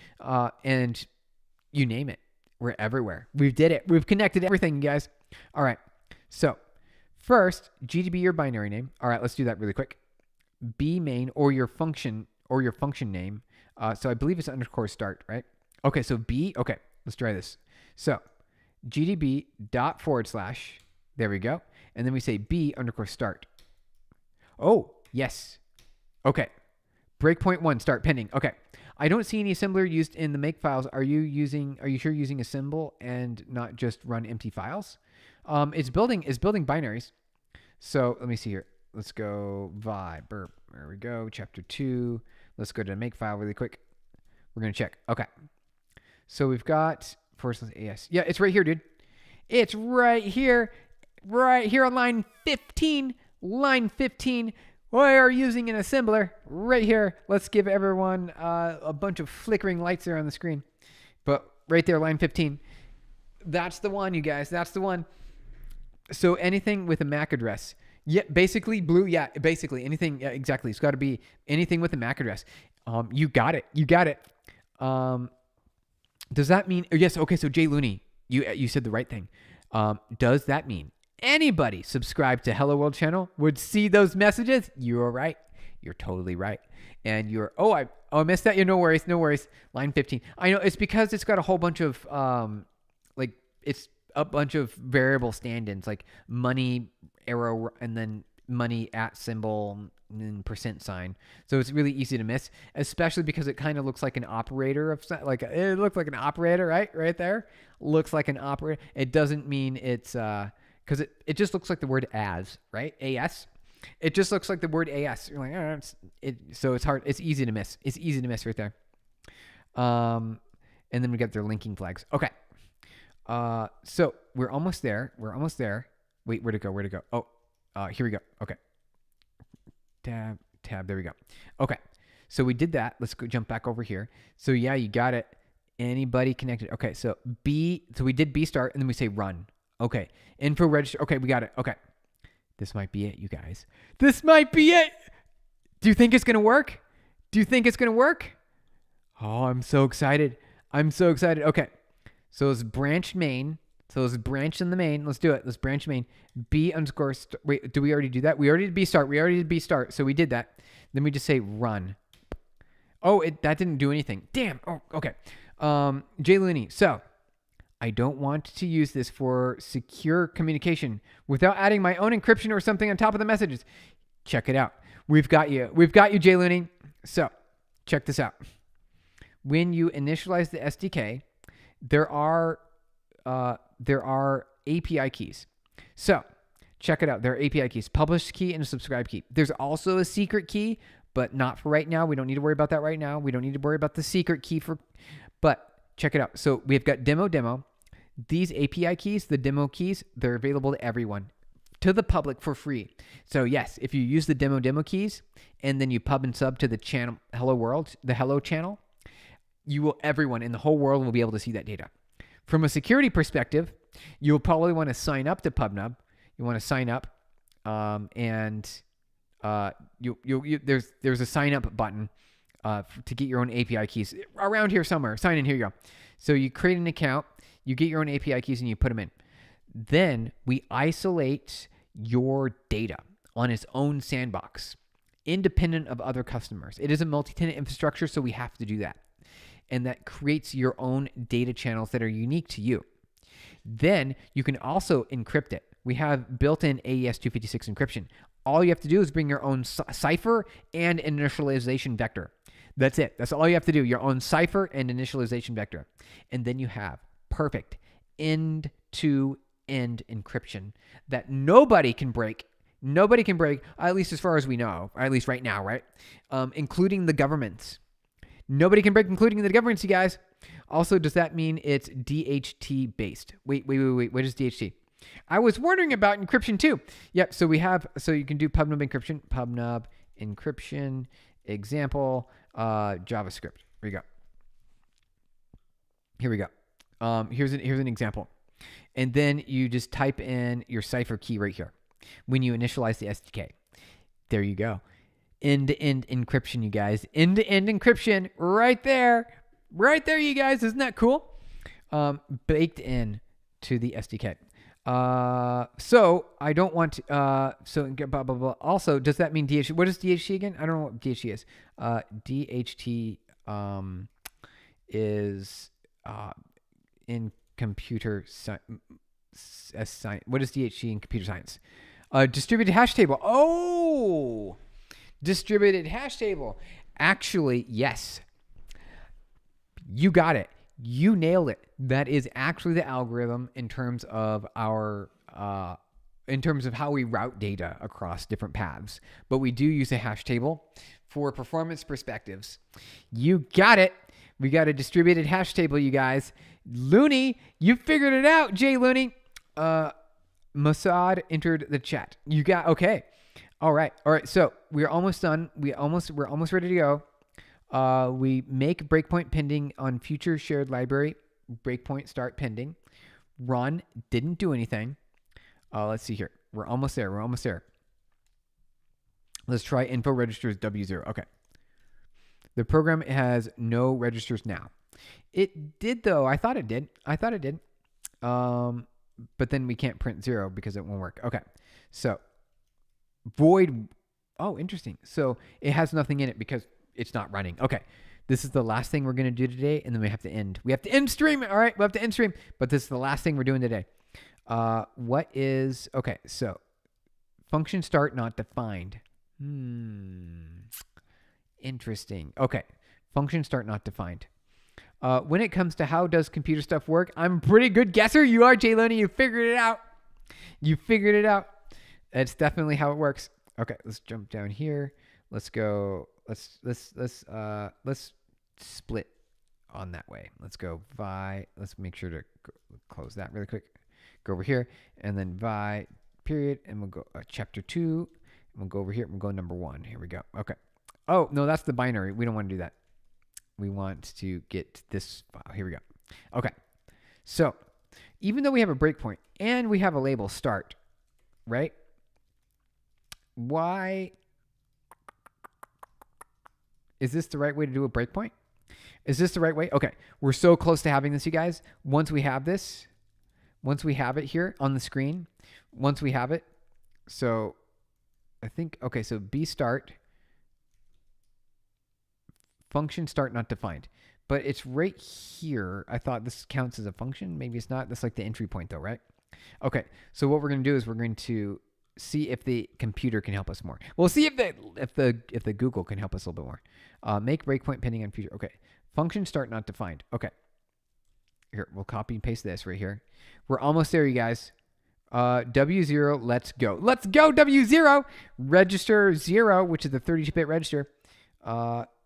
and you name it. We're everywhere. We did it. We've connected everything, you guys. All right. So first, GDB your binary name. All right, let's do that really quick. B main or your function name. So I believe it's underscore start, right? Okay, so B. Okay, let's try this. So GDB /. There we go. And then we say B underscore start. Oh, yes. Okay. Breakpoint 1, start pending. Okay. I don't see any assembler used in the make files. Are you sure using a symbol and not just run empty files? It's building binaries. So let me see here. Let's go vibe. Burp. There we go. Chapter 2. Let's go to Makefile really quick. We're going to check. Okay. So we've got first AS. Yeah, it's right here, dude. It's right here. Right here on line 15. Line 15. We are using an assembler right here. Let's give everyone a bunch of flickering lights there on the screen. But right there, line 15. That's the one, you guys. That's the one. So anything with a MAC address. Yeah, basically blue. Yeah, basically anything. Yeah, exactly. It's got to be anything with a MAC address. You got it. You got it. Does that mean? Yes. Okay. So Jay Looney, you said the right thing. Does that mean anybody subscribed to Hello World channel would see those messages? You're right. You're totally right. And you're I missed that. Yeah, no worries. No worries. Line 15. I know it's because it's got a whole bunch of it's a bunch of variable stand-ins like money arrow and then money at symbol and then percent sign. So it's really easy to miss, especially because it kind of looks like an operator of like it looks like an operator, right there. Looks like an operator. It doesn't mean it's because it just looks like the word as, right? AS. It just looks like the word AS. You're like, so it's hard. It's easy to miss. It's easy to miss right there. And then we got their linking flags. Okay. So we're almost there. We're almost there. Wait, where'd it go? Where'd it go? Oh, here we go. Okay. Tab. There we go. Okay. So we did that. Let's go jump back over here. So yeah, you got it. Anybody connected? Okay. So we did B start and then we say run. Okay. Info register. Okay. We got it. Okay. This might be it, you guys. This might be it. Do you think it's going to work? Do you think it's going to work? Oh, I'm so excited. I'm so excited. Okay. So it's branch main. So it's branch in the main. Let's do it. Let's branch main. B underscore. Wait, do we already do that? We already did B start. We already did B start. So we did that. Then we just say run. Oh, that didn't do anything. Damn. Oh, okay. Jay Looney. So I don't want to use this for secure communication without adding my own encryption or something on top of the messages. Check it out. We've got you. We've got you, Jay Looney. So check this out. When you initialize the SDK, there are API keys. So check it out. There are API keys, publish key and a subscribe key. There's also a secret key, but not for right now. We don't need to worry about that right now. We don't need to worry about the secret key but check it out. So we've got demo. These API keys, the demo keys, they're available to everyone, to the public for free. So yes, if you use the demo keys and then you pub and sub to the channel Hello World, the Hello channel, everyone in the whole world will be able to see that data. From a security perspective, you'll probably want to sign up to PubNub. You want to sign up, there's a sign up button to get your own API keys around here somewhere. Sign in. Here you go. So you create an account, you get your own API keys, and you put them in. Then we isolate your data on its own sandbox, independent of other customers. It is a multi-tenant infrastructure, so we have to do that. And that creates your own data channels that are unique to you. Then you can also encrypt it. We have built-in AES-256 encryption. All you have to do is bring your own cipher and initialization vector. That's it. That's all you have to do, your own cipher and initialization vector. And then you have perfect end-to-end encryption that nobody can break. Nobody can break, at least as far as we know, or at least right now, right? Including the governments. Nobody can break, including the governments, you guys. Also, does that mean it's DHT based? Wait. What is DHT? I was wondering about encryption too. Yep. So you can do PubNub encryption, example, JavaScript. Here we go. Here's an example. And then you just type in your cipher key right here when you initialize the SDK. There you go. End-to-end encryption, you guys. End-to-end encryption right there. Right there, you guys. Isn't that cool? Baked in to the SDK. So I don't want to, blah, blah, blah. Also, does that mean DHT? What is DHT again? I don't know what DHT is. DHT is in computer science. What is DHT in computer science? Distributed hash table. Oh, distributed hash table. Actually, yes. You got it. You nailed it. That is actually the algorithm in terms of our in terms of how we route data across different paths, but we do use a hash table for performance perspectives. You got it. We got a distributed hash table, you guys. Looney, you figured it out, Jay Looney. Mossad entered the chat. You got, okay. All right. So we're almost done. We're almost ready to go. We make breakpoint pending on future shared library. Breakpoint start pending. Run, didn't do anything. Let's see here. We're almost there. Let's try info registers W0. Okay. The program has no registers now. It did though. I thought it did. But then we can't print 0 because it won't work. Okay. So void. Oh, interesting. So it has nothing in it because it's not running. Okay. This is the last thing we're going to do today. And then we have to end. We have to end stream. All right. We have to end stream. But this is the last thing we're doing today. Okay. So function start not defined. Interesting. Okay. Function start not defined. When it comes to how does computer stuff work, I'm a pretty good guesser. You are, Jay Loney. You figured it out. It's definitely how it works. Okay, let's jump down here. Let's go. Let's split on that way. Let's go vi. Let's make sure to close that really quick. Go over here and then vi period, and we'll go chapter 2. And we'll go over here. We'll go number 1. Here we go. Okay. Oh no, that's the binary. We don't want to do that. We want to get this file. Here we go. Okay. So even though we have a breakpoint and we have a label start, right? Why is this the right way to do a breakpoint? Is this the right way? Okay. We're so close to having this, you guys. Once we have it here on the screen, once we have it. So I think, okay, so B start. Function start not defined, but it's right here. I thought this counts as a function. Maybe it's not. That's like the entry point though, right? Okay. So what we're going to do is we're going to see if the computer can help us more. We'll see if the Google can help us a little bit more. Make breakpoint pending on future. Okay. Function start not defined. Okay. Here, we'll copy and paste this right here. We're almost there, you guys. W0, let's go. Let's go, W0. Register 0, which is the 32-bit register.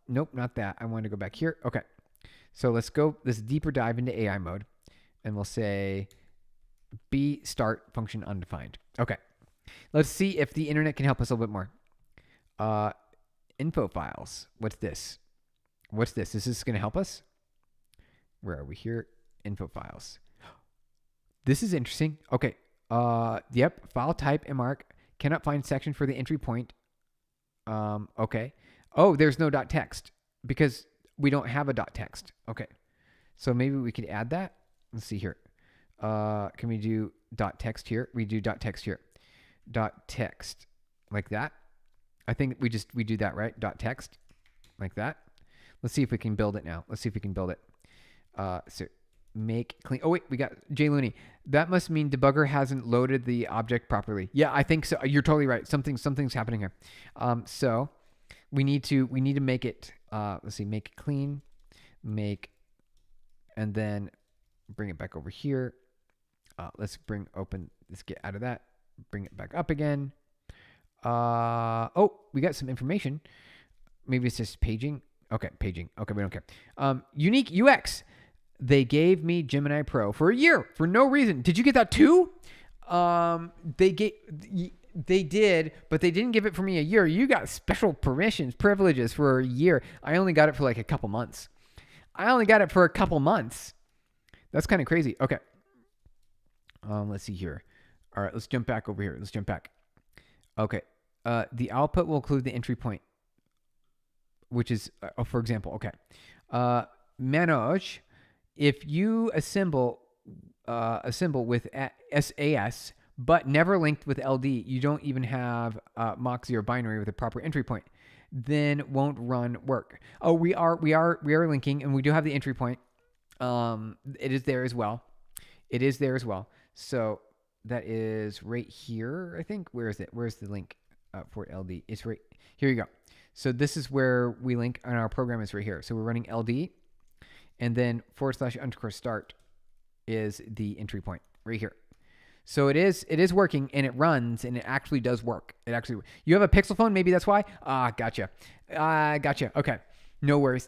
Nope, not that. I want to go back here. Okay. So let's go this deeper dive into AI mode. And we'll say B start function undefined. Okay. Let's see if the internet can help us a little bit more. Info files. What's this? Is this going to help us? Where are we here? Info files. This is interesting. Okay. Yep. File type and mark. Cannot find section for the entry point. Okay. Oh, there's no .text because we don't have a .text. Okay. So maybe we could add that. Let's see here. Can we do .text here? We do .text here. .text like that. I think we do that, right? .text like that. Let's see if we can build it now. So make clean. Oh wait, we got Jay Looney. That must mean debugger hasn't loaded the object properly. Yeah, I think so. You're totally right. Something's happening here. So we need to make it. Let's see, make it clean, and then bring it back over here. Let's get out of that. Bring it back up again. Oh, we got some information. Maybe it's just paging. Okay, paging. Okay, we don't care. Unique UX. They gave me Gemini Pro for a year for no reason. Did you get that too? They did, but they didn't give it for me a year. You got special privileges for a year. I only got it for like a couple months. That's kind of crazy. Okay. Let's see here. All right, let's jump back over here. Okay. The output will include the entry point, which is, for example, okay. Manoj, if you assemble with SAS, but never linked with LD, you don't even have Moxie or binary with a proper entry point, then won't run work. Oh, we are linking, and we do have the entry point. It is there as well. So that is right here, I think. Where is it? Where's the link for LD? It's right here. You go. So this is where we link, and our program is right here. So we're running LD, and then /_start is the entry point right here. So it is working, and it runs, and it actually does work. You have a Pixel phone, maybe that's why. Gotcha. Okay, no worries.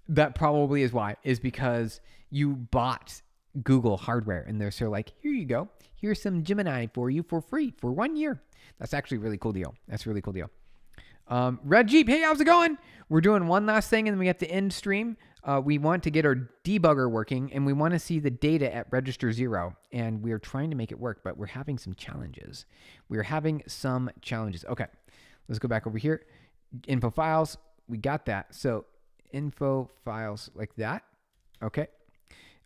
That probably is why. Is because you bought Google hardware, and they're sort of like, here you go. Here's some Gemini for you for free for 1 year. That's actually a really cool deal. Red Jeep, hey, how's it going? We're doing one last thing, and then we have to end stream. We want to get our debugger working, and we want to see the data at register 0, and we're trying to make it work, but we're having some challenges. Okay, let's go back over here. Info files, we got that. So info files like that. Okay,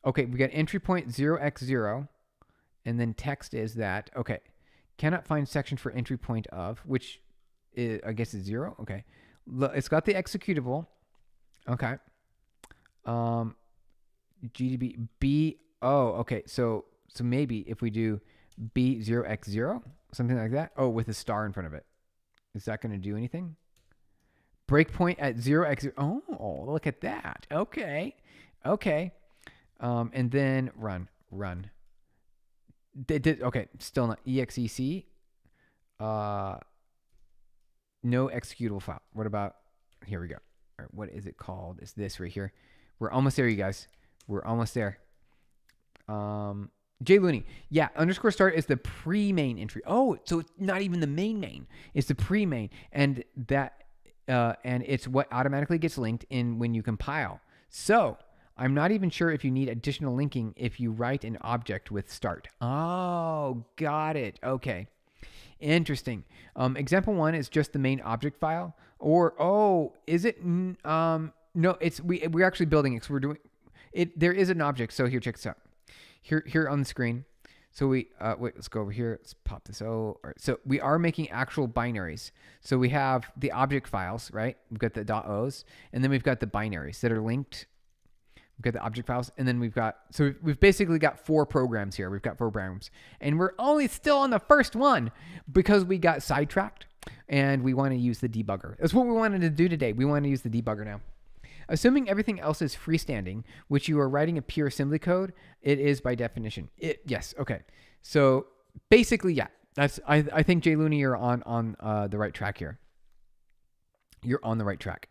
we got entry point 0x0, and then text is that. Okay, cannot find section for entry point of, which is, I guess, is 0. Okay, it's got the executable. Okay. GDB B. Oh, okay. So maybe if we do B0x0, something like that. Oh, with a star in front of it. Is that going to do anything? Breakpoint at 0x0. Oh, look at that. Okay. And then run. Okay, still not exec. No executable file. What about, here we go. All right, what is it called? It's this right here. We're almost there, you guys. We're almost there. Jay Looney. Yeah, underscore start is the pre-main entry. Oh, so it's not even the main. It's the pre-main. And that and it's what automatically gets linked in when you compile. So I'm not even sure if you need additional linking if you write an object with start. Oh, got it. Okay. Interesting. Example 1 is just the main object file. Or, is it? No, it's we're actually building it. So we're doing it. There is an object. So here, check this out. Here on the screen. So wait, let's go over here. Let's pop this. All right. So we are making actual binaries. So we have the object files, right? We've got the .os, and then we've got the binaries that are linked. We've got the object files, and then we've basically got 4 programs here. We've got 4 programs, and we're only still on the first one because we got sidetracked, and we want to use the debugger. That's what we wanted to do today. We want to use the debugger now. Assuming everything else is freestanding, which you are writing a pure assembly code, it is by definition. Yes, okay. So basically, yeah. I think Jay Looney, you're on the right track here. You're on the right track.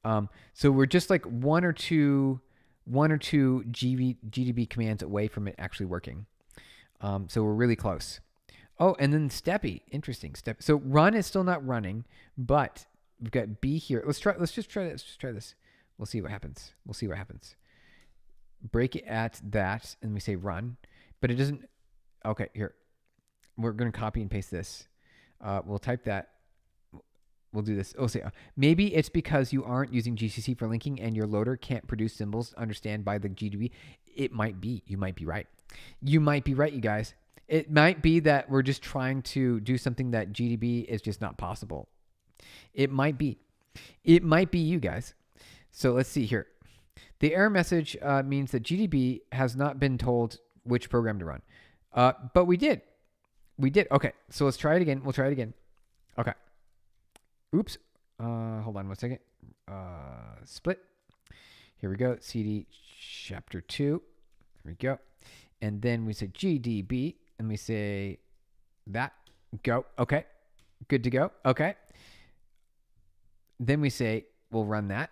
So we're just like one or two GDB commands away from it actually working. So we're really close. Oh, and then Steppy, interesting. So run is still not running, but we've got B here. Let's just try this. We'll see what happens. Break it at that, and we say run, but it doesn't. Okay, here. We're going to copy and paste this. We'll type that. We'll do this. Say maybe it's because you aren't using GCC for linking, and your loader can't produce symbols understand by the GDB. It might be. You might be right. You guys. It might be that we're just trying to do something that GDB is just not possible. It might be. You guys. So let's see here. The error message means that GDB has not been told which program to run. But we did. Okay, so let's try it again. We'll try it again. Okay. Oops. Hold on 1 second. Split. Here we go. CD chapter 2. Here we go. And then we say GDB, and we say that. Go. Okay. Good to go. Okay. Then we say we'll run that.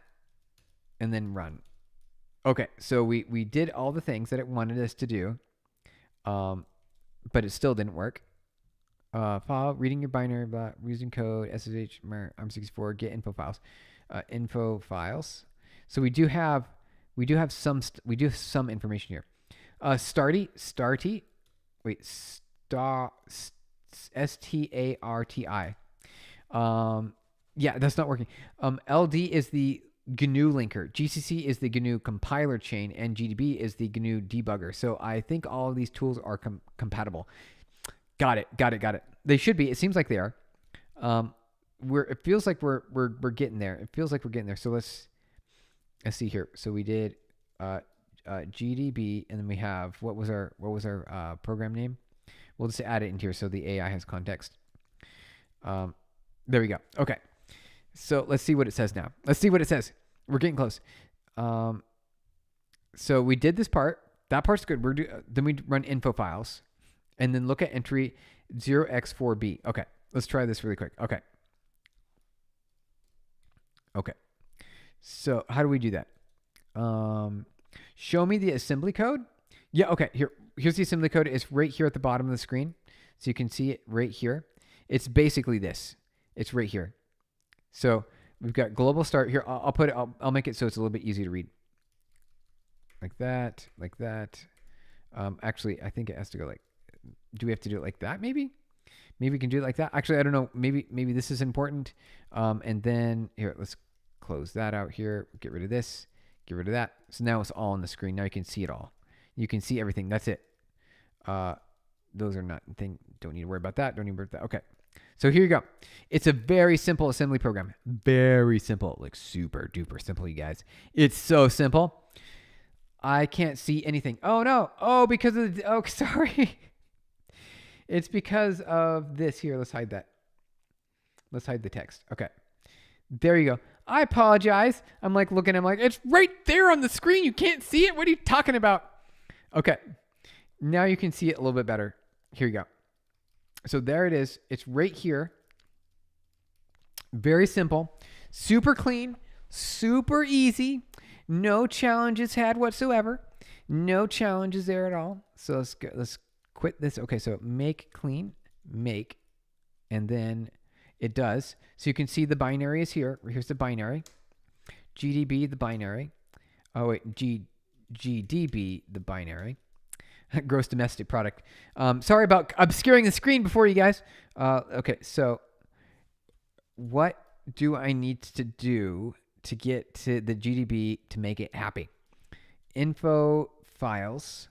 And then run. Okay, so we did all the things that it wanted us to do, but it still didn't work. File, reading your binary, blah, using code, SSH, ARM64, get info files. So we do have some information here. Starty. Wait, STARTI. Yeah, that's not working. LD is the GNU linker. GCC is the GNU compiler chain, and GDB is the GNU debugger. So I think all of these tools are compatible. Got it. They should be. It seems like they are. It feels like we're getting there. So let's see here. So we did GDB, and then we have what was our program name? We'll just add it in here so the AI has context. There we go. Okay. So let's see what it says now. We're getting close. So we did this part. That part's good. Then we run info files. and then look at entry 0x4b. Okay, let's try this really quick. Okay. Okay. So how do we do that? Show me the assembly code. Yeah, okay. Here's the assembly code. It's right here at the bottom of the screen. So you can see it right here. It's basically this. It's right here. So we've got global start here. I'll make it so it's a little bit easy to read. Like that, like that. Actually, I think it has to go like, do we have to do it like that maybe? Maybe we can do it like that. Actually, I don't know. Maybe this is important. And then here, let's close that out here. Get rid of this. Get rid of that. So now it's all on the screen. Now you can see it all. You can see everything. That's it. Those are not thing. Don't need to worry about that. Don't need to worry about that. Okay. So here you go. It's a very simple assembly program. Very simple. Like super duper simple, you guys. It's so simple. I can't see anything. Oh no. Oh, because of the, oh, sorry. It's because of this here. Let's hide that. Let's hide the text. Okay. There you go. I apologize. I'm like looking, I'm like, it's right there on the screen. You can't see it. What are you talking about? Okay. Now you can see it a little bit better. Here you go. So there it is. It's right here. Very simple. Super clean. Super easy. No challenges had whatsoever. No challenges there at all. So let's quit this. Okay, so make clean, make, and then it does. So you can see the binary is here. Here's the binary. GDB, the binary. Oh, wait, GDB, the binary. Gross domestic product. Sorry about obscuring the screen before you guys. Okay, so what do I need to do to get to the GDB to make it happy? Info files,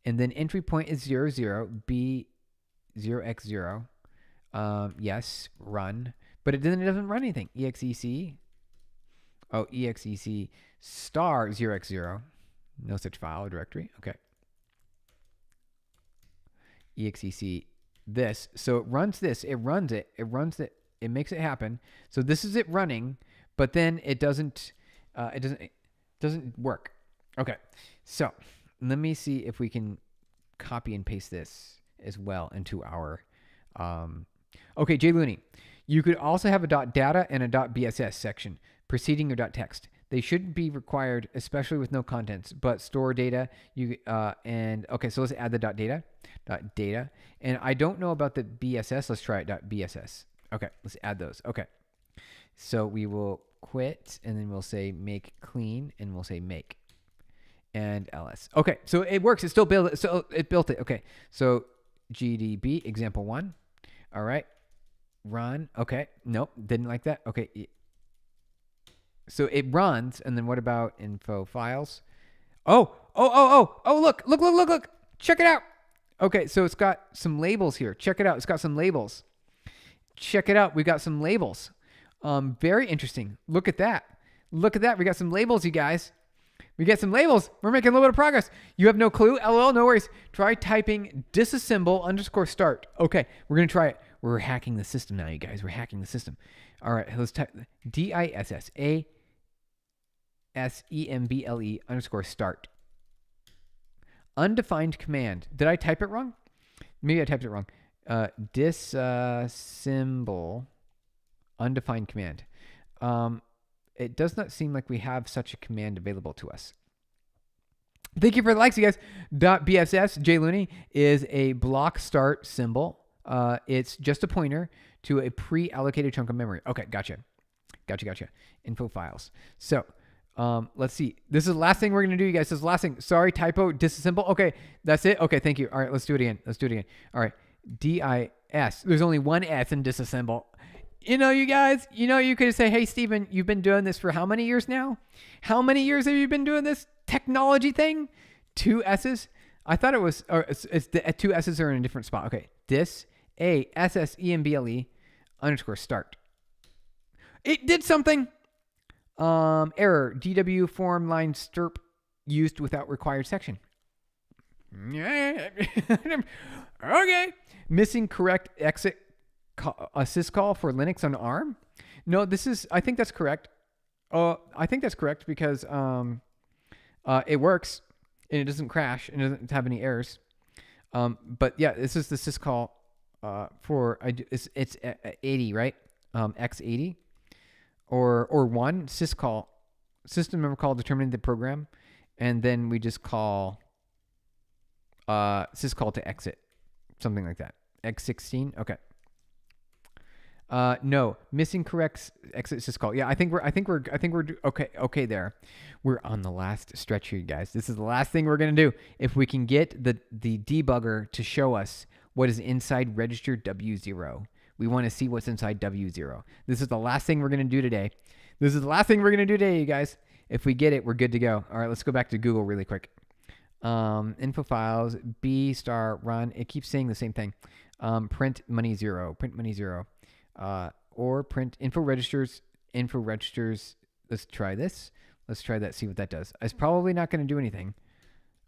and then entry point is 00, B 0x0. Yes, run, but it doesn't run anything. exec. Oh, exec star 0x0. No such file or directory. Okay. exec this. So it runs this. It runs it. It runs it. It makes it happen. So this is it running, but then it doesn't work. Okay. So let me see if we can copy and paste this as well into our. Okay, Jay Looney. You could also have a .data and a .bss section preceding your .text. They shouldn't be required, especially with no contents, but store data. And okay, so let's add the .data. .data. And I don't know about the BSS. Let's try it. .bss. Okay, let's add those. Okay. So we will quit, and then we'll say make clean, and we'll say make. And ls. Okay, so it works. It still built it. So it built it. Okay, so GDB example 1. All right, run. Okay, nope, didn't like that. Okay, so it runs, and then what about info files? Oh, look. Check it out. Okay, so it's got some labels here. Check it out. It's got some labels. Check it out. We got some labels. Very interesting. Look at that. Look at that. We got some labels, you guys. We get some labels. We're making a little bit of progress. You have no clue? LOL, no worries. Try typing disassemble_start. Okay, we're going to try it. We're hacking the system now, you guys. We're hacking the system. All right, let's type disassemble_start. Undefined command. Did I type it wrong? Maybe I typed it wrong. Disassemble undefined command. It does not seem like we have such a command available to us. Thank you for the likes, you guys. .bss, Jay Looney, is a block start symbol. It's just a pointer to a pre-allocated chunk of memory. Okay, gotcha. Info files. So let's see. This is the last thing we're going to do, you guys. This is the last thing. Sorry, typo, disassemble. Okay, that's it. Okay, thank you. All right, let's do it again. All right, DIS. There's only one S in disassemble. You know, you guys, you could say, hey, Steven, you've been doing this for how many years now? How many years have you been doing this technology thing? 2 S's? I thought it was, or it's the 2 S's are in a different spot. Okay. disassemble_start. It did something. Error. DW form line stirp used without required section. Okay. Missing correct exit syscall for Linux on ARM? No, I think that's correct. I think that's correct because it works and it doesn't crash and it doesn't have any errors. But yeah, this is the syscall for it's 80, right? X80 or one syscall system member call determining the program, and then we just call syscall to exit, something like that. X16. Okay. No, missing correct exit syscall. Yeah, I think we're okay there. We're on the last stretch here, guys. This is the last thing we're gonna do. If we can get the debugger to show us what is inside register W0, we want to see what's inside W0. This is the last thing we're gonna do today. You guys. If we get it, we're good to go. All right, let's go back to Google really quick. Info files B star run. It keeps saying the same thing. Print money zero. Or print info registers. Let's try this. Let's try that, see what that does. It's probably not going to do anything.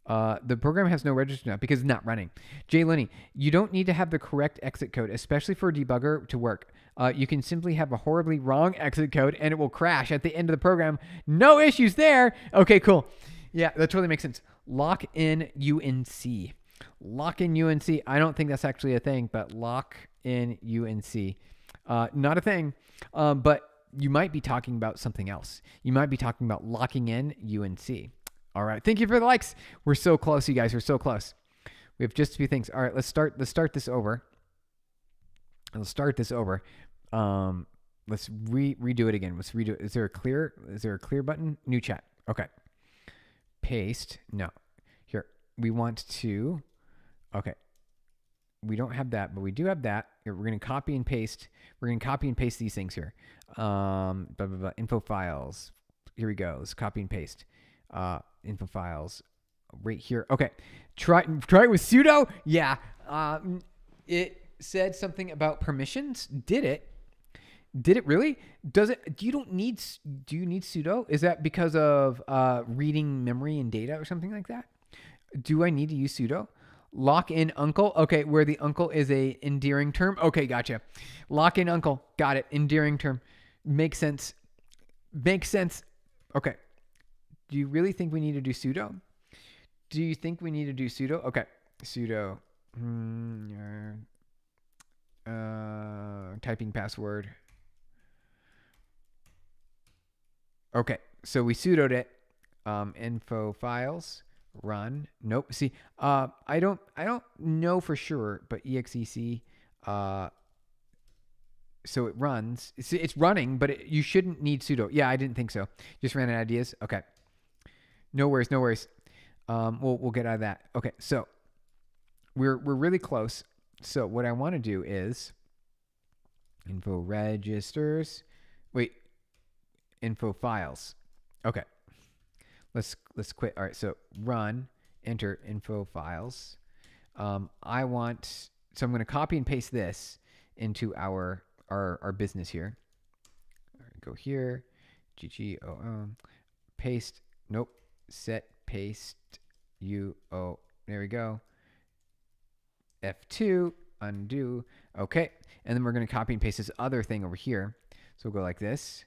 The program has no register now because it's not running. Jay Lenny, you don't need to have the correct exit code, especially for a debugger to work. You can simply have a horribly wrong exit code and it will crash at the end of the program. No issues there. Okay, cool. Yeah, that totally makes sense. Lock in UNC. Lock in UNC. I don't think that's actually a thing, but lock in UNC. Not a thing, but you might be talking about something else. You might be talking about locking in UNC. All right. Thank you for the likes. We're so close, you guys. We're so close. We have just a few things. All right. Let's start this over. Let's redo it again. Let's redo it. Is there a clear button? New chat. Okay. Paste. No. Here. We want to. Okay. We don't have that, but we do have that. Here, we're going to copy and paste. We're going to copy and paste these things here. Info files. Here we go. Let's copy and paste. Info files right here. Okay. Try it with sudo. Yeah. It said something about permissions. Did it really? Do you need sudo? Is that because of reading memory and data or something like that? Do I need to use sudo? Lock in uncle. Okay, where the uncle is a endearing term. Okay, gotcha. Lock in uncle. Got it. Endearing term. Makes sense. Okay. Do you really think we need to do sudo? Okay. Sudo. Typing password. Okay. So we sudoed it. Info files. Run. Nope. See, I don't know for sure, but exec, so it runs. It's running, but you shouldn't need sudo. Yeah, I didn't think so. Just ran out of ideas. Okay. No worries. We'll get out of that. Okay. So we're really close. So what I want to do is info registers. Wait, info files. Okay. Let's quit. All right, so run, enter info files. So I'm going to copy and paste this into our business here. All right, go here, paste. Nope, set paste UO. There we go. F2, undo. Okay, and then we're going to copy and paste this other thing over here. So we'll go like this,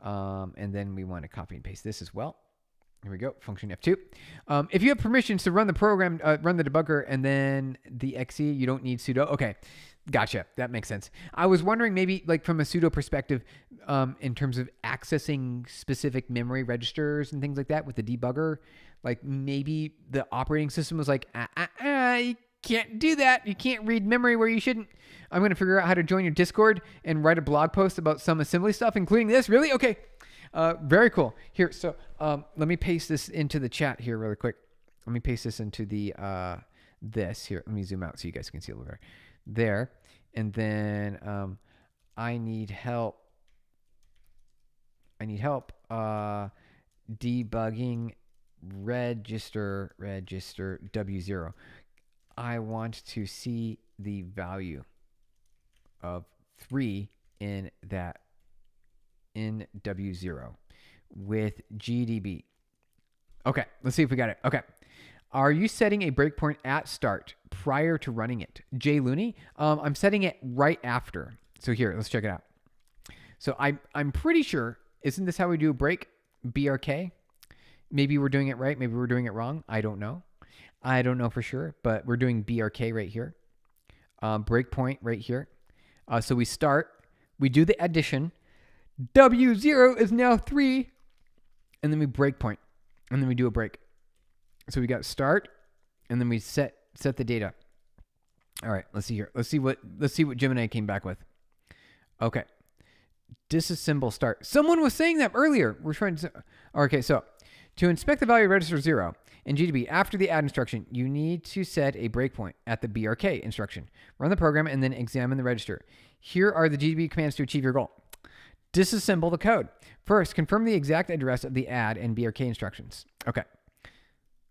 and then we want to copy and paste this as well. Here we go, function F2. If you have permissions to run the program, run the debugger, and then the XE, you don't need sudo. Okay, gotcha. That makes sense. I was wondering maybe like from a sudo perspective, in terms of accessing specific memory registers and things like that with the debugger, like maybe the operating system was like, you can't do that. You can't read memory where you shouldn't. I'm going to figure out how to join your Discord and write a blog post about some assembly stuff, including this. Really? Okay. Very cool. Here, so let me paste this into the chat here really quick. Let me paste this into the this here. Let me zoom out so you guys can see a little better. There, and then I need help. Debugging register W0. I want to see the value of 3 in that. In W0 with GDB. Okay, let's see if we got it. Okay. Are you setting a breakpoint at start prior to running it? Jay Looney? I'm setting it right after. So here, let's check it out. So I'm pretty sure, isn't this how we do a break? BRK? Maybe we're doing it right. Maybe we're doing it wrong. I don't know. I don't know for sure, but we're doing BRK right here. Breakpoint right here. So we start, we do the addition. W0 is now 3. And then we breakpoint. And then we do a break. So we got start, and then we set the data. All right, let's see here. Let's see what Gemini came back with. Okay. Disassemble start. Someone was saying that earlier. We're trying to. Okay, so to inspect the value of register 0 in GDB after the add instruction, you need to set a breakpoint at the BRK instruction. Run the program and then examine the register. Here are the GDB commands to achieve your goal. Disassemble the code. First, confirm the exact address of the add and BRK instructions. Okay.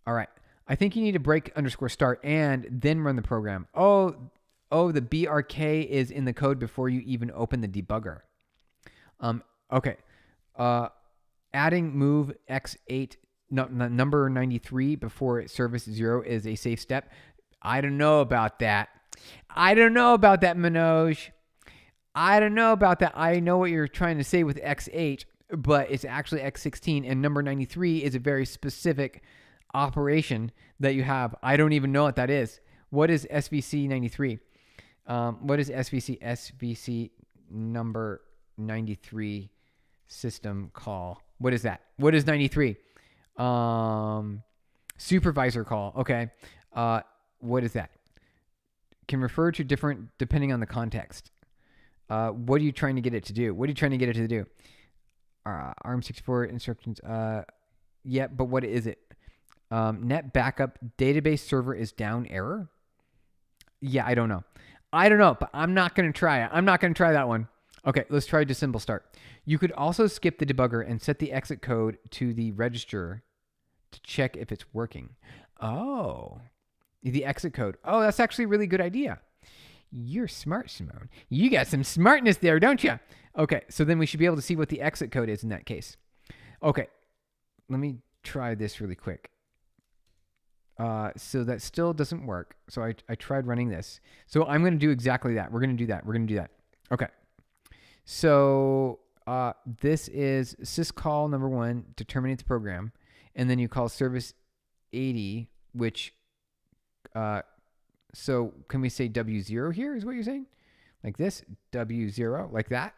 All right. I think you need to break _ start and then run the program. Oh, the BRK is in the code before you even open the debugger. Okay. Adding move X8 number 93 before service 0 is a safe step. I don't know about that. Manoj. I don't know about that. I know what you're trying to say with X8, but it's actually X16, and number 93 is a very specific operation that you have. I don't even know what that is. What is SVC 93? What is SVC? SVC number 93 system call. What is that? What is 93? Supervisor call. Okay. What is that? Can refer to different depending on the context. What are you trying to get it to do? ARM64 instructions. Yeah, but what is it? Net backup database server is down error. Yeah, I don't know, but I'm not going to try it. I'm not going to try that one. Okay, let's try disassemble start. You could also skip the debugger and set the exit code to the register to check if it's working. Oh, the exit code. Oh, that's actually a really good idea. You're smart, Simone. You got some smartness there, don't you? Okay, so then we should be able to see what the exit code is in that case. Okay, let me try this really quick. So that still doesn't work. So I tried running this. So I'm going to do exactly that. We're going to do that. Okay. So this is syscall number 1 to terminate the program. And then you call service 80, which, so can we say W0 here is what you're saying? Like this, W0, like that?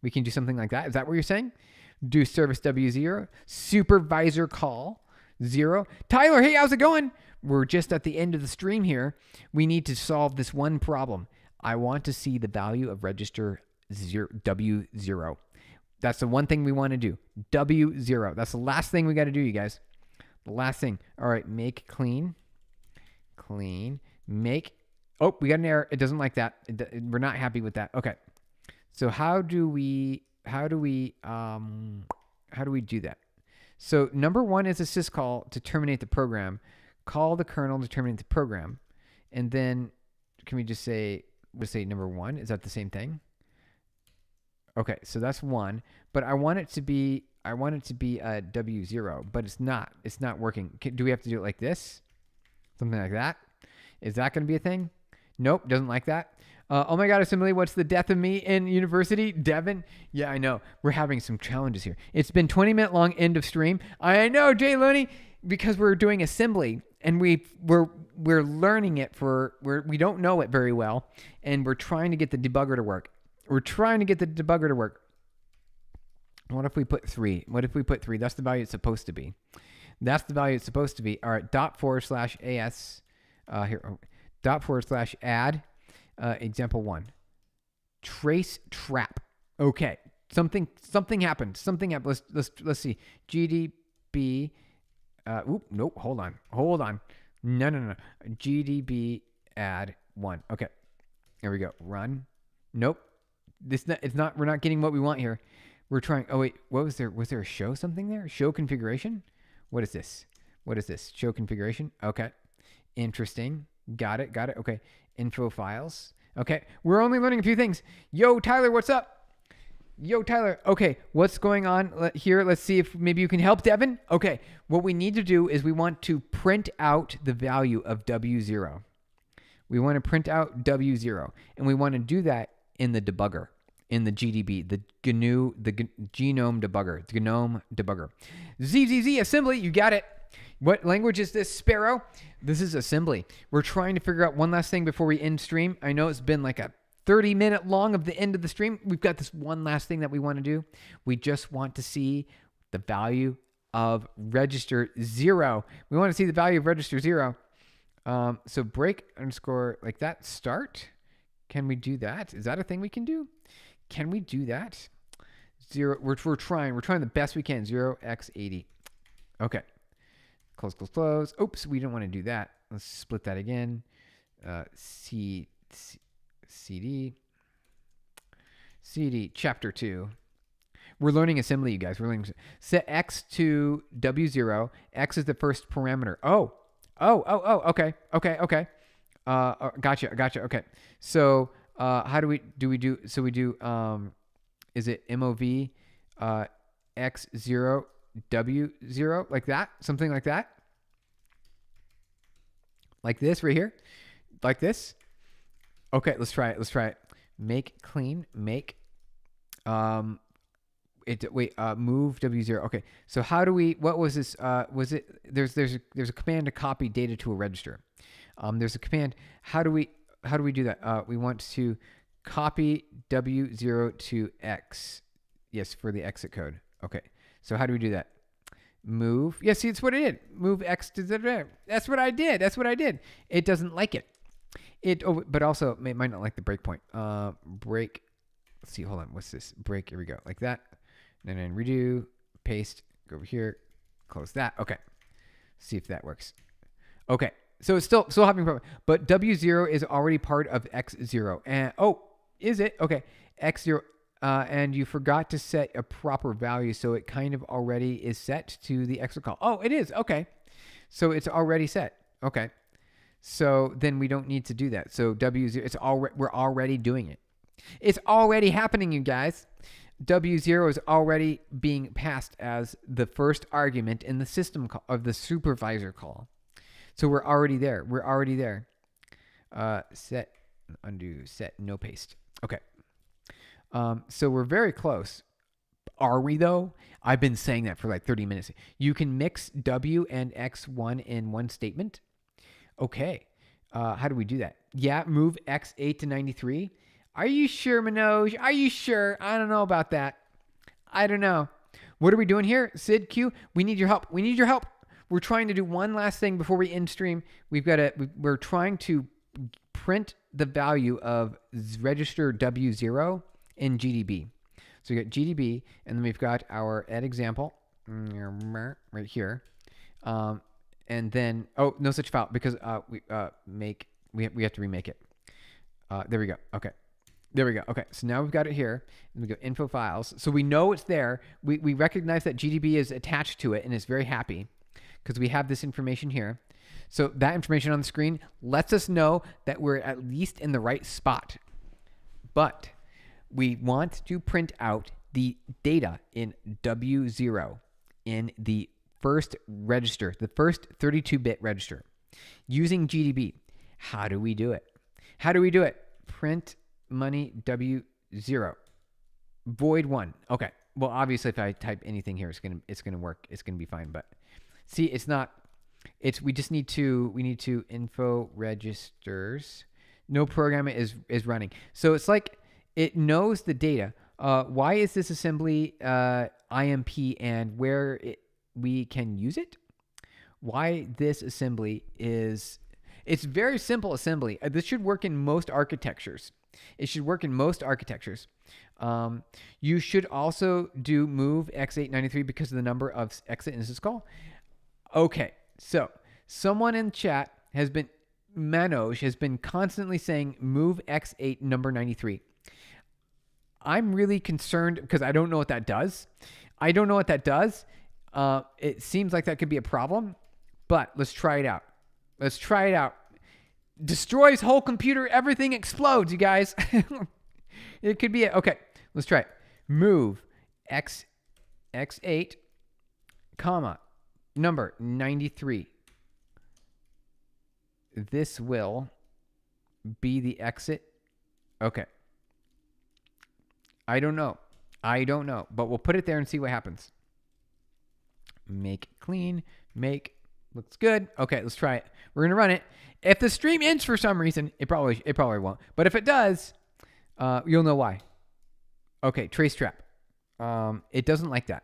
We can do something like that. Is that what you're saying? Do service W0, supervisor call 0. Tyler, hey, how's it going? We're just at the end of the stream here. We need to solve this one problem. I want to see the value of register W0. That's the one thing we want to do. W0. That's the last thing we got to do, you guys. The last thing. All right, make clean. Make. Oh, we got an error. It doesn't like that. We're not happy with that. Okay. So how do we do that? So number 1 is a syscall to terminate the program. Call the kernel to terminate the program. And then can we just say, we'll say number 1? Is that the same thing? Okay, so that's 1. But I want it to be a W0, but it's not. It's not working. Do we have to do it like this? Something like that? Is that going to be a thing? Nope, doesn't like that. Oh my God, Assembly, what's the death of me in university? Devin? Yeah, I know. We're having some challenges here. It's been 20-minute long end of stream. I know, Jay Looney, because we're doing assembly and we're learning it we don't know it very well, and we're trying to get the debugger to work. What if we put 3? That's the value it's supposed to be. All right, ./as here. ./add example 1. Trace trap. Okay. Something happened. Let's see. GDB. Nope. Hold on. No. GDB add 1. Okay. There we go. Run. Nope. We're not getting what we want here. We're trying. Oh wait. What was there? Was there a show something there? Show configuration? What is this? Show configuration. Okay. Interesting. Got it. Okay. Info files. Okay. We're only learning a few things. Yo, Tyler, what's up? Okay. What's going on here? Let's see if maybe you can help, Devin. Okay. What we need to do is we want to print out the value of W0. We want to print out W0, and we want to do that in the debugger, in the GDB, the GNOME debugger. ZZZ assembly, you got it. What language is this, Sparrow? This is assembly. We're trying to figure out one last thing before we end stream. I know it's been like a 30-minute long of the end of the stream. We've got this one last thing that we want to do. We just want to see the value of register 0. We want to see the value of register 0. So break underscore like that start. Can we do that? Is that a thing we can do? Can we do that? 0. We're trying. We're trying the best we can. 0x80. Okay. Close, close, close. Oops, we don't want to do that. Let's split that again. CD chapter 2. We're learning assembly, you guys. We're learning. Set x to w0. X is the first parameter. Oh. Okay. Gotcha. Okay. So how do we do? So we do. Is it MOV x0 w0 like that? Something like that. Like this right here. Like this. Okay, let's try it. Make clean. Make. Move w0. Okay, so how do we? What was this? Was it? There's a command to copy data to a register. There's a command. How do we do that? We want to copy w0 to x. Yes, for the exit code. Okay, so how do we do that? Move. Yeah, see, it's what I did. Move x to z. That's what I did. It doesn't like it. But also it might not like the breakpoint. Break. Let's see. Hold on. What's this? Break. Here we go. Like that. And then redo. Paste. Go over here. Close that. Okay. See if that works. Okay. So it's still having a problem. But W0 is already part of X0. And is it? Okay. X0. And you forgot to set a proper value, so it kind of already is set to the exit call. Oh, it is. Okay. So it's already set. Okay. So then we don't need to do that. So W0, we're already doing it. It's already happening, you guys. W0 is already being passed as the first argument in the system call of the supervisor call. So we're already there. Set, undo, set, no paste. Okay. So we're very close. Are we though? I've been saying that for like 30 minutes. You can mix W and X1 in one statement. Okay. How do we do that? Yeah, move X8 to 93. Are you sure, Manoj? Are you sure? I don't know about that. I don't know. What are we doing here? Sid Q, we need your help. We're trying to do one last thing before we end stream. We're trying to print the value of register W0 in GDB. So we got GDB, and then we've got our ed example right here. And then, no such file because we have to remake it. There we go. Okay. Okay. So now we've got it here. And we go info files. So we know it's there. We recognize that GDB is attached to it and is very happy because we have this information here. So that information on the screen lets us know that we're at least in the right spot. But we want to print out the data in W0 in the first register, the first 32-bit register using GDB. How do we do it? Print money W0 void 1. Okay. Well, obviously if I type anything here, it's gonna work. It's gonna be fine. But see, it's not. We need to info registers. No program is running. So it's like it knows the data. Why is this assembly IMP and where we can use it? Why this assembly is... It's very simple assembly. This should work in most architectures. You should also do move x893 because of the number of exit instance call. Okay, so someone in chat Manoj has been constantly saying move x8 number 93. I'm really concerned because I don't know what that does. It seems like that could be a problem, but let's try it out. Destroys whole computer, everything explodes, you guys. It could be okay, let's try it. Move x8, comma, number 93. This will be the exit. Okay. I don't know, but we'll put it there and see what happens. Make clean, make Looks good. Okay, let's try it. We're gonna run it. If the stream ends for some reason, it probably won't. But if it does, you'll know why. Okay, trace trap. It doesn't like that.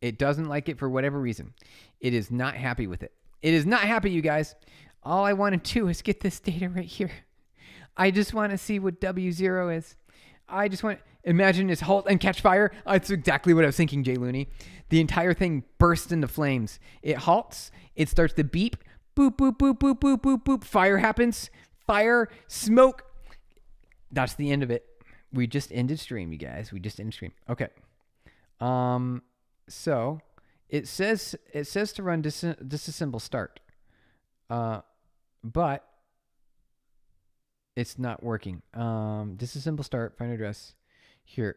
It doesn't like it for whatever reason. It is not happy with it. It is not happy, you guys. All I want to do is get this data right here. I just want to see what W0 is. I just want imagine it's halt and catch fire. That's exactly what I was thinking, Jay Looney. The entire thing bursts into flames. It halts. It starts to beep. Boop, boop, boop, boop, boop, boop, boop. Fire happens. Fire, smoke. That's the end of it. We just ended stream, you guys. We just ended stream. Okay. So it says to run disassemble start. But it's not working. Disassemble start, find address. Here,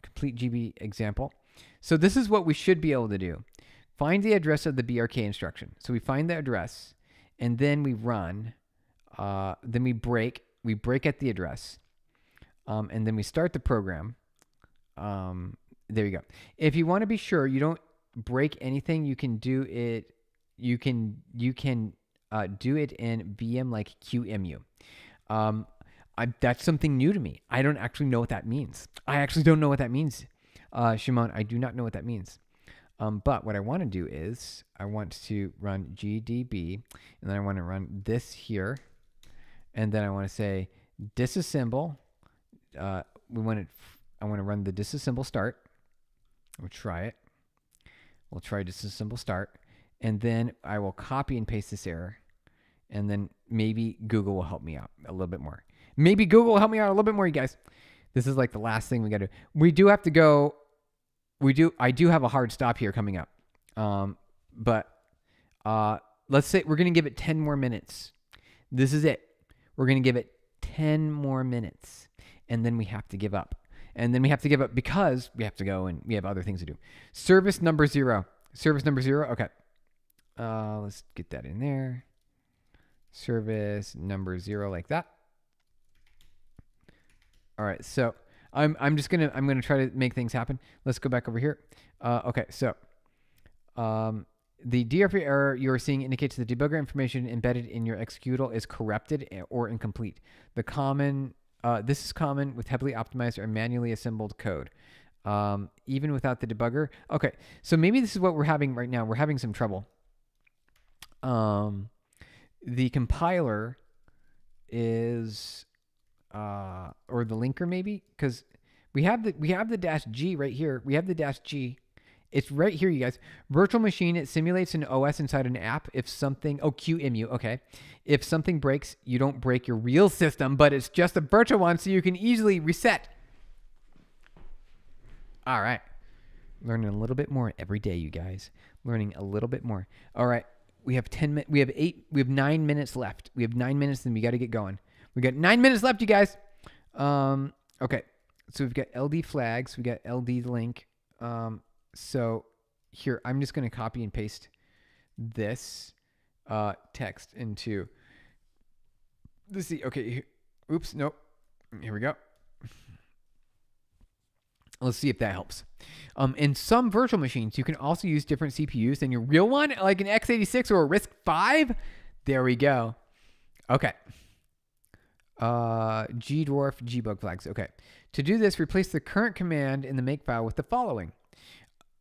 complete GB example. So this is what we should be able to do. Find the address of the BRK instruction. So we find the address, and then we run. Then we break. We break at the address, and then we start the program. There you go. If you want to be sure you don't break anything, you can do it. You can do it in VM like QEMU. That's something new to me. I don't actually know what that means. I actually don't know what that means. Shimon, I do not know what that means. But what I want to do is I want to run GDB, and then I want to run this here, and then I want to say disassemble. I want to run the disassemble start. We'll try it. We'll try disassemble start, and then I will copy and paste this error, and then maybe Google will help me out a little bit more. Maybe Google will help me out a little bit more, you guys. This is like the last thing we got to do. We do have to go. I do have a hard stop here coming up. But let's say we're going to give it 10 more minutes. This is it. We're going to give it 10 more minutes. And then we have to give up. And then we have to give up because we have to go and we have other things to do. Service number 0. Service number 0. Okay. Let's get that in there. Service number 0 like that. All right. So I'm gonna try to make things happen. Let's go back over here. Okay, so the DRP error you are seeing indicates the debugger information embedded in your executable is corrupted or incomplete. This is common with heavily optimized or manually assembled code, even without the debugger. Okay, so maybe this is what we're having right now. We're having some trouble. The compiler is. Or the linker maybe, because we have the -G right here. We have the -G. It's right here, you guys. Virtual machine, it simulates an OS inside an app. If something, QEMU, okay. If something breaks, you don't break your real system, but it's just a virtual one, so you can easily reset. All right. Learning a little bit more every day, you guys. Learning a little bit more. All right. We have 10 minutes. We have 9 minutes left. We have 9 minutes, and we got to get going. We got 9 minutes left, you guys. Okay. So we've got LD flags. We got LD link. So here, I'm just going to copy and paste this text into let's see. Okay. Oops. Nope. Here we go. Let's see if that helps. In some virtual machines, you can also use different CPUs than your real one, like an x86 or a RISC-V. There we go. Okay. Gdwarf gbug flags. Okay. To do this, replace the current command in the makefile with the following.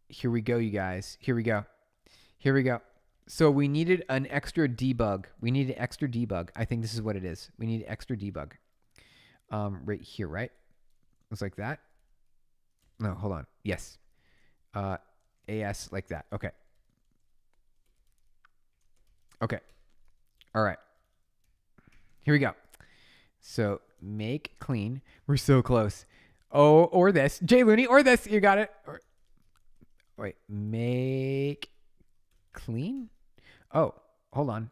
Here we go, you guys. Here we go. Here we go. So we needed an extra debug. We need an extra debug. I think this is what it is. We need extra debug. Right here, right? It's like that. No, hold on. Yes. AS like that. Okay. Okay. All right. Here we go. So make clean. We're so close. Oh, or this. Jay Looney, or this. You got it. Or, wait. Make clean? Oh, hold on.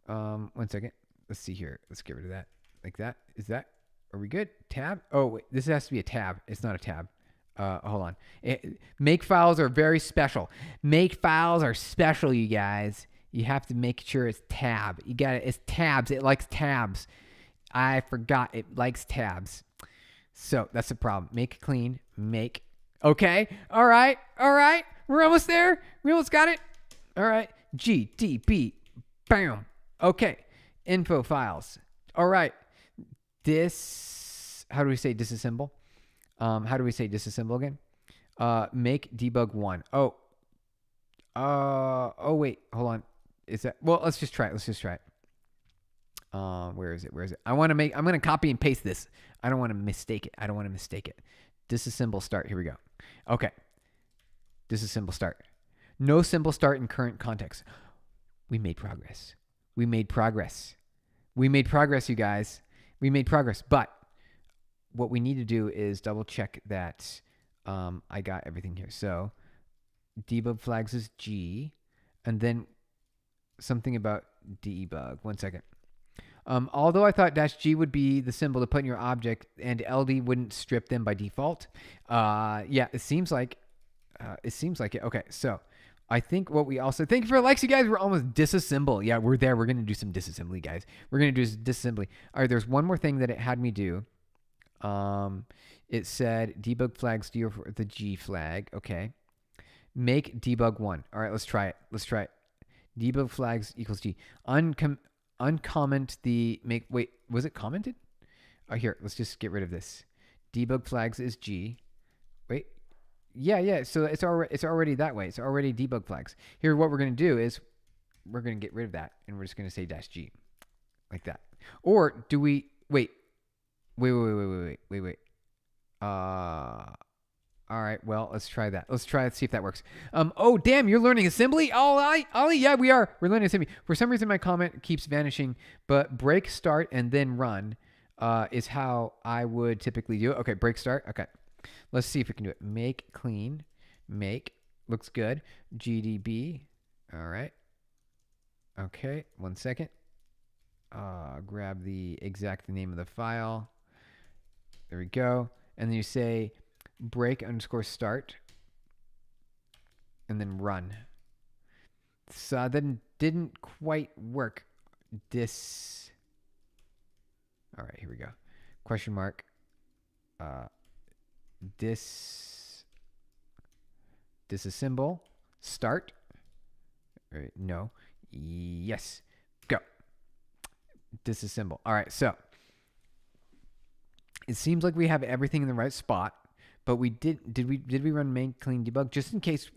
1 second. Let's see here. Let's get rid of that. Like that. Is that? Are we good? Tab? Oh, wait. This has to be a tab. It's not a tab. Hold on. Make files are very special. Make files are special, you guys. You have to make sure it's tab. You got it. It's tabs. It likes tabs. I forgot it likes tabs. So that's the problem. Make clean. Make. Okay. All right. All right. We're almost there. We almost got it. All right. GDB. Bam. Okay. Info files. All right. How do we say disassemble? How do we say disassemble again? Make debug 1. Oh, wait, hold on. Is that, well, let's just try it. Where is it? I'm going to copy and paste this. I don't want to mistake it. Disassemble start. Here we go. Okay. Disassemble start. No symbol start in current context. We made progress, you guys. We made progress, but what we need to do is double check that I got everything here. So debug flags is G, and then something about debug. 1 second. Although I thought -G would be the symbol to put in your object and LD wouldn't strip them by default. Yeah, it seems like it. Okay, so I think what we also, thank you for the likes, you guys. We're almost disassemble. Yeah, we're there. We're going to do some disassembly, guys. We're going to do disassembly. All right, there's one more thing that it had me do. It said debug flags deal for the G flag. Okay. Make debug 1. All right, let's try it. Debug flags equals G. Uncomment the make. Wait, was it commented? Oh, here, let's just get rid of this. Debug flags is G. Wait. Yeah. So it's already that way. It's already debug flags. Here, what we're going to do is we're going to get rid of that, and we're just going to say -G, like that. Or do we wait? All right. Well, let's try that. Let's see if that works. Oh, damn, you're learning assembly? Ollie, yeah, we are. We're learning assembly. For some reason, my comment keeps vanishing, but break, start, and then run is how I would typically do it. Okay, break, start. Okay. Let's see if we can do it. Make, clean, make. Looks good. GDB. All right. Okay, 1 second. Grab the exact name of the file. There we go. And then you say break _ start. And then run. So that didn't quite work. All right, here we go. Question mark. Disassemble. Start. No. Yes. Go. Disassemble. All right, so it seems like we have everything in the right spot, but we did we run make clean debug just in case.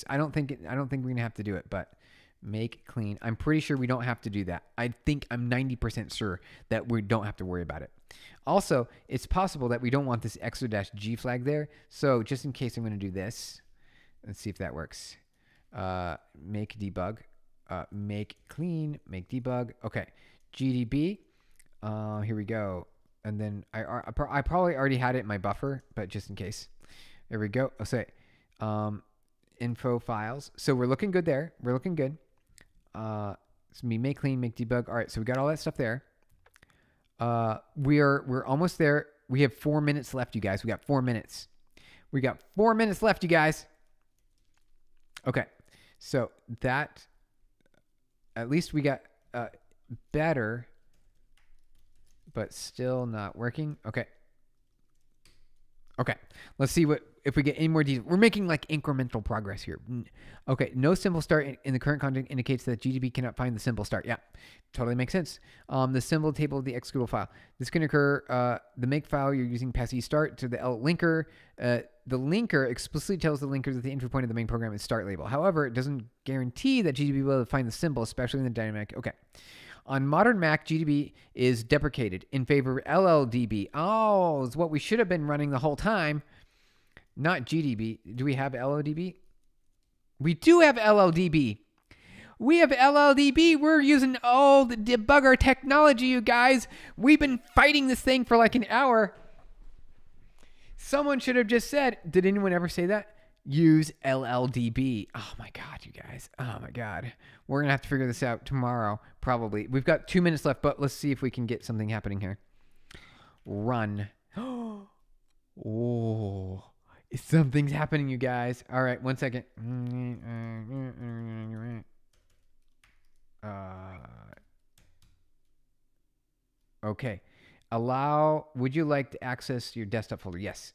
I don't think we're going to have to do it, but make clean. I'm pretty sure we don't have to do that. I'm 90% sure that we don't have to worry about it. Also, it's possible that we don't want this extra -G flag there. So just in case, I'm going to do this. Let's see if that works. Make debug. Make clean. Make debug. Okay. GDB. Here we go. And then I probably already had it in my buffer, but just in case. There we go. I'll say info files. So we're looking good there. We're looking good. So make clean, make debug. All right, so we got all that stuff there. We're almost there. We have 4 minutes left, you guys. We got 4 minutes. We got 4 minutes left, you guys. Okay, so that at least we got better, but still not working. Okay. Let's see if we get any more details. We're making like incremental progress here. Okay. No symbol start in the current context indicates that GDB cannot find the symbol start. Yeah, totally makes sense. The symbol table of the executable file. This can occur. The make file you're using passes start to the L linker. The linker explicitly tells the linker that the entry point of the main program is start label. However, it doesn't guarantee that GDB will find the symbol, especially in the dynamic. Okay. On modern Mac, GDB is deprecated in favor of LLDB. Oh, it's what we should have been running the whole time. Not GDB. Do we have LLDB? We do have LLDB. We have LLDB. We're using all the debugger technology, you guys. We've been fighting this thing for like an hour. Someone should have just said, did anyone ever say that? Use LLDB. Oh my God, you guys. Oh my God. We're going to have to figure this out tomorrow, probably. We've got 2 minutes left, but let's see if we can get something happening here. Run. Oh, something's happening, you guys. All right, 1 second. Okay. Would you like to access your desktop folder? Yes.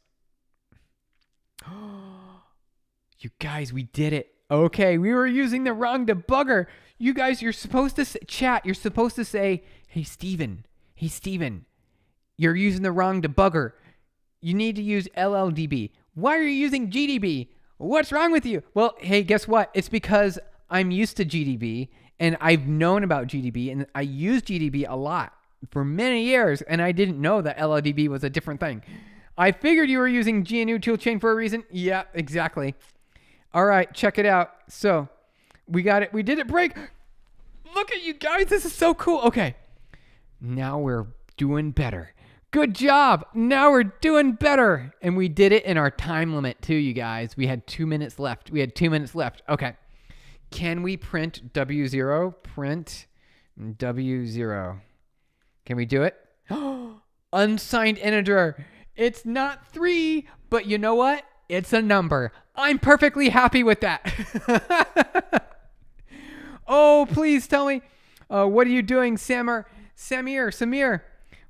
You guys, we did it. Okay, we were using the wrong debugger. You guys, you're supposed to chat. You're supposed to say, hey, Steven. Hey, Steven. You're using the wrong debugger. You need to use LLDB. Why are you using GDB? What's wrong with you? Well, hey, guess what? It's because I'm used to GDB, and I've known about GDB, and I use GDB a lot for many years, and I didn't know that LLDB was a different thing. I figured you were using GNU toolchain for a reason. Yeah, exactly. All right, check it out. So we got it. We did it. Break. Look at you guys. This is so cool. Okay. Now we're doing better. Good job. Now we're doing better. And we did it in our time limit too, you guys. We had 2 minutes left. Okay. Can we print W0? Print W0. Can we do it? Unsigned integer. It's not 3, but you know what? It's a number. I'm perfectly happy with that. Oh, please tell me. What are you doing, Samir?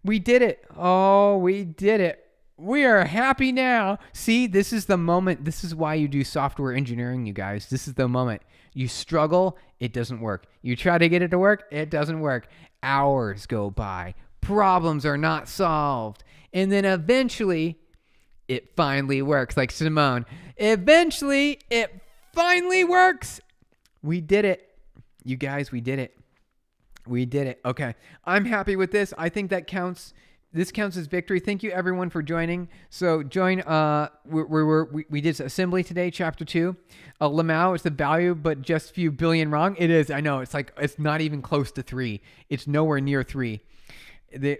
We did it. Oh, we did it. We are happy now. See, this is the moment. This is why you do software engineering, you guys. This is the moment. You struggle, it doesn't work. You try to get it to work, it doesn't work. Hours go by. Problems are not solved. And then eventually, it finally works. Like Simone. Eventually, it finally works. We did it. You guys, we did it. We did it. Okay. I'm happy with this. I think that counts. This counts as victory. Thank you, everyone, for joining. So join. We did assembly today, chapter 2. Lamau is the value, but just a few billion wrong. It is. I know. It's like it's not even close to 3. It's nowhere near 3.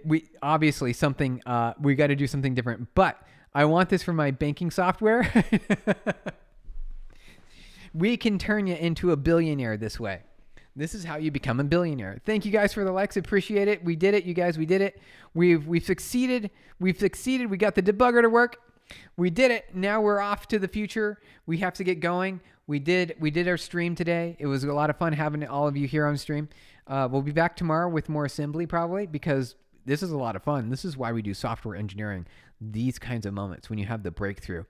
We obviously something. We got to do something different. But I want this for my banking software. We can turn you into a billionaire this way. This is how you become a billionaire. Thank you guys for the likes. Appreciate it. We did it, you guys. We did it. We've succeeded. We've succeeded. We got the debugger to work. We did it. Now we're off to the future. We have to get going. We did our stream today. It was a lot of fun having all of you here on stream. We'll be back tomorrow with more assembly probably because this is a lot of fun. This is why we do software engineering. These kinds of moments when you have the breakthrough.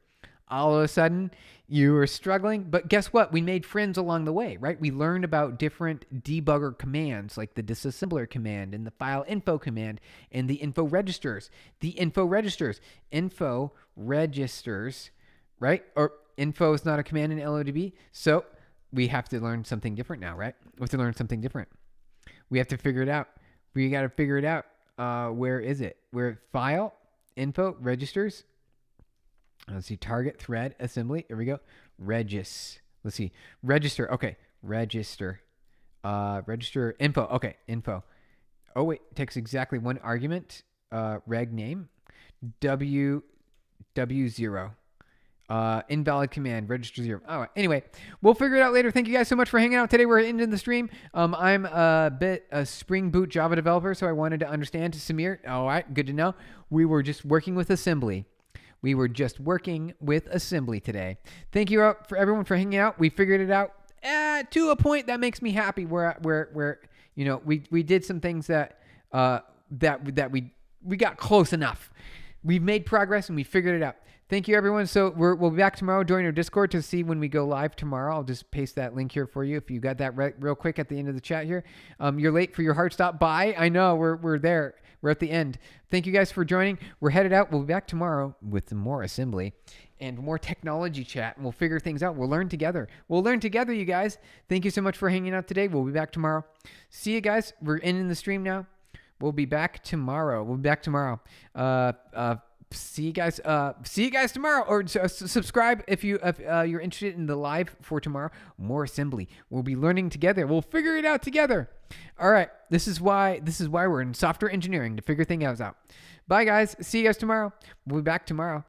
All of a sudden, you were struggling, but guess what? We made friends along the way, right? We learned about different debugger commands, like the disassembler command and the file info command and the info registers. Info registers, right? Or info is not a command in LODB, so we have to learn something different now, right? We have to learn something different. We have to figure it out. We got to figure it out. Where is it? Where file, info, registers. Let's see, target, thread, assembly. Here we go. Let's see. Register. Okay. Register. Register info. Okay. Info. Oh, wait. Takes exactly one argument. Reg name. W0. Invalid command. Register 0. All right. Anyway, we'll figure it out later. Thank you guys so much for hanging out today. We're ending the stream. I'm a Spring Boot Java developer, so I wanted to understand. Samir. All right. Good to know. We were just working with assembly. Today. Thank you for everyone for hanging out. We figured it out to a point that makes me happy. Where you know we did some things that we got close enough. We've made progress and we figured it out. Thank you, everyone. So we'll be back tomorrow. Join our Discord to see when we go live tomorrow. I'll just paste that link here for you if you got that real quick at the end of the chat here. You're late for your hard stop. Bye. I know we're there. We're at the end. Thank you guys for joining. We're headed out. We'll be back tomorrow with some more assembly and more technology chat, and we'll figure things out. We'll learn together. You guys. Thank you so much for hanging out today. We'll be back tomorrow. See you guys. We're ending the stream now. We'll be back tomorrow. See you guys tomorrow, or subscribe if you're interested in the live for tomorrow. More assembly. We'll be learning together. We'll figure it out together. All right. This is why we're in software engineering, to figure things out. Bye guys. See you guys tomorrow. We'll be back tomorrow.